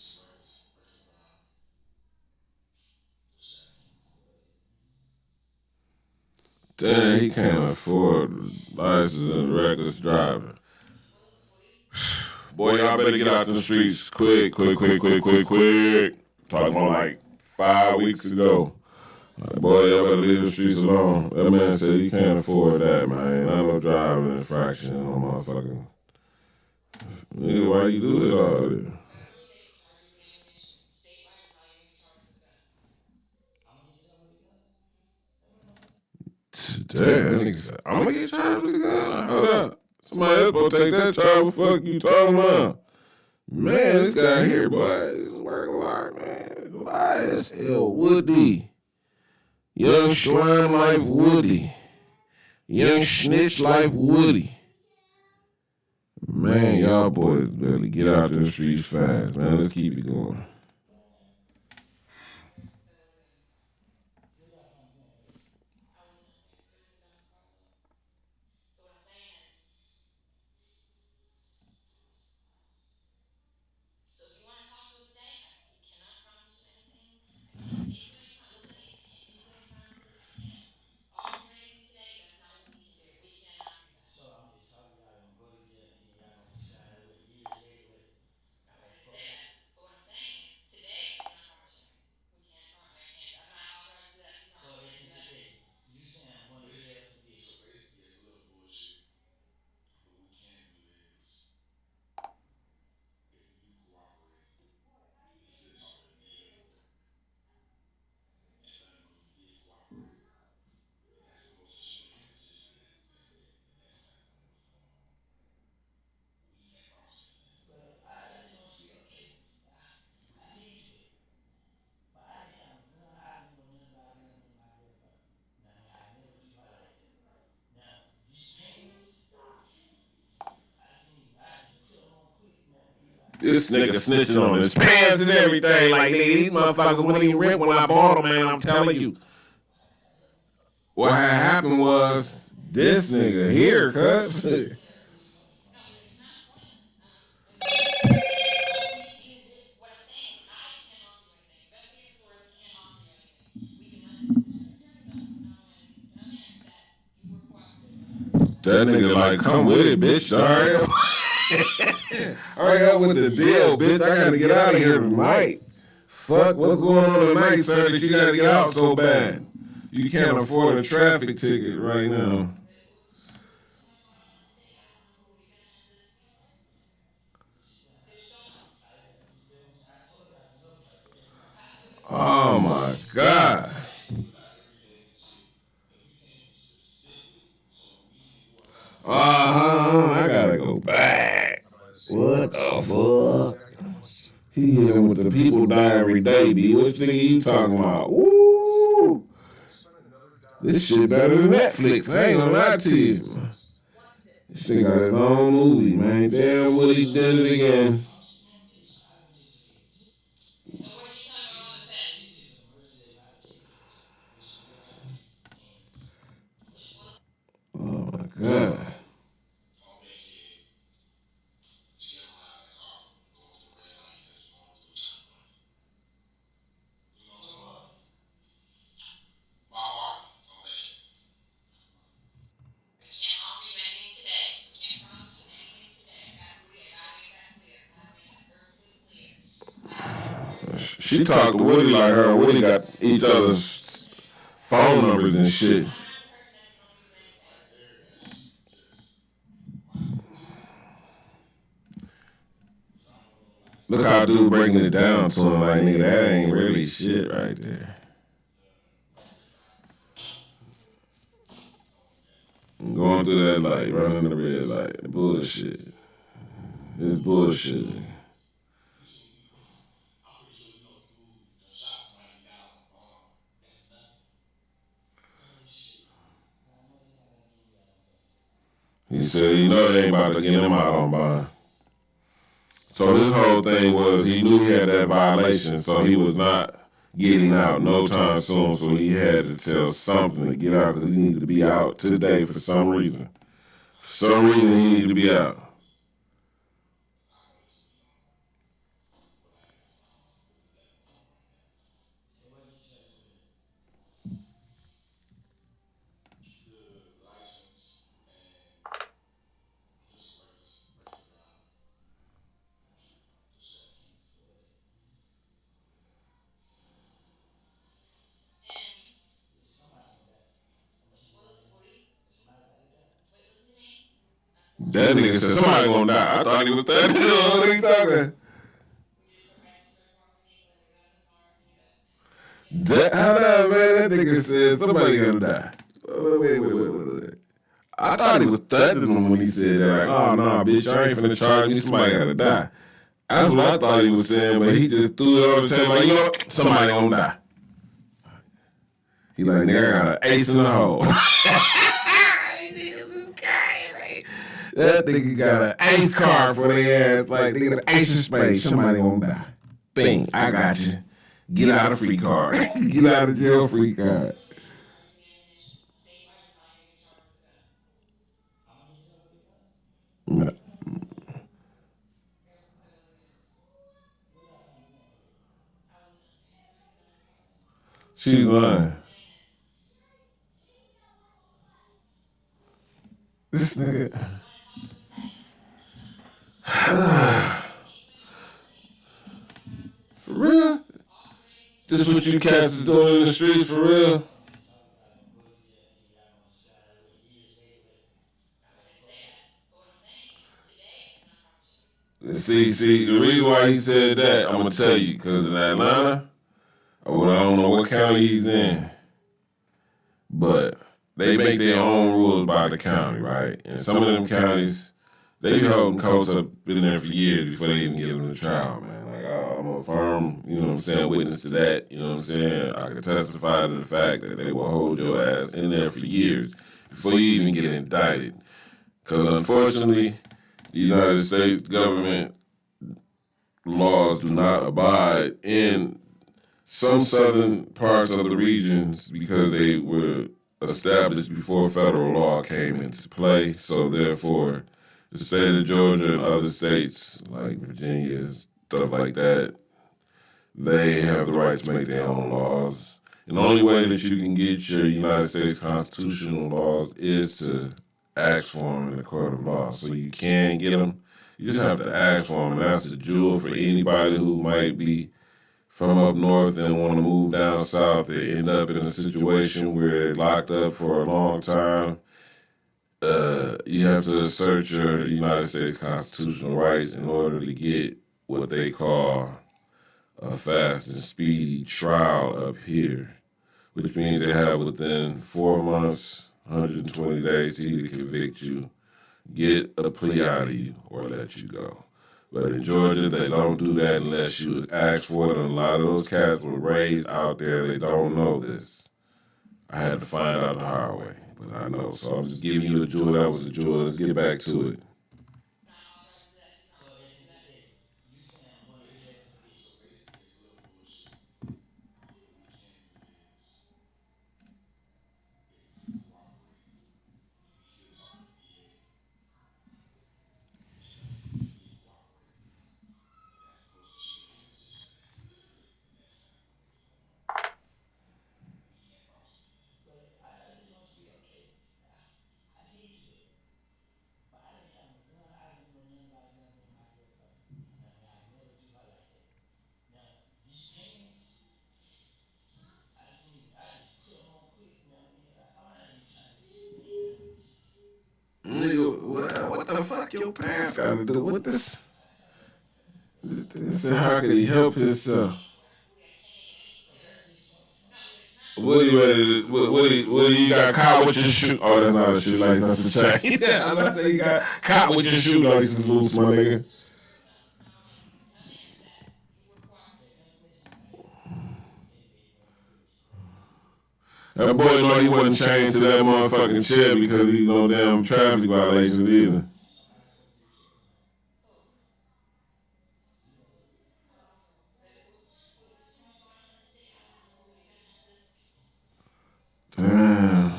So what did you try to say? The license and just reckless drive. The same. Damn, he can't afford license and reckless driving. Boy, y'all better get out the streets quick. Talking about like 5 weeks ago. Like, boy, y'all better leave the streets alone. That man said he can't afford that, man. I know driving infraction on motherfucking. Nigga, why you do it all this? Damn, nigga said, I'm gonna get charged with the gun. Hold up. Somebody else gonna take that charge. What the fuck you talking about? Man, this guy here, boy, is working hard, man. YSL Woody. Young Slime Life Woody. Young Snitch Life Woody. Man, y'all boys better get out the streets fast, man. Let's keep it going. So what I'm saying is, so if you want to talk to us today, I cannot promise you anything. I can't issue any listen to me. Issue any promises. I can't offer This nigga snitching on his pants and everything. Like, nigga, these motherfuckers wouldn't even rent when I bought them, man. I'm telling you. What had happened was this nigga here, cuz. No, it's not. What I'm saying is I can't offer you anything. Investigator Flores can't offer you anything. We can let the attorney come in that you were cooperative. That nigga like, come with it, bitch. Hurry up. Hurry up with the deal, bitch. I gotta get out of here tonight. Fuck, what's going on tonight, sir, that you gotta get out so bad? You can't afford a traffic ticket right now. Oh my God. I gotta go back. What the fuck? He hitting with the people die every day, B. Which nigga you talking about? Ooh. This shit better than Netflix. I ain't gonna lie to you. This nigga got his own movie, man. Damn, Woody did it again. Oh my God. She talked to Woody like her and Woody got each other's phone numbers and shit. Look how dude breaking it down to him like, nigga, that ain't really shit right there. Going through that light, running the red light, bullshit. It's bullshit. He said, you know they ain't about to get him out on bond. So his whole thing was he knew he had that violation, so he was not getting out no time soon, so he had to tell something to get out because he needed to be out today for some reason. For some reason, he needed to be out. That nigga said somebody gonna die. I thought he was dead. What are you talking? How that, man? That nigga said somebody gonna die. Wait. I thought he was threatening him when he said that. Like, oh, no, bitch, I ain't finna charge me. Somebody gotta die. That's what I thought he was saying, but he just threw it on the table like, you know what? Somebody gonna die. He like, nigga, I got an ace in the hole. That nigga got an ace card for their ass. Like, nigga, the ace of spades. Somebody gonna die. Bing, I got you. Get out of free card. Get out of jail free card. No. She's lying. This nigga. For real? This is what you cats is doing in the streets for real? See, the reason why he said that, I'm gonna tell you, because in Atlanta, I don't know what county he's in, but they make their own rules by the county, right? And some of them counties, they be holding coats up in there for years before they even give them the trial, man. Like, I'm a firm, you know what I'm saying, witness to that, you know what I'm saying? I can testify to the fact that they will hold your ass in there for years before you even get indicted. Because unfortunately, the United States government laws do not abide in some southern parts of the regions because they were established before federal law came into play. So therefore, the state of Georgia and other states like Virginia, stuff like that, they have the right to make their own laws. And the only way that you can get your United States constitutional laws is to ask for them in the court of law. So you can get them. You just have to ask for them. And that's a jewel for anybody who might be from up north and want to move down south. They end up in a situation where they're locked up for a long time. You have to assert your United States constitutional rights in order to get what they call a fast and speedy trial up here, which means they have within 4 months, 120 days to either convict you, get a plea out of you, or let you go. But in Georgia, they don't do that unless you ask for it. And a lot of those cats were raised out there. They don't know this. I had to find out the hard way, but I know. So I'm just giving you a jewel. That was a jewel. Let's get back to it. Not authorized to do that. She's not So authorized that's to do what you that. said. You saying one of your ass a bitch. So basically, it's a little bullshit. What we can do is, if you cooperate, you hear about the DA and tell the DA you cooperate, then that's supposed to shield your position at that time. And that's not going to be going on. We can't promise you anything. But I just want you to be okay. I hear you there. But I didn't have no gun. I didn't know nothing about guns when my girl told me. Now, I never do her like that. Now, these pants, I just put them on quick. You know what I mean? Like, I'm not even trying to explain nothing. Nigga, what the fuck your pants got to do with this? This how could he help himself? Woody, I can't make it any So clearer. that's his choice, man. No, it's not. Woody ready to, Woody, you got caught with your shoe. Oh, that's not a shoelace, that's a chain. Yeah, I know that you got caught with your shoelaces loose, my nigga. No, tell him that you were The cooperating. information I had, it wasn't bullshit. That boy know he wasn't chained to that motherfucking chair because he no damn traffic violations either. Somebody supposed to be checking on him. Who? You know who? Who? Somebody go around the city asking for who? You guys have to. Damn.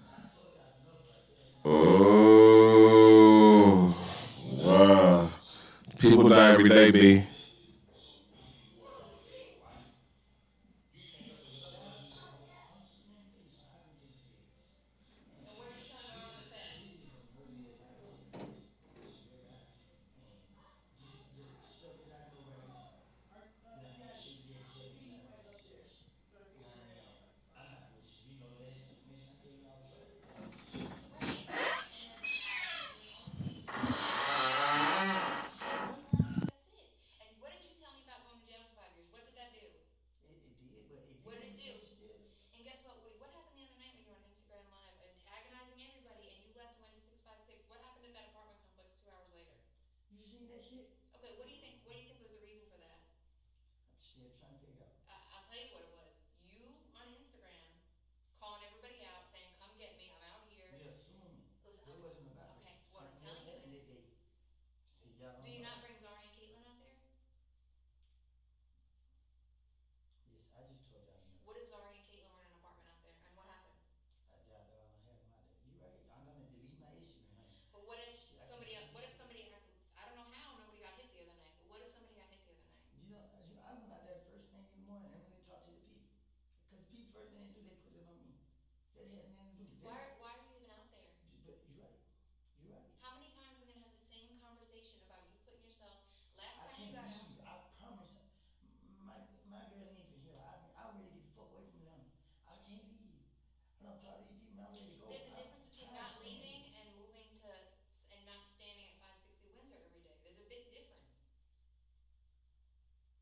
I told y'all enough right there, man. Oh. Wow. People die every day, B. So really, what I'm saying, right? You can't help yourself. I'm sitting in bed, so I can get in bed. Man, So what are you telling the world to say? this is some very advice shit. This is very hot shit. And just the stuff that I know right now, you know what I mean, should be able to help you not be suspicious. You know what I mean? I'm not bullshit. You know the last information I gave y'all was right. Right, and that's the only one party. That's it. And what didn't you tell me about going to jail for 5 years? What did that do? It did, but it What did it didn't, but do? it's still, And guess what, Woody? What happened the other night when you were on Instagram Live antagonizing everybody and you left and went to 656? What happened at that apartment complex 2 hours later? you seen that shit? Okay, what do you think? What do you think was the reason for that? I'm still trying to figure out. I'll tell you what it was. You on Instagram calling everybody out, saying, "Come get me. I'm out here." You're assuming. Listen, It wasn't about that. okay. What I'm Something else telling you happened is, that day. See, y'all do don't you know. not bring Zari and Caitlin out there? Yes, I just told y'all enough. What if Zari and Caitlin were in an apartment out there, and what happened? Y'all don't have them out there. You right. I'm gonna delete my Instagram, honey. But what if Shit, I can't somebody? believe What if shit. somebody acted? I don't know how nobody got hit the other night. But what if somebody got hit the other night? I went out there the first thing in the morning, and when they talked to the people, because the people first thing they do, they put it on me. That had nothing to do. Why are you even out there? But you right. You right. How many times are we gonna have the same conversation about you putting yourself? Last I time you can't got out, leave. I promise. My girl ain't even here. I'm ready to get the fuck away from Atlanta. I can't leave. I don't talk to these people. I'm ready to go. there's a I'm difference between tired of not staying here. leaving and moving to and not standing at 560 Windsor every day. There's a big difference.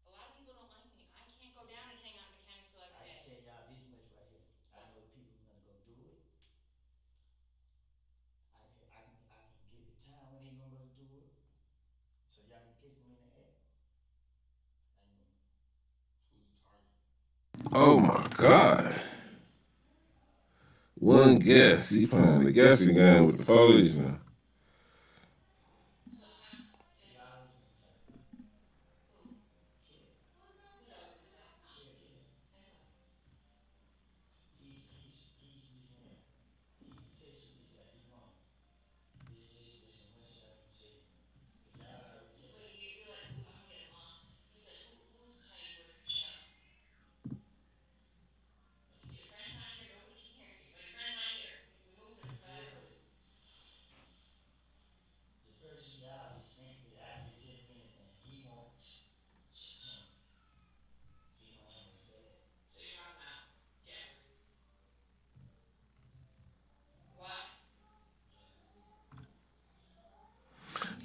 A lot of people don't like me. I can't go down and hang out in Mechanicsville every I can day. tell y'all this much right here. I What? know the people are gonna go do it. I can give the time when they gonna go to do it, so y'all can catch them in the act. I know. Who's the target? Oh my God. One guess. He playing the guessing game with the police now. So how? Y'all listen to me.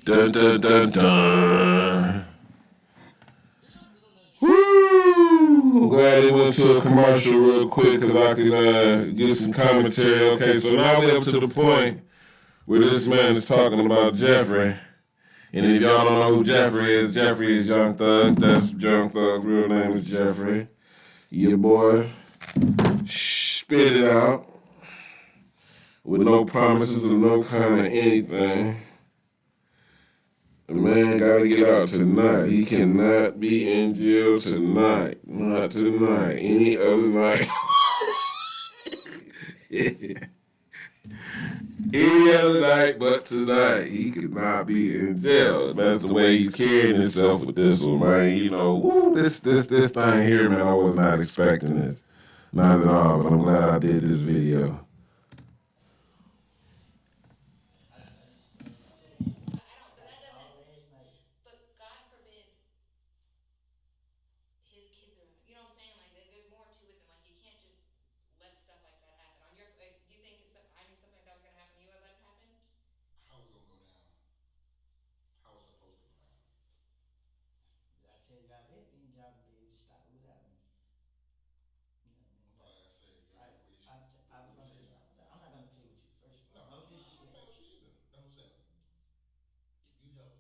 Dun dun dun dun. Woo! Glad they went to a commercial real quick because I could get some commentary. Okay, so now we're up to the point where this man is talking about Jeffrey. And if y'all don't know who Jeffrey is Young Thug. That's Young Thug's real name is Jeffrey. Your boy spit it out with no promises of no kind of anything. The man got to get out tonight. He cannot be in jail tonight. Not tonight. Any other night. Any other night but tonight. He could not be in jail. That's the way he's carrying himself with this one, man. You know, this thing here, man, I was not expecting this. Not at all, but I'm glad I did this video. I don't. But that doesn't. All last night. But God forbid his kids are in there. You know what I'm saying? Like there's more to it than like you can't just let stuff like that happen. On your, like, do you think if I knew something like that was gonna happen to you, I'd let it happen? How it's gonna go down? How it's supposed to go down? I tell y'all that, then y'all gonna be able to stop it without me. You know what I mean? But like I said, your I, equation. I Let was me gonna say tell you something. something. I'm not gonna play with you. First of all, No, no I'm not gonna disrespect. play with you either. That's what I'm saying. If you help,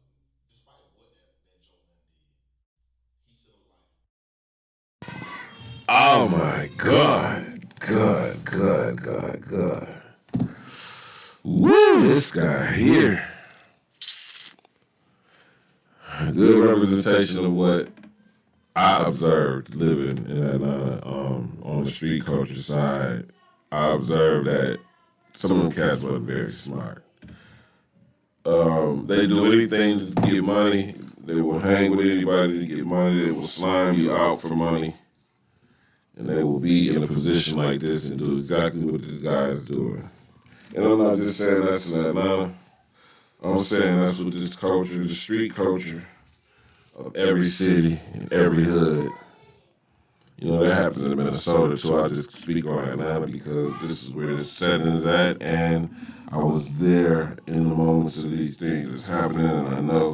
despite what that Joe Button did, he still alive. Oh my God. Good. Woo, this guy here. Good representation of what I observed living in Atlanta on the street culture side. I observed that some of them cats were very smart. They do anything to get money. They will hang with anybody to get money. They will slime you out for money. And they will be in a position like this and do exactly what this guy is doing. And I'm not just saying that's in Atlanta. I'm saying that's what this culture, the street culture of every city and every hood. You know, that happens in Minnesota too. I just speak on Atlanta because this is where the setting is at, and I was there in the moments of these things that's happening, and I know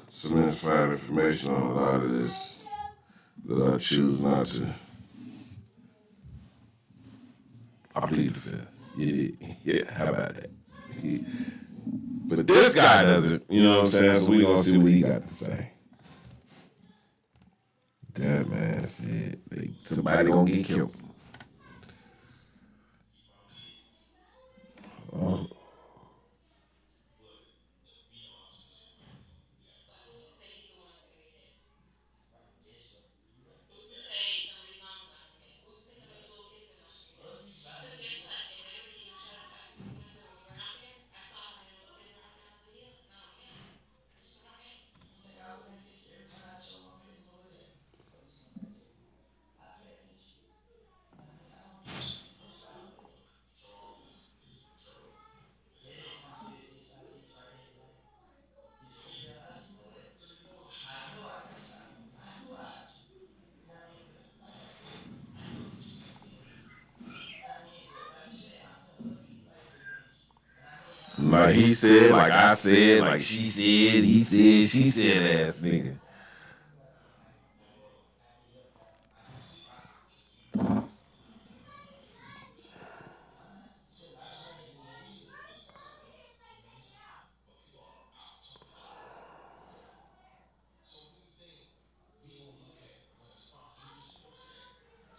some inside information on a lot of this that I choose not to. I plead the fifth. Yeah, how about that? But this guy doesn't, you know what I'm saying? So we gonna see what he got to say. That man said somebody gonna get killed. Oh. Who's to say he's the one that's gonna get hit? Who's to say somebody's mom's not gonna get hit? Who's to say somebody's little kid's not gonna get hit? Because guess what? If everybody came and shot up Fox 60 Windsor when we weren't out there, I saw how many little kids were out there on the video. None of them came. They just weren't came. You think I was against it? Every time I show my face over there, police and like that. I play against shit. I don't care. I don't care. Yes, my sis, yes, I teach right here, like, just keep it. I said, you know what? I know I got shot. I knew I got you. You know what I mean? But like I said, you know what I mean? But like you said, I'm gonna be like that again. And I know y'all gonna Like he said, like I said, like she said, he said, she said ass nigga. say a lot of money in the music. But people are out talking about it. So when you think we gonna look at when a spontaneous person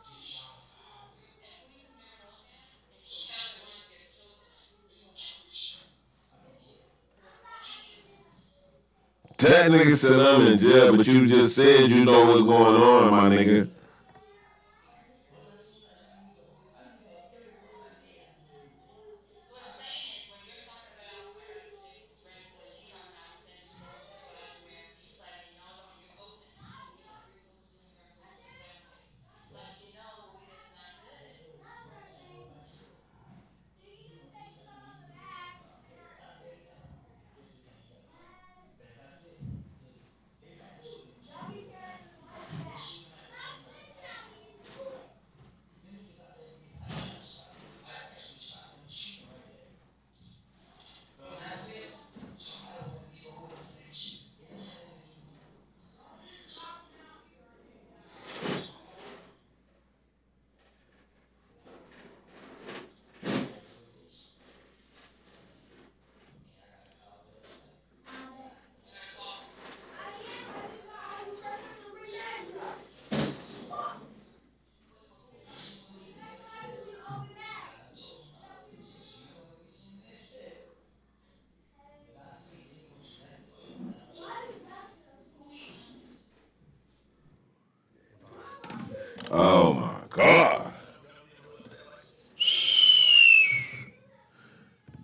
get shot on the highway, And who do you compare her to? And Calvin Lawrence gets killed tonight. they don't average shot. I'm in jail. Thank you. That nigga said I'm in jail, but you just said you know what's going on, my nigga. What does it seem like I need though? I need that every post I make. I need to do that. So what I'm saying is, when you're talking about RICO, and he's talking about he's sending supporters to fly everywhere, it's like, and y'all don't, you're posting, we're getting the reposting, the reposting, whatever it is. Let you know it is not good. It does. It's one thing about it. He's gonna need me. If I back down, guess what's gonna happen? You better not do that. Because everybody know what they gonna say. They shoot me like a son of a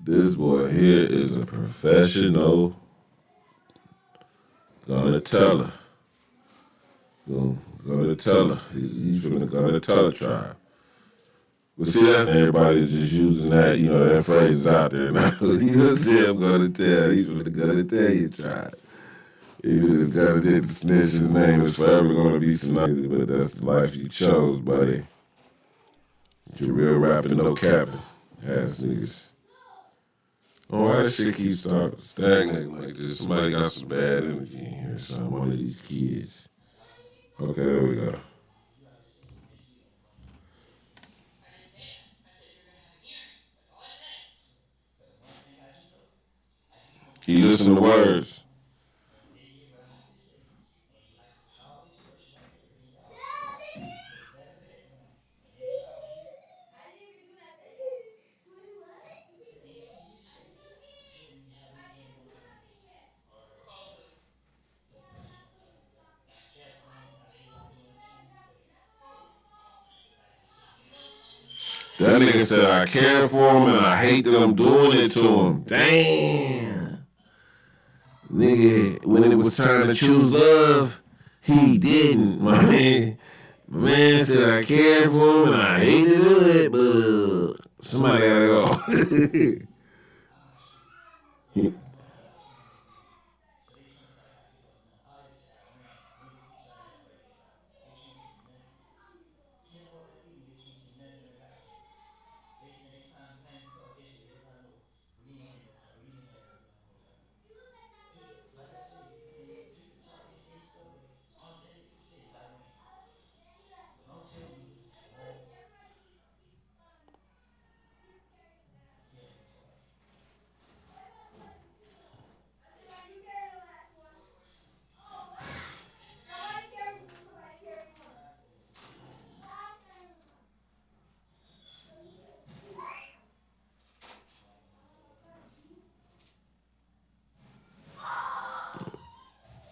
This boy here is a professional. Gonna tell her. Gonna tell her. He's from the Gonna Tell Her tribe. But see, that's everybody just using that, that phrase out there now. You see, I'm gonna tell. He's from the Gonna Tell You tribe. Even if God did the snitch, his name is forever gonna be snitchy, but that's the life you chose, buddy. You're real rapping, no capping. Ass niggas. Oh, why this shit keeps stagnating like this? Somebody got some bad energy in here, son. One of these kids. Okay, there we go. I didn't say that. I said you're gonna have a hearing. That's all I said. He listen to words. That nigga said I care for him and I hate that I'm doing it to him. Damn. Nigga, when it was time to choose love, he didn't, my man. My man said I care for him and I hate to do it, but somebody gotta go.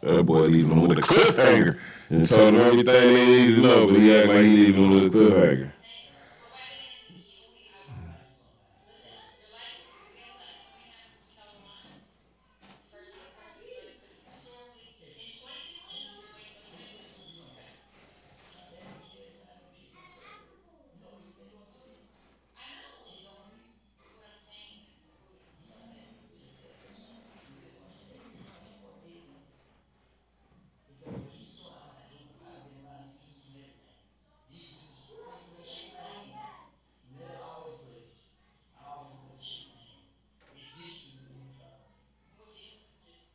That boy leaving him with a cliffhanger and told him everything they needed to know, but he act like he leaving him with a cliffhanger. But why didn't listen? You're likely because guess what? If something happens to Kelvin Wines, the first person, because historically in 2016, wait, let me finish this. I know. But what I'm saying is, what you just really didn't you just get a position? So what I'm saying is this: because of the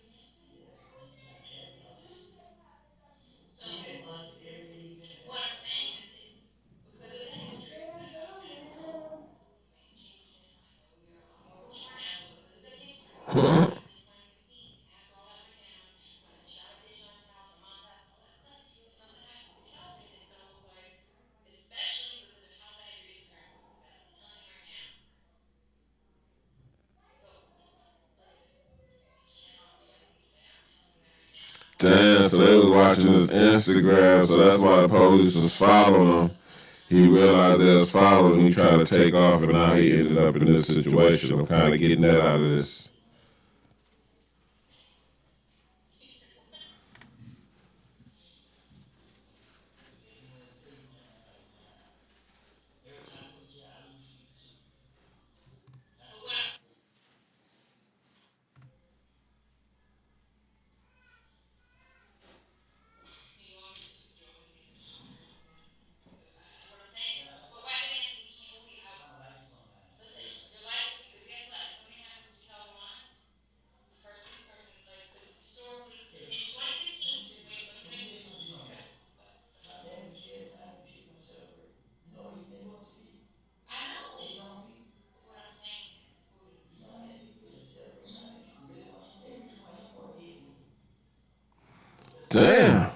history, because of the fact that he may have changed his mind, or you're more of a cheap now, but because of the history, what happened in 2015, after all that went down, when they shot a bitch on his house and Montauk and all that stuff, if something happens to Calvin, it's gonna look like, especially because of how bad your Instagram was. But I'm telling you right now. So listen, you cannot play these way. I'm telling you that right now. Damn, so they was watching his Instagram, so that's why the police was following him. He realized they was following him, he tried to take off, and now he ended up in this situation. I'm kind of getting that out of this. What I'm saying is, but why didn't you can't hold it out? Listen, your life is because guess what? If something happens to Calvin Wines, the first person, like, because historically in 2015, wait, let me finish this. Okay. What? I know. But what I'm saying is, Damn.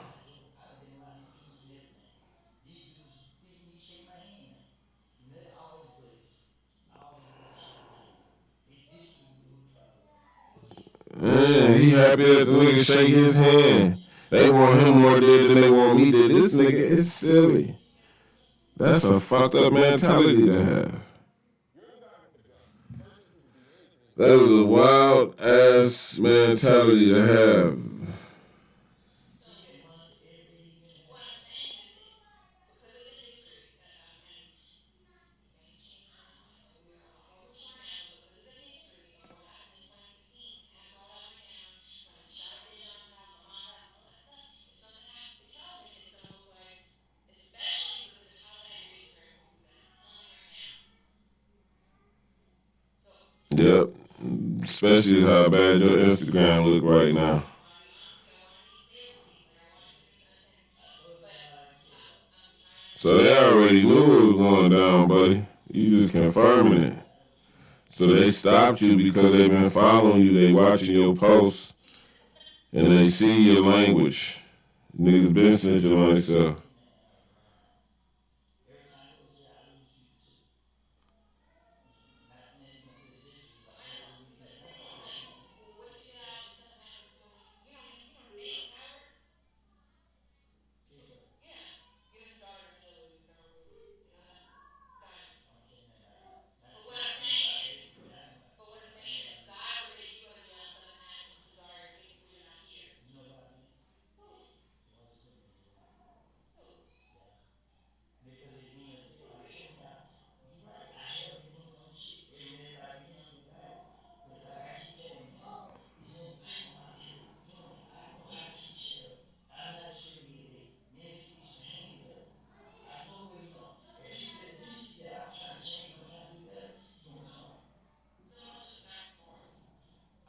Man, he happy that the nigga shake his hand. They want him more dead than they want me dead. This nigga is silly. That's a fucked up mentality to have. That is a wild ass mentality to have. What I'm saying is, because of the history that happened, and we're short now, but because of the history of what happened in 2015, and how that went down, when I shot Stitch on top, some on top, all that stuff, if something happens to Calvin, it's gonna look like, especially because of how bad your Instagram is that it's going right now. So, Yep. Especially how bad your Instagram look right now. I want to be honest with you, I want to be clear with you, like, I want it to be, but I'm trying to. So they already knew it was going down, buddy. You just confirming it. So they stopped you because they've been following you. They watching your posts. And they see your language. Niggas been snitching on themselves. Every time I go to jail, I lose people too. Not saying it's gonna be a victory, but I always lose people. That's all I'm saying. Well, what if you get out and something happens to him? You know the name, Howard? Guess what? Yeah. You and his daughter are killers, Howard. You know that? Diamonds. I don't care nothing about that. But what Not I'm saying saying about is, basically diamond. but what I'm I know saying is, about this. God forbid you go to jail and something happens to Zarya because you're not here. You know about this? Who? The ones that's looking into it. Who? Yeah. Because at the end of the day, I'm telling y'all, you're right. I have been doing dumb shit. Every minute I be on the back. But like I keep telling people, I know how to live. I know how to keep shit up. I'm not afraid of me today. Me and Steve some hands up. I know where he's going. If he see that I'm trying to change, I'm trying to do better, he's gonna come. So much of the back and forth.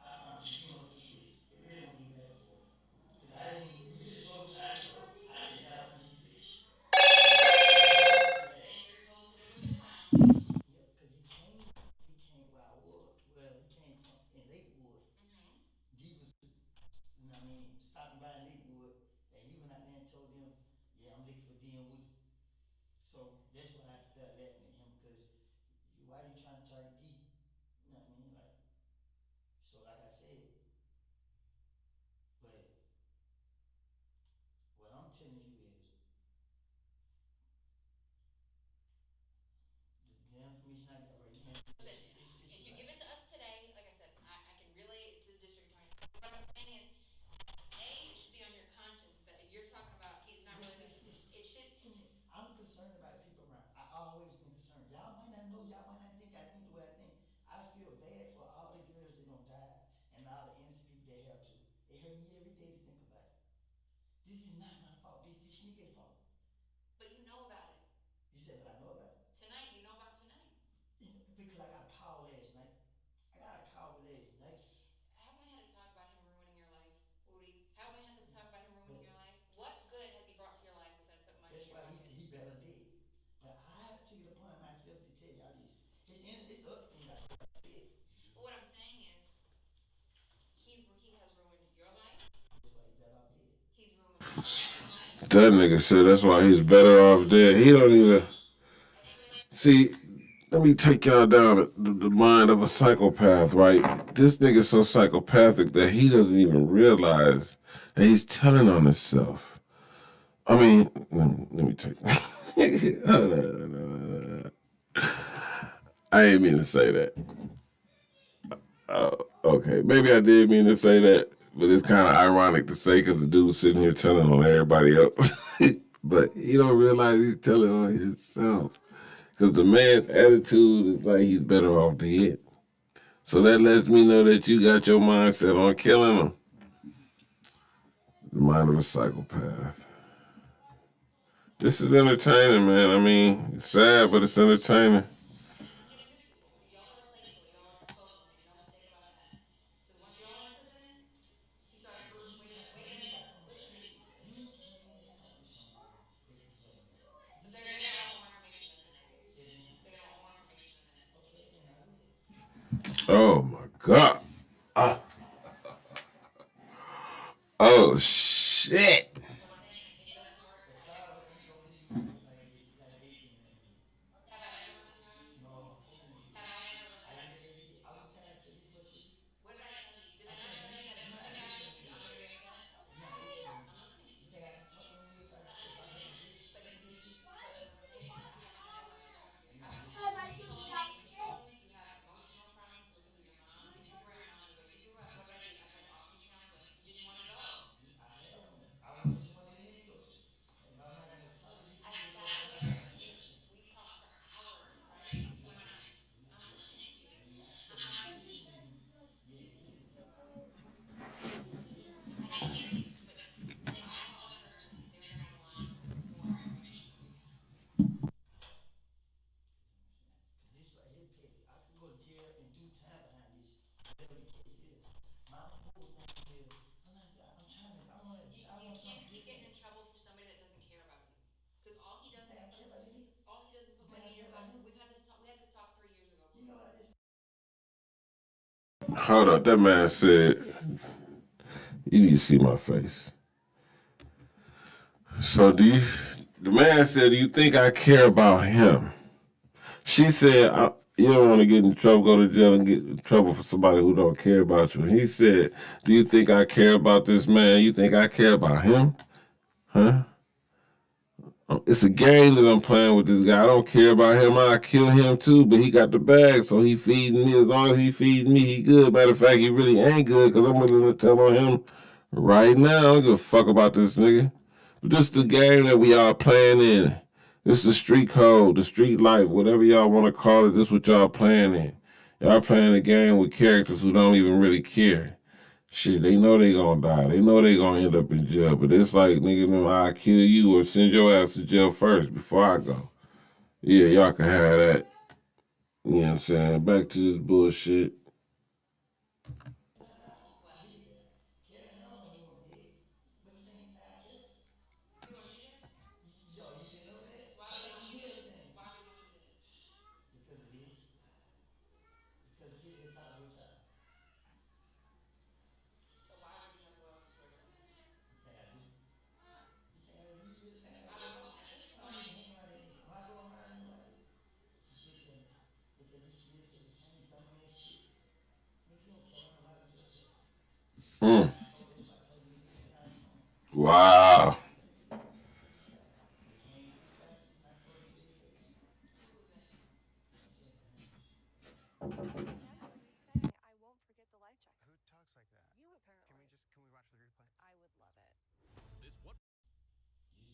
I promise you, he don't know who he is. It really don't need back and forth. Cause I didn't even, we just drove beside each other. I just got up in his bitch. Cause you know why? Cause And that, you reposted it with the clown. yep, cause he came where I was. Well, he came in Lakewood. Mm-hmm. G was, stopping by in Lakewood, and he went out there and told them, yeah, I'm looking for D and Woody. So that's why I started laughing at him because why are you trying to target D? You know what I mean? Like, so like I said, but what I'm telling you is the information I got, bro. You know, Listen, it's if a you lot. give it to us today, like I said, I can relay it to the district attorney. What I'm saying is, it should be on your conscience that if you're talking about he's not Yes, really yes, being, yes. it should. Kenny, I'm concerned about the people around. I always been concerned. Y'all might not know. Y'all might not think I think the way I think. I feel bad for all the girls that don't die and all the innocent people that have to. It hurt me every day to think about it. This is not my fault. This nigga's fault. But you know about it. You said, but I know about it. Tonight, you know about tonight. Because I got a call last night. I got a call last night. Haven't we had to talk about him ruining your life, Woody? Haven't we had to talk about him But ruining your life? What good has he brought to your life besides putting money that's in your why pocket? he better dead. But I took it upon myself to tell y'all this. It's other things I said. But what I'm saying is, he has ruined your life. That's why he better off dead. He's ruined Zarya's life. That nigga said that's why he's better off dead. He don't even see. Let me take y'all down the mind of a psychopath, right? This nigga's so psychopathic that he doesn't even realize that he's telling on himself. I mean, let me take. I ain't mean to say that. Okay, maybe I did mean to say that, but it's kind of ironic to say because the dude's sitting here telling on everybody else. But he don't realize he's telling on himself. Because the man's attitude is like he's better off dead. So that lets me know that you got your mindset on killing him. The mind of a psychopath. This is entertaining, man. I mean, it's sad, but it's entertaining. And he was, y'all were playful, y'all were social, make no mistake about that. Because once y'all went to prison, he started waking up. Listen, they're gonna get out more information in a minute. They're gonna want more information in a minute. Okay, and I will. Oh, my God. Ah. Oh, shit. So what I'm saying is, make it less work. The trial ain't gonna be like 18 interviews. Have I ever run a trial on you? No, 4 interviews. Have I ever run a I trial? didn't tell you. Did I tell this much to you? What did I tell you? Did I I not said tell you that if you're not something listening happens, to I'm me. gonna be upset? You're not listening to me. Hold up, that man said, you need to see my face. So the man said, do you think I care about him? She said, you don't want to get in trouble, go to jail and get in trouble for somebody who don't care about you. He said, do you think I care about this man? You think I care about him? Huh? It's a game that I'm playing with this guy. I don't care about him. I kill him too, but he got the bag, so he feeding me. As long as he feeding me, he good. Matter of fact, he really ain't good because I'm willing to tell on him right now. I don't give a fuck about this nigga. But this the game that we all playing in. This is the street code, the street life, whatever y'all want to call it. This what y'all playing in. Y'all playing a game with characters who don't even really care. Shit, they know they gonna die. They know they gonna end up in jail. But it's like, nigga, I kill you or send your ass to jail first before I go. Yeah, y'all can have that. You know what I'm saying? Back to this bullshit. What? Listen, carrying on, you want me? What you think I care? You want to meet him? Yo, you didn't know that? Why I would you know want to you meet him? everything. Why would you want to meet him? Because of this. Because this is impossible child. So why would you want to go towards him? You think I do? You think I you really think I do? I won't. Listen, I don't even hang around that nigga. When I go around him, right? She still tell me. Because he still say the same dumbass shit. Nigga, you don't care about nobody but yourself. Mm. I told everybody, I told the nigga every time he come. Wow. They came to the facts and I told them to their face. who was they? I said to him. Whatever you say, I won't forget the light checks. Who talks like that? You apparently. Can we watch the replay? I would love it. You,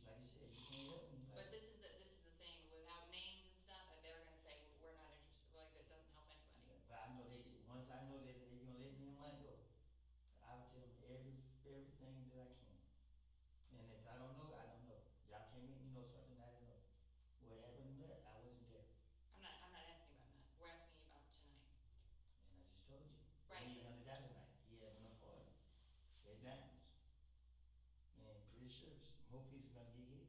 like you said, you can't help me. Like, But this is the thing. Without names and stuff, they're gonna say we're not interested. Like that doesn't help anybody. yeah, but I know they once I know that they gonna let me and Mike go, I will tell them everything that I can. And if I don't know, I don't know. Y'all can't make me know something I didn't know. What happened there? I wasn't there, I'm not asking about that. We're asking you about tonight. and I just told you that Right, he ain't but gonna die tonight. He having a party at Diamonds, and pretty sure more people's gonna get hit.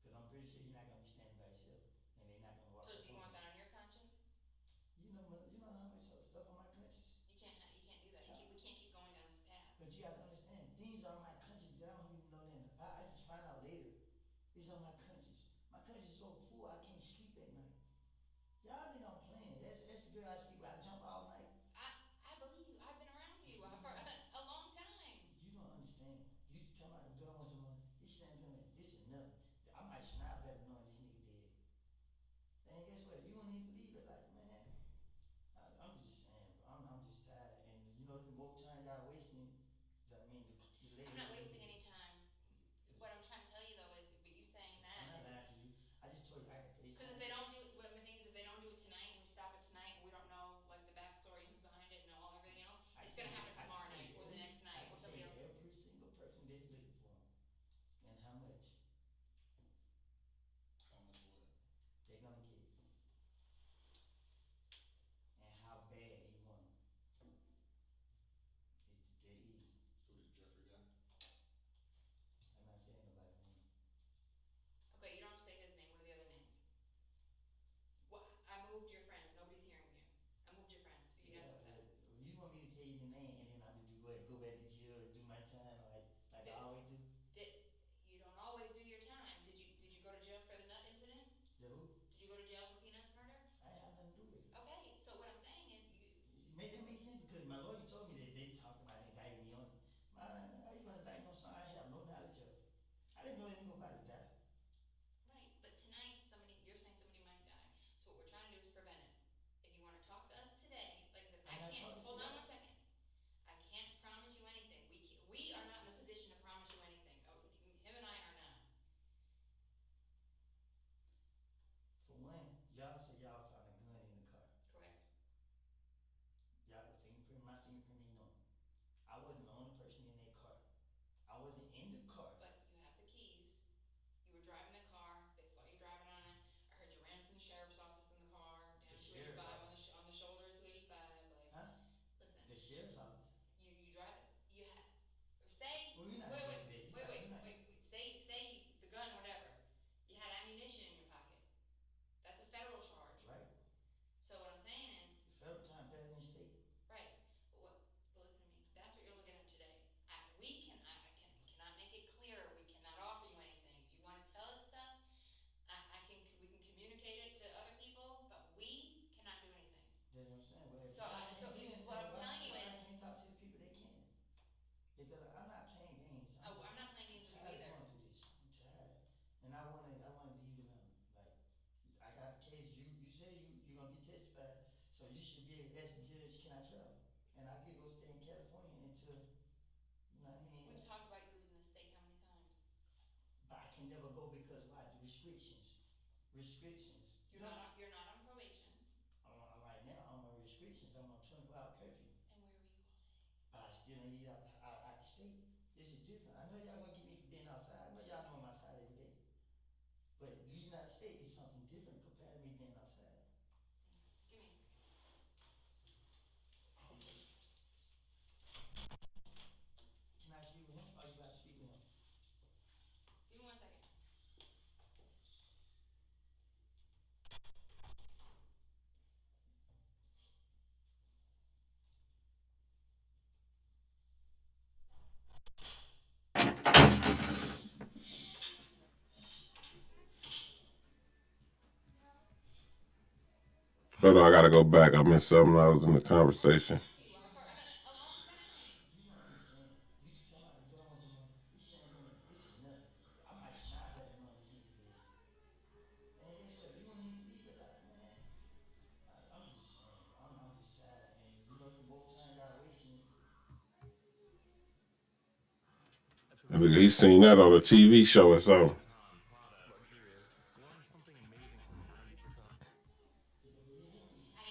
Cause I'm pretty sure he's not gonna be standing by himself, and they're not gonna walk so up do you on want him. that on your conscience? You know how much stuff on my conscience. You can't do that. We can't keep going down this path. But you gotta understand, things are on my conscience that I don't even know nothing about. I just find out later. It's on my conscience. My conscience is so full I can't sleep at night. Y'all think I'm playing. That's the girl I sleep with. I jump all night. I believe you. I've been around you You for don't a long time. you don't understand. You tell me, do I want some money? This stands for me. This is nothing. I might smile better knowing this nigga dead. And guess what? You wouldn't even believe it. Like, man, I'm just saying, bro. I'm just tired. And you know, the more time y'all wasting, I mean, the later I'm it's not gonna wasting get. any time. What I'm trying to tell you though is, but you saying I'm that not is lying to you. I just told you I got because if FaceTime. they don't do it, but my thing is, if they don't do it tonight and we stop it tonight and we don't know can I travel? And I could go stay in California until, you know what I mean? We've talked about you leaving the state how many times? But I can never go because why? The restrictions. Restrictions. You're not on probation. I'm right now. I'm on restrictions. I'm on 24-hour curfew. And where were you all day? But I still ain't eat out the state. This is different. I know y'all gonna get me for being outside. I know y'all know I'm outside every day. But leaving out of state is something different compared to me being outside. Give me a second. Can I speak with him or you got to speak with him? Give me 1 second. Hold on, I gotta go back. I missed something. I was in the conversation. You are for a long time. You don't understand. You come out the door one tomorrow. He's saying to me, this is nothing. I might snap at him on the keep this. Man, yes sir. You don't need to be here, man. I'm just saying, bro. I'm just tired, and you know the more time y'all wasting. He seen that on a TV show or something. I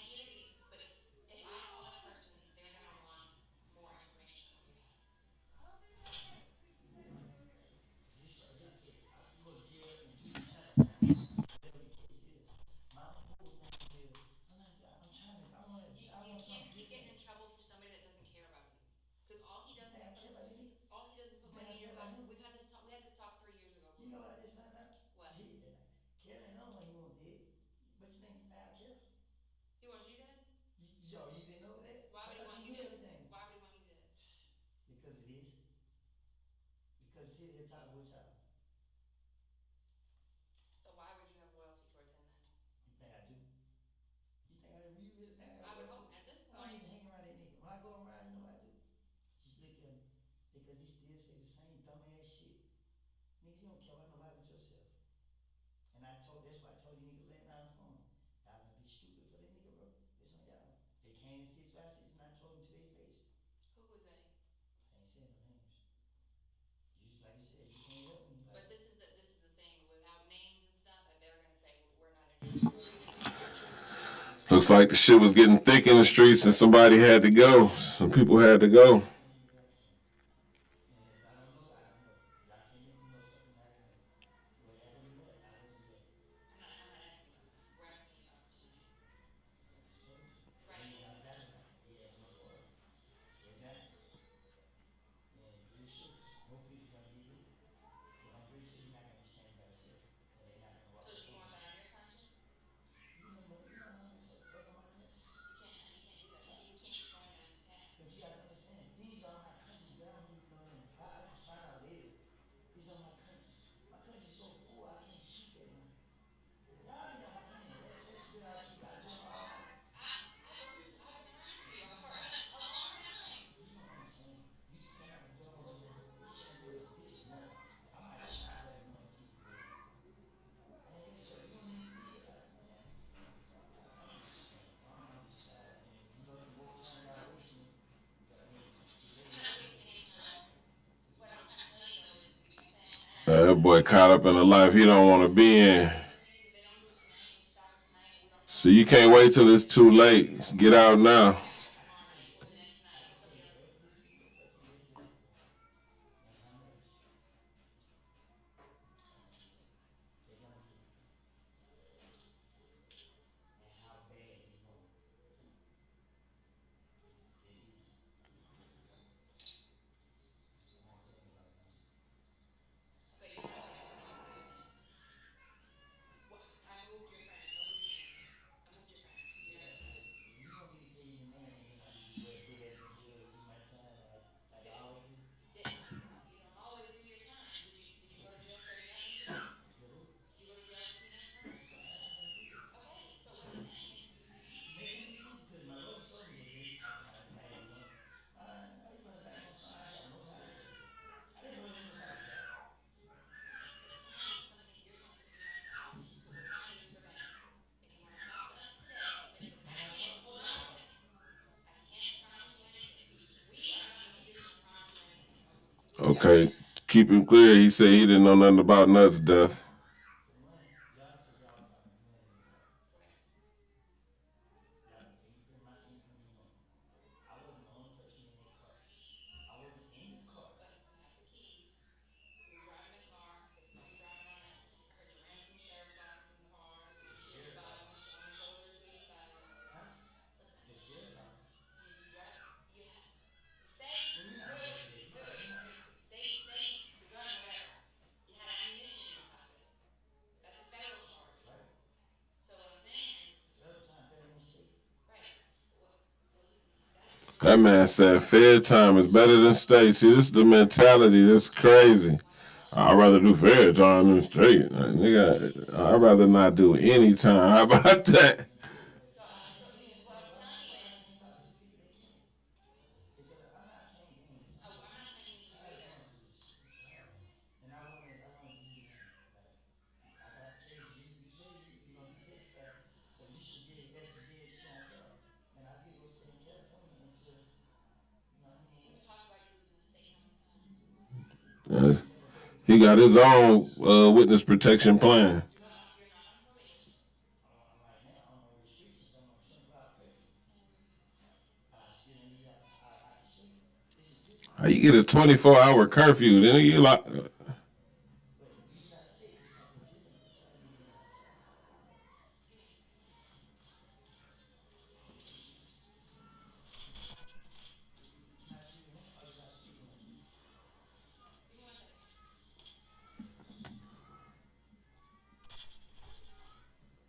hear you, but if I call this person, they're gonna want more information than what you have. I can go to jail and do time, whatever the case is. My whole thing is, I'm trying to, I You want can't something keep getting different. in trouble for somebody that doesn't care about you. Because all he You does is think I put care about that nigga? all he does is You put think I money in care your about pocket. him? We had this talk 3 years ago. You know Believe what me. I just found out? What? Kelly ain't the only one he want dead. But you think I care? He wants you dead? Yo, you didn't know that? Why I would he thought want you you knew dead? everything. Why would he want you dead? Because it is. Because the city here talking with y'all. So why would you have loyalty towards him then? You think I do? You really think I got I would loyalty? hope at this I don't point. even hang around that nigga. When I go around, you know what I do? Just look at him. Because he still say the same dumbass shit. Nigga, you don't care about nobody but yourself. And that's why I told you niggas last night on the phone. Y'all gonna be stupid for that nigga, bro. It's on y'all. They came 6 by 6 and I told them to their face. Who was they? I ain't saying no names. You like I said, you can't help me. Like But this is the thing. Without names and stuff, they're gonna say we're not interested. We're not interested. Looks like the shit was getting thick in the streets and somebody had to go. Some people had to go. and if I don't know, I don't know. Y'all can't make me know something I didn't know. What happened with Nut, I wasn't there. I'm not asking about that. We're asking you about tonight. I just told you. They Right. didn't have a dynamite. He had one for him. Straight down. And pretty sure more people gonna get hit. But I'm pretty sure he's not gonna be stranded by himself. And they're not gonna walk So up you on want him. that on your conscience? You know how much stuff on my conscience? You can't do that. Huh? You can't keep going down this path. But you gotta understand, things on my conscience that I don't even know nothing about. I just found out later. It's on my conscience. My conscience is so full I can't sleep at night. Y'all think I'm playing. That's real I see. I go all night. I've been around you for a long time. You don't understand. You can come out the door one day, he's saying to me, this is nothing. I might snap at him on the keep it. Man, yes sir, you don't need to be here, man. I'm just saying, I'm just tired. And you know the more time y'all wasting, and today I'm is not the wasting any time. What I'm trying to tell you though is you saying That boy caught up in a life he don't want to be in. opportunities. If they don't do it tonight and we stop it tonight and we don't So find you somebody can't else, wait till it's too late. Get out now. or tomorrow night or the next I night, can tell somebody you else. every single person that's looking for him and how much they're gonna get and how bad they want it. It is. That's what I'm saying right now. Okay, you have somebody coming over to your thing. What? I moved your friend. Nobody's name. I moved your friend. You never said it. You want me to tell you the name Okay, keep him clear. He said he didn't know nothing about Nuts' death. The money, y'all, because y'all was talking, the money didn't come. Okay. Y'all know, can you put my income in there? I wasn't the only person in that car. I wasn't in the car. But you have the keys. You were driving the car. You were driving on it. I heard you ran from the sheriff's office in the car. You The scooted sheriff's by office. on the shoulders, scooted by. Huh? Listen, The sheriff's office. you drive. You say And you're not wait, gonna wait, say that. wait, You're wait, right. You're not. wait. Say the gun or whatever. You had ammunition inside of it. That's a federal charge. Right. So what I'm saying is, Federal time better than state. right? What? So that's what That man said fair time is better than state. See, this is the mentality. That's crazy. I'd rather do fair time than straight. Nigga, I'd rather not do any time. How about that? So, what I'm telling you Why I is, can't talk to the people that can? Because I'm not playing games. I'm not playing games with you I either. going through this shit. It's hard. And I wanna give you money. Like I got cases. You say you gonna be testified. So you should be investigating shit on camera. And I get to go stay in California until you know what I We mean. just talked about you losing the state. How many times? Uh, You never heard me he talk got about his it. own witness protection plan. You're not on probation. I'm right now. I'm on restrictions. I'm on 24-hour curfew. And I still ain't leave out the state. This my How you first get a time. 24-hour curfew? Then you like, But if you get out of state, it's like a different. It's like when you get out of state. give me, Can I speak with him or you gotta speak with him? give me 1 second.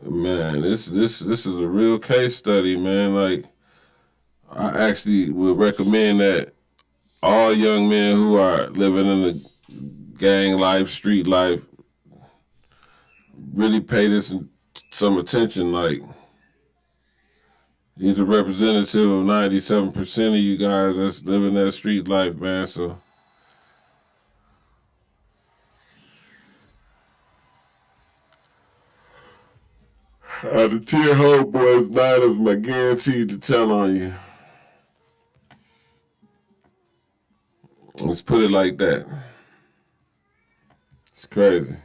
man, this is a real case study, man. Like, I actually would recommend that all young men who are living in the gang life, street life, really pay this some attention. Like, he's a representative of 97% of you guys that's living that street life, man. So, the tier homeboys, 9 of them are guaranteed to tell on you. Let's put it like that. It's crazy.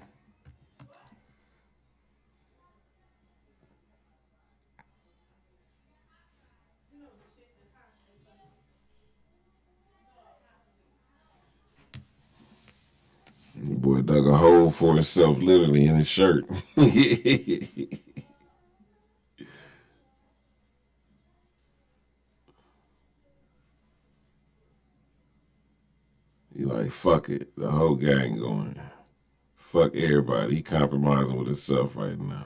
The boy dug a hole for himself, literally, in his shirt. He like, fuck it. The whole gang going. Fuck everybody. He compromising with himself right now.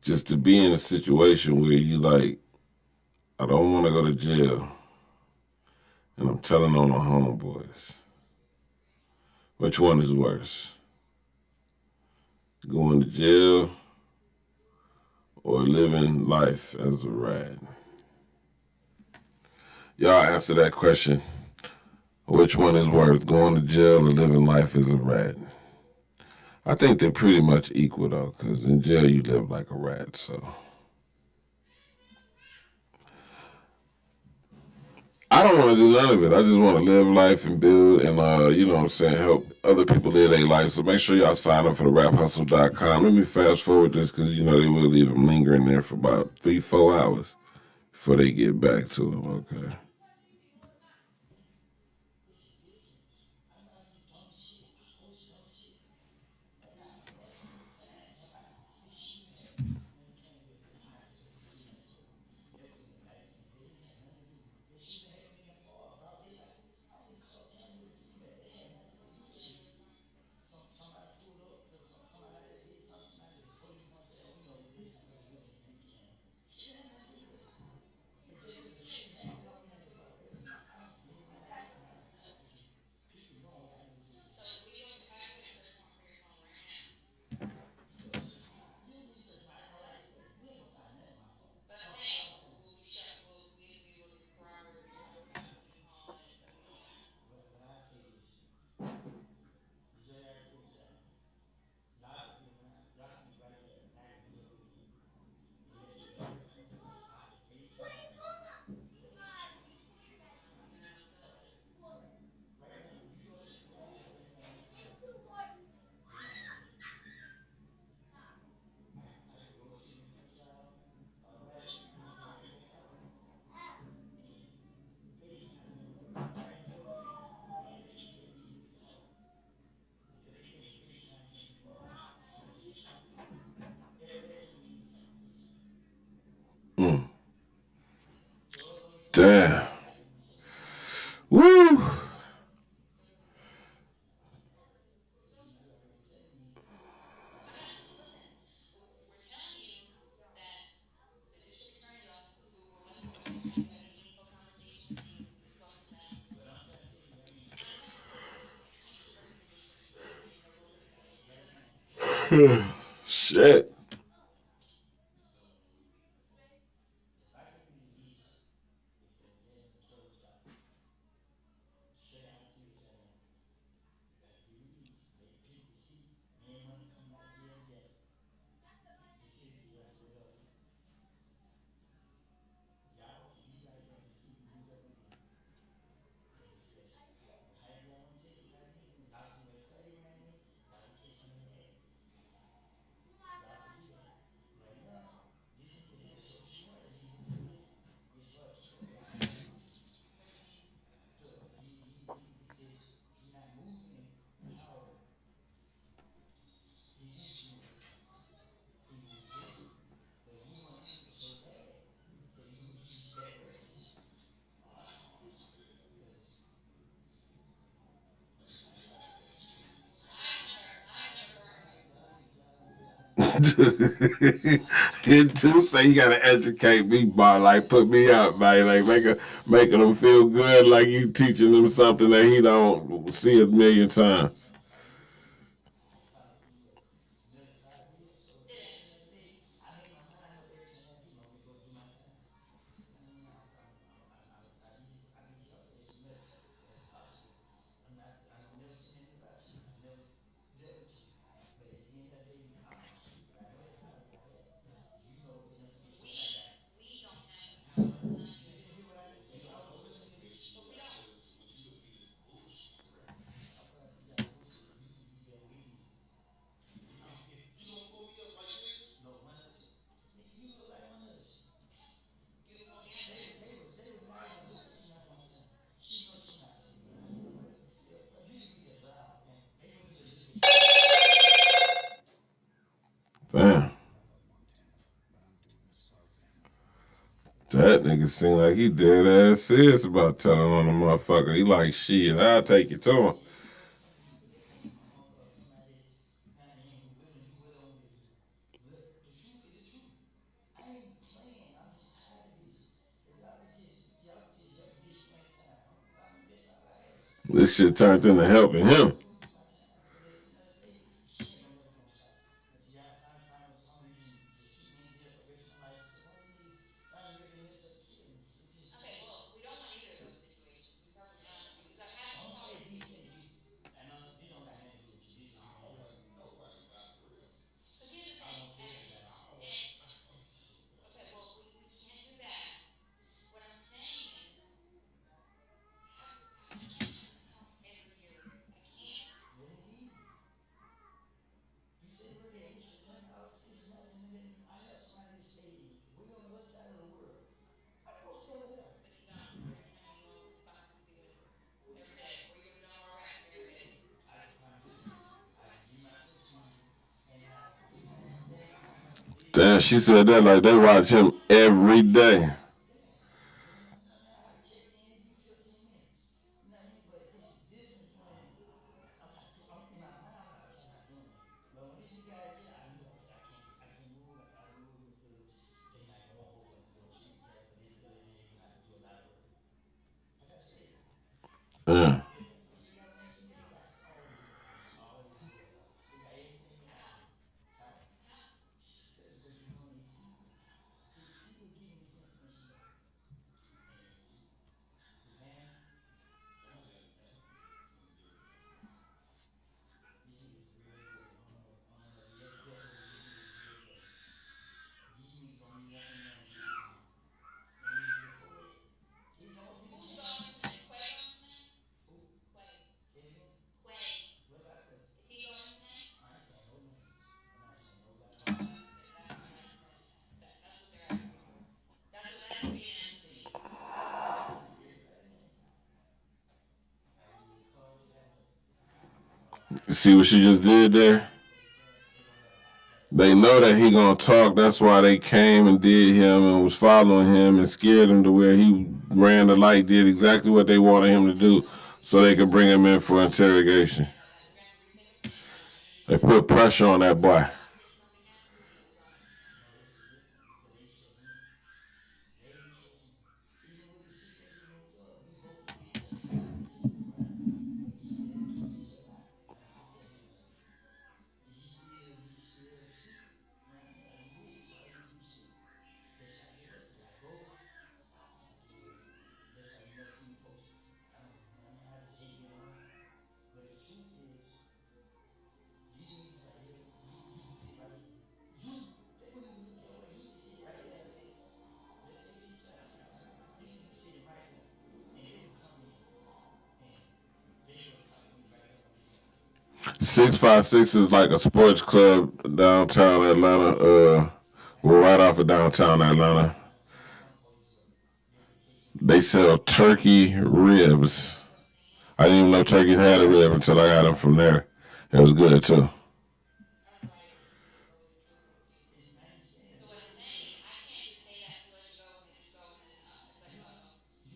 Just to be in a situation where you like, I don't want to go to jail. And I'm telling on my homeboys. Which one is worse? Going to jail or living life as a rat? Y'all answer that question. Which one is worse, going to jail or living life as a rat? I think they're pretty much equal though, because in jail you live like a rat. So I don't want to do none of it. I just want to live life and build and, you know what I'm saying, help other people live their life. So make sure y'all sign up for the raphustle.com. Let me fast forward this because, you know, they will leave them lingering there for about 3-4 hours before they get back to them. Okay. I'm not do dumb shit. I post dumb shit. And I most of the time have I this shit been happening. Man, playing with it. It's not so. It's not so. That was in the magazine. That didn't have nothing to do with it. That shit been happening in the bar, bro. They like, I don't get caught playing with a female. That had nothing to do with shit. Somebody pulled up, somebody out there hit somebody, the police want to say, oh, you know, this is what it is, and you can't. Shit had nothing to do with it. But just because the shit happened don't mean that Damn. Woo. You already telling me. I'm not. Listen, we're telling you that the district attorney's office is super wonderful. You had a meaningful conversation. You spoke with them. But I'm trying to tell you, I mean, I know, but you can't keep working for district attorney and no go to the court. yeah, I can. Shit. If I could be the least, if the struggle stopped, show you how serious I am. If I could be released, let people see me and money coming out of jail together. The city of Philadelphia. Y'all, you right there can see me lose everything. And discuss. And however y'all want to testify against me, doctors may study around me, y'all can catch me in the act. Y'all can do that. Right now, this nigga here is so smart that he's moving in. It's hard to control him. What do you mean? So he not moving power. He's influence. He moves weight. But he want to keep it so bad that he's that reckless. Because I've never heard of you. He too say you gotta educate me, boy. Like put me up, man. Like making him feel good, like you teaching him something that he don't see a million times. I probably do another 5 years. So Sit at down. the end of the day, I made my mind up every time I get my way to go do my time. I mean, I be here for as much as possible. I don't never send anybody shit. I never dealt with you. But at the end of the day, shit, I know the power that I have. You know the information that I got. We don't have the power. I'm telling you. Listen here, what I do. You all know what it is. But we don't. What you put me is bullshit, correct? I'm trying to figure out bullshit so you can be there with me. If you gonna blow me up like this, No, nigga, you look like one of us. You can blow me up. They was not even look at you not one time. She knows she not the same. A nigga be there brown and they gonna be there look at you. Damn. That nigga seem like he dead ass serious about telling on the motherfucker. He like shit. I'll take it to him. Somebody who will on with you. But the truth is the truth. I ain't playing. I'm just tired of this. If y'all could just help me this one time. That's all I ask. This shit turned into helping him. Go do my time. But at the end of the day, shit ain't never gonna stop. Until y'all find some reason to just keep me in jail for the rest of my life. Because all these niggas trying to really mess up the shit. It's just Okay, well, we don't want either of those situations, to be perfectly honest with you, because I've had I'm phone calls saying with these people. things. And this don't got nothing to do with you. This just me. nobody got for real. So here's the I thing, don't care if you got it. okay, well, since we can't do that, what I'm saying is, I can't come to talk every year with you. I can't. What it is. You say we're there. It's nothing. It's nothing. I have somebody that stay way on the other side of the world. I'm supposed to go over there. But you don't. Every time you go, it's boxes to get over. Every day. Or you go to Delaware Rack every day. I can promise you. I can give myself to you. And anytime I'm there, Damn, she said that like they watch him every day. yeah. I can check in and you 15 minutes. You know what I mean? But it's a difference when I'm in my mind. I'm like, okay, I'm not doing that. But when this nigga out there, I knew I can't move. I gotta move him because they not gonna hold him to go to street jail for this because they're gonna have to do a lot of work. Like I said, Yeah. you got one kid, they got all this world. They got everything you want. How? Because what you're doing is illegal. See, people are getting this information though. And the man, Somebody had to pay me to deal with that. this nigga is real trouble. I don't know if you ever dealt with him. This nigga is real trouble. These niggas don't even want him around his family. And he's recorded. His own people Who's know going him. tonight? Is Quay going tonight? Who? Quay. Say it again? Quay. What about Quay? Is he going tonight? I ain't saying no name. I'm not saying nobody name. Okay, that's what they're asking. That's being asked of me. I can give everybody name. I can give you the cars they got. You see what she just did there? They gonna have an iPad. They know that he gonna talk. That's why they came and did him and was following him and scared him to where he ran the light, did exactly what they wanted him to do, so they could bring him in for interrogation. They put pressure on that boy. No, this is different because they told me, even with the situation woke up, we both agreed that we not good, right? But he said, it's a lot. And I looked at him like, you still shoot? You know what I mean? Like, you with it, so why you shoot? Just try to get up. Did I go? I said, just like you never seen me post. I don't, you know what I mean? I just hate being around. But the truth is, these niggas right here, you can sit right here. They wouldn't even look your way. You can sit right there. Let's take a seat beside me. These niggas sitting right here. And they would come in and they would talk to me right there on this side. 656 is like a sports club downtown Atlanta. We're right off of downtown Atlanta. They sell turkey ribs. I didn't even know turkeys had a rib until I got them from there. It was good too. It's 90 cents. So what I'm saying is, I can't just say that to let it go and just go and expect.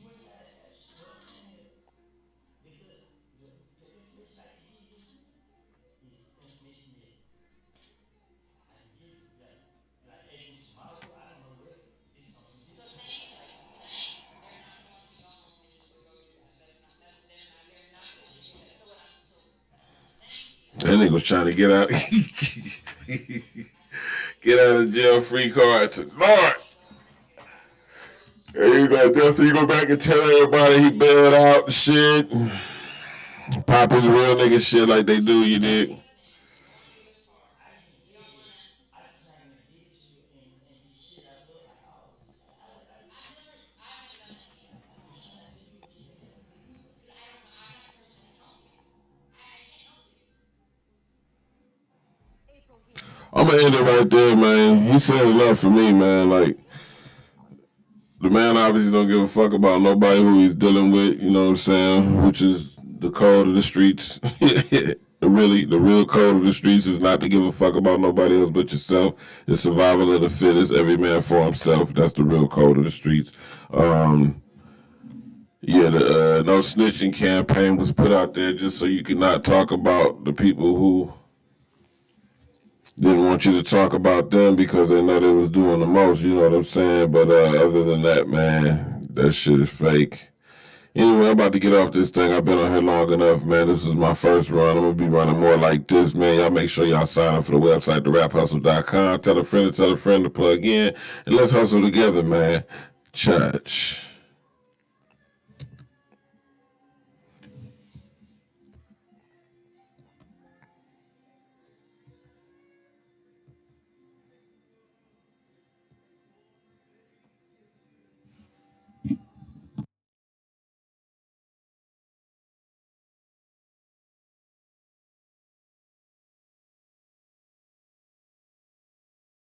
You ain't gotta ask. What I'm saying is, because the information I can give you is information that I can give you. Like hey, from tomorrow, I don't know what this company, this So company. saying they're not going to go home and just go do that. They're not going to do that. So what I'm saying to you, That nigga was trying to get out, get out of jail free card tonight. There you go. Definitely go back and tell everybody he bailed out and shit. Pop his real nigga shit like they do. You dig? I didn't get it. I just not gonna give it to you and be shit. I feel like, oh, I've never done that to you. you should not give it to me either. Because I'm not the person that can help you. I can't help you. I'm gonna end it right there, man. He said enough for me, man. Like, the man obviously don't give a fuck about nobody who he's dealing with, you know what I'm saying? Which is the code of the streets. Really, the real code of the streets is not to give a fuck about nobody else but yourself. It's survival of the fittest, every man for himself. That's the real code of the streets. Yeah, the no snitching campaign was put out there just so you could not talk about the people who didn't want you to talk about them because they know they was doing the most, you know what I'm saying? But other than that, man, that shit is fake. Anyway, I'm about to get off this thing. I've been on here long enough, man. This is my first run. I'm going to be running more like this, man. Y'all make sure y'all sign up for the website, theraphustle.com. Tell a friend to plug in. And let's hustle together, man. Church.